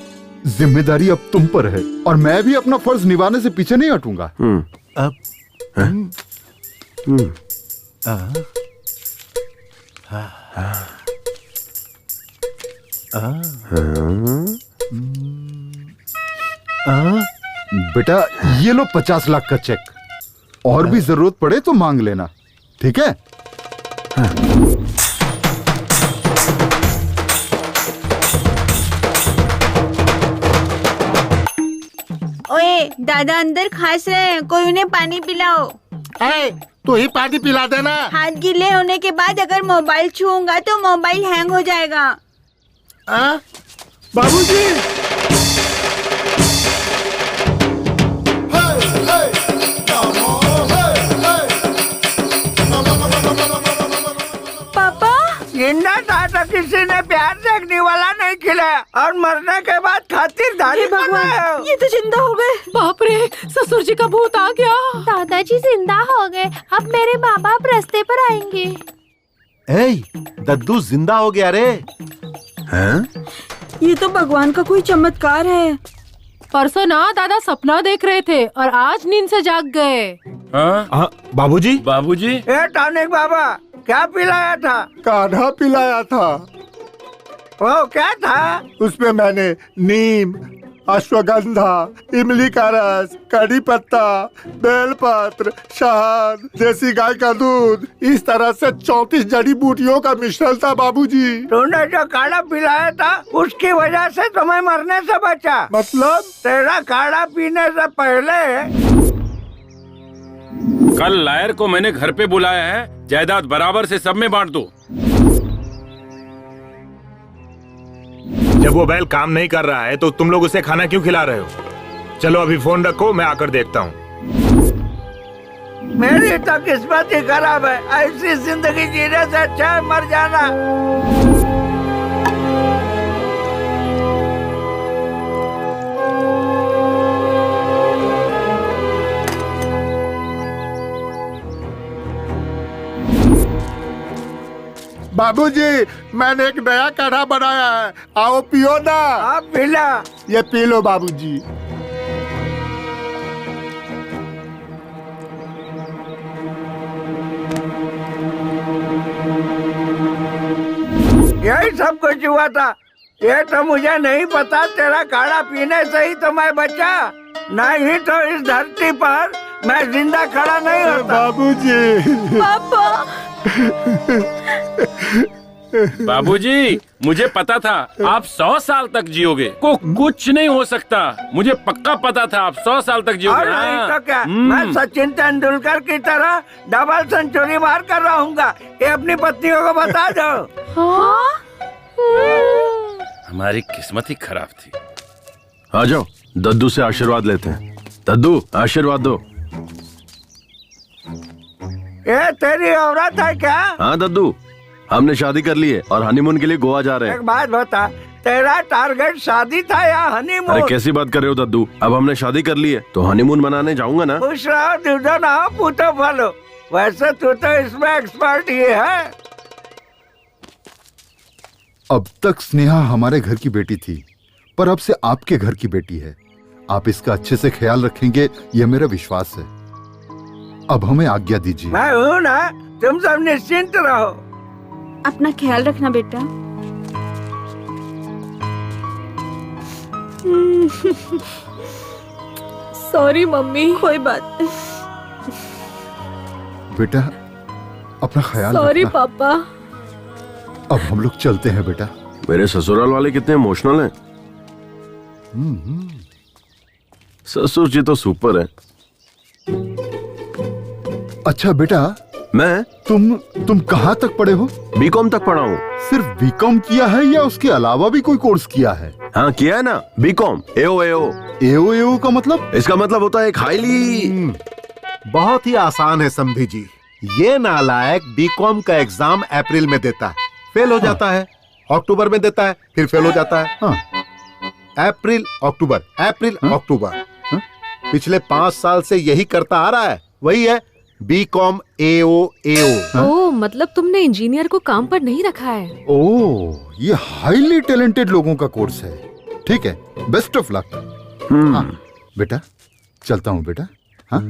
जिम्मेदारी अब तुम पर है और मैं भी अपना फर्ज निभाने से पीछे नहीं हटूंगा। बेटा ये लो 50 लाख का चेक, और भी जरूरत पड़े तो मांग लेना, ठीक है? ओए दादा अंदर खास रहे हैं, कोई उन्हें पानी पिलाओ। तू ही पानी पिला देना। हाथ गीले होने के बाद अगर मोबाइल छूऊंगा तो मोबाइल हैंग हो जाएगा। बाबूजी, पापा जिंदा था तो किसी ने प्यार से एक निवाला नहीं खिलाया और मरने के बाद खातिरदारी भगवान, ये तो जिंदा हो गए। बाप रे, ससुर जी का भूत आ गया। दादाजी जिंदा हो गए, अब मेरे माँ बाप रास्ते पर आएंगे। दद्दू जिंदा हो गया रे। हैं? ये तो भगवान का कोई चमत्कार है। परसों ना दादा सपना देख रहे थे और आज नींद से जाग गए। बाबूजी? बाबूजी? टॉनिक बाबा, क्या पिलाया था? काढ़ा पिलाया था। वो क्या था? उसमें मैंने नीम, अश्वगंधा, इमली का रस, कड़ी पत्ता, बेलपत्र, शहद, देसी गाय का दूध, इस तरह से 34 जड़ी बूटियों का मिश्रण था बाबूजी। तूने जो काढ़ा पिलाया था उसकी वजह से तुम्हें मरने से बचा। मतलब? तेरा काढ़ा पीने से पहले कल लायर को मैंने घर पे बुलाया है, जायदाद बराबर से सब में बांट दो। जब वो बैल काम नहीं कर रहा है तो तुम लोग उसे खाना क्यों खिला रहे हो? चलो अभी फोन रखो, मैं आकर देखता हूँ। मेरी तो किस्मत ही खराब है, ऐसी जिंदगी जीने से अच्छा है मर जाना। बाबूजी, मैंने एक नया काढ़ा बनाया है, आओ पियो ना। आप पिला। ये पी लो बाबूजी। यही सब कुछ हुआ था। ये तो मुझे नहीं पता, तेरा काढ़ा पीने से ही तो मैं बचा, नहीं तो इस धरती पर मैं जिंदा खड़ा नहीं होता। बाबूजी। पापा। बाबूजी, मुझे पता था आप 100 साल तक जियोगे। कुछ नहीं हो सकता, मुझे पक्का पता था आप 100 साल तक जियोगे। और नहीं तो क्या, मैं सचिन तेंदुलकर की तरह डबल सेंचुरी मार कर रहूंगा। ये अपनी पत्नियों को बता दो। हमारी किस्मत ही खराब थी। आ जाओ, दद्दू से आशीर्वाद लेते हैं। दद्दू, आशीर्वाद दो। ये तेरी औरत है क्या? हाँ दद्दू, हमने शादी कर ली है और हनीमून के लिए गोवा जा रहे हैं। एक बात बता, तेरा टारगेट शादी था या हनीमून? अरे कैसी बात कर रहे हो दद्दू, अब हमने शादी कर ली है तो हनीमून मनाने जाऊंगा ना। खुश रहो, दूधो ना हो, पूतो फलो। वैसे तू तो इसमें एक्सपर्ट ही है। अब तक स्नेहा हमारे घर की बेटी थी, पर अब से आपके घर की बेटी है। आप इसका अच्छे से ख्याल रखेंगे, यह मेरा विश्वास है। अब हमें आज्ञा दीजिए। मैं हूँ ना, तुम सब निश्चिंत रहो। अपना ख्याल रखना बेटा। Sorry mummy. कोई बात नहीं बेटा, अपना ख्याल सॉरी रखना। पापा। अब हम लोग चलते हैं बेटा। मेरे ससुराल वाले कितने इमोशनल हैं। ससुर जी तो सुपर है। अच्छा बेटा, मैं तुम कहाँ तक पढ़े हो? बीकॉम तक पढ़ा हूँ। सिर्फ बीकॉम किया है या उसके अलावा भी कोई कोर्स किया है? हाँ किया है ना, बीकॉम। एओ का मतलब? इसका मतलब होता है एक हाईली। बहुत ही आसान है समधी जी। ये नालायक बीकॉम का एग्जाम अप्रैल में देता है, फेल हो जाता है। अक्टूबर में देता है, फिर फेल हो जाता है। अप्रैल अक्टूबर, अप्रैल अक्टूबर। पिछले 5 साल से यही करता आ रहा है। वही है बीकॉम एओ। ओ, मतलब तुमने इंजीनियर को काम पर नहीं रखा है। ओह, ये हाईली टैलेंटेड लोगों का कोर्स है। ठीक है, बेस्ट ऑफ लक। हाँ बेटा, चलता हूँ बेटा। हाँ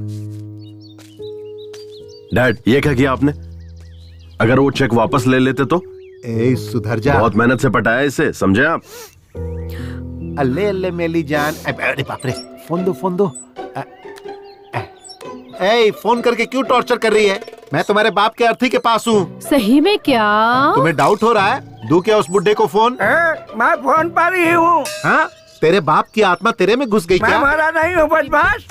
डैड, ये क्या किया आपने? अगर वो चेक वापस ले लेते तो? सुधर जा। बहुत मेहनत से पटाया इसे, समझे आप? अल्ले अल्ले मेली जान। अरे बाप रे, फोन दो। फोन करके क्यों टॉर्चर कर रही है? मैं तुम्हारे बाप के अर्थी के पास हूँ। सही में क्या? तुम्हें डाउट हो रहा है? दूं क्या उस बुड्ढे को फोन? मैं फोन पर ही हूँ। हाँ, तेरे बाप की आत्मा तेरे में घुस गई क्या? मैं मरा नहीं हूँ बदमाश।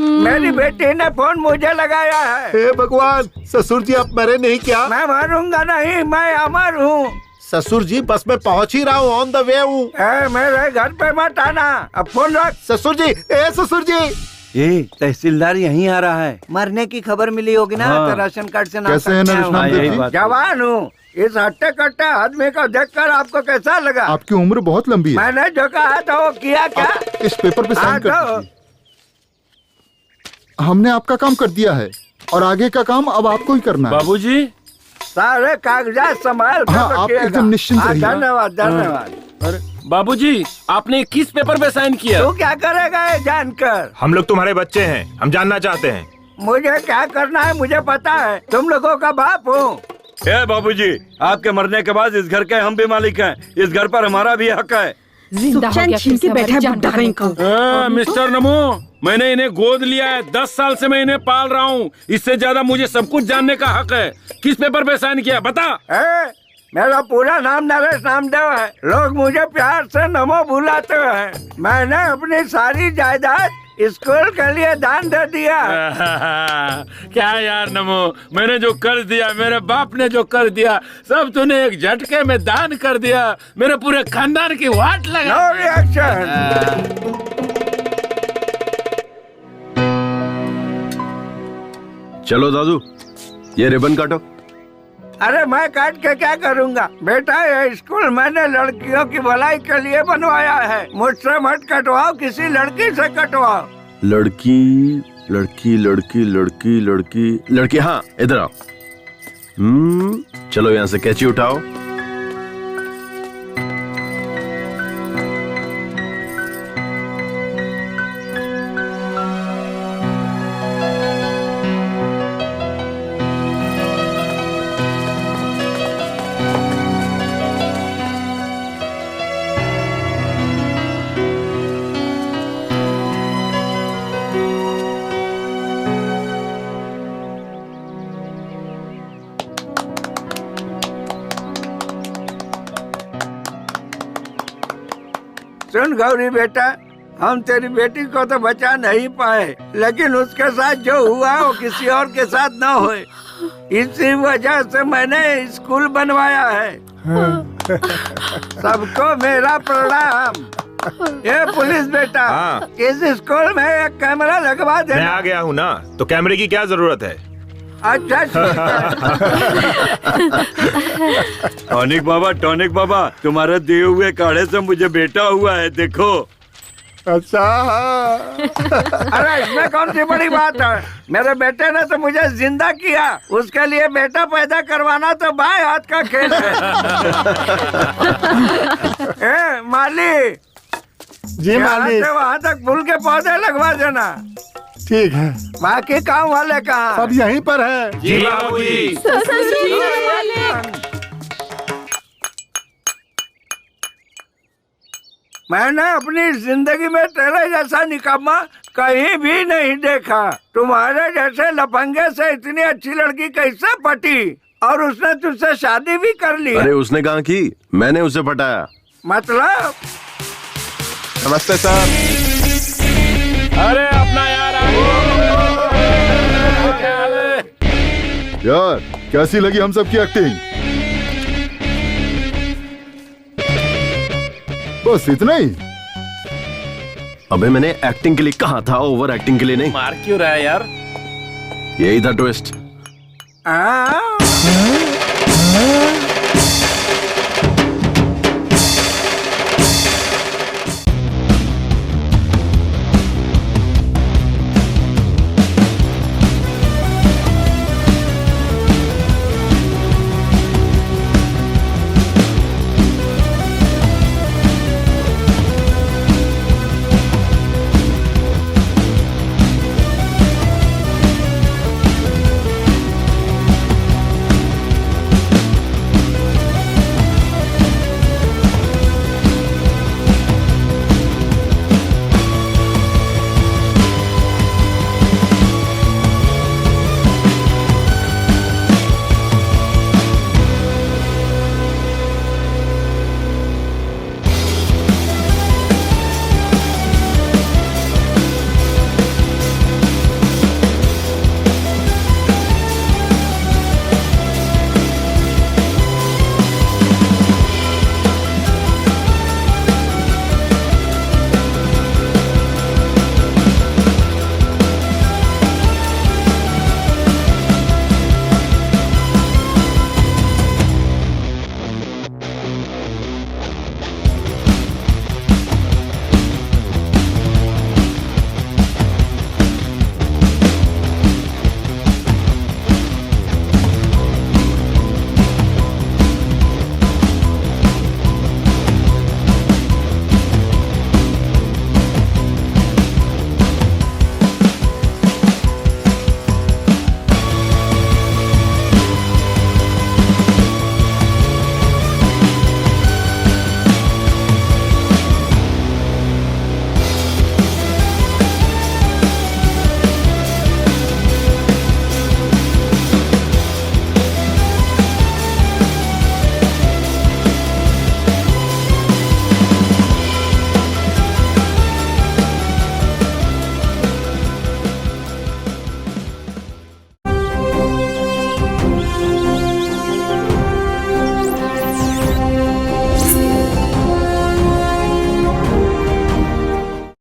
मेरी बेटी ने फोन मुझे लगाया है। हे भगवान, ससुर जी आप मरे नहीं क्या? मैं मरूंगा नहीं, मैं अमर हूँ। ससुर जी बस मैं पहुँच ही रहा हूँ, ऑन द वे हूँ। मेरे घर पे मत आना, अब फोन रख। ससुर जी, ससुर जी। ये तहसीलदार यहीं आ रहा है। मरने की खबर मिली होगी ना? हाँ। तो राशन कार्ड से कैसे है नरेश नामदेव जी? जवान हूँ। इस हट्टे कट्टे आदमी को देखकर आपको कैसा लगा? आपकी उम्र बहुत लंबी है। मैंने जो कहा था वो किया क्या? इस पेपर पे साइन कर दीजिए। हमने आपका काम कर दिया है और आगे का काम अब आपको ही करना है। बाबूजी, सारे कागजात संभाल कर हाँ, आप रखिएगा। एकदम निश्चिंत रहिए। धन्यवाद धन्यवाद। अरे बाबूजी, आपने किस पेपर पे साइन किया? तू क्या करेगा ये जानकर? हम लोग तुम्हारे बच्चे हैं, हम जानना चाहते हैं। मुझे क्या करना है मुझे पता है। तुम लोगों का बाप हूँ। बाबूजी, आपके मरने के बाद इस घर के हम भी मालिक हैं। इस घर पर हमारा भी हक है। मिस्टर नमो, मैंने इन्हें गोद लिया है। 10 साल से मैं इन्हें पाल रहा हूँ। इससे ज्यादा मुझे सब कुछ जानने का हक है। किस पेपर पे साइन किया बता? मेरा पूरा नाम नरेश नामदेव है। लोग मुझे प्यार से नमो बुलाते हैं। मैंने अपनी सारी जायदाद स्कूल के लिए दान दे दिया। क्या यार नमो, मैंने जो कर दिया, मेरे बाप ने जो कर दिया, सब तूने एक झटके में दान कर दिया। मेरे पूरे खानदान की वाट लगा। No reaction. चलो दादू, ये रिबन काटो। अरे मैं काट के क्या करूँगा बेटा? ये स्कूल मैंने लड़कियों की भलाई के लिए बनवाया है। मुझसे मत कटवाओ, किसी लड़की से कटवाओ। लड़की लड़की लड़की लड़की लड़की लड़की, हाँ इधर आओ। चलो यहाँ से कैंची उठाओ। सुन गौरी बेटा, हम तेरी बेटी को तो बचा नहीं पाए, लेकिन उसके साथ जो हुआ वो किसी और के साथ न होए, इसी वजह से मैंने स्कूल बनवाया है। सबको मेरा प्रणाम। ये पुलिस बेटा, इस स्कूल में एक कैमरा लगवा दे। मैं आ गया हूँ ना, तो कैमरे की क्या जरूरत है? अच्छा टॉनिक बाबा, तुम्हारे दिए हुए काढ़े से मुझे बेटा हुआ है, देखो। अच्छा। अरे इसमें कौन सी बड़ी बात है, मेरे बेटे ने तो मुझे जिंदा किया, उसके लिए बेटा पैदा करवाना तो बाएं हाथ का खेल है। ए माली जी मालिक, वहाँ तक फूल के पौधे लगवा देना। ठीक है। बाकी काम वाले कहाँ? सब यहीं पर है। जी बाबूजी। मैंने अपनी जिंदगी में तेरे जैसा निकम्मा कहीं भी नहीं देखा। तुम्हारे जैसे लफंगे से इतनी अच्छी लड़की कैसे पटी, और उसने तुझसे शादी भी कर ली? अरे उसने कहाँ की, मैंने उसे पटाया। मतलब? नमस्ते सर। अरे अपना यार कैसी लगी हम सबकी एक्टिंग? बस इतना ही? अबे मैंने एक्टिंग के लिए कहा था, ओवर एक्टिंग के लिए नहीं। मार क्यों रहा है यार? यही था ट्विस्ट।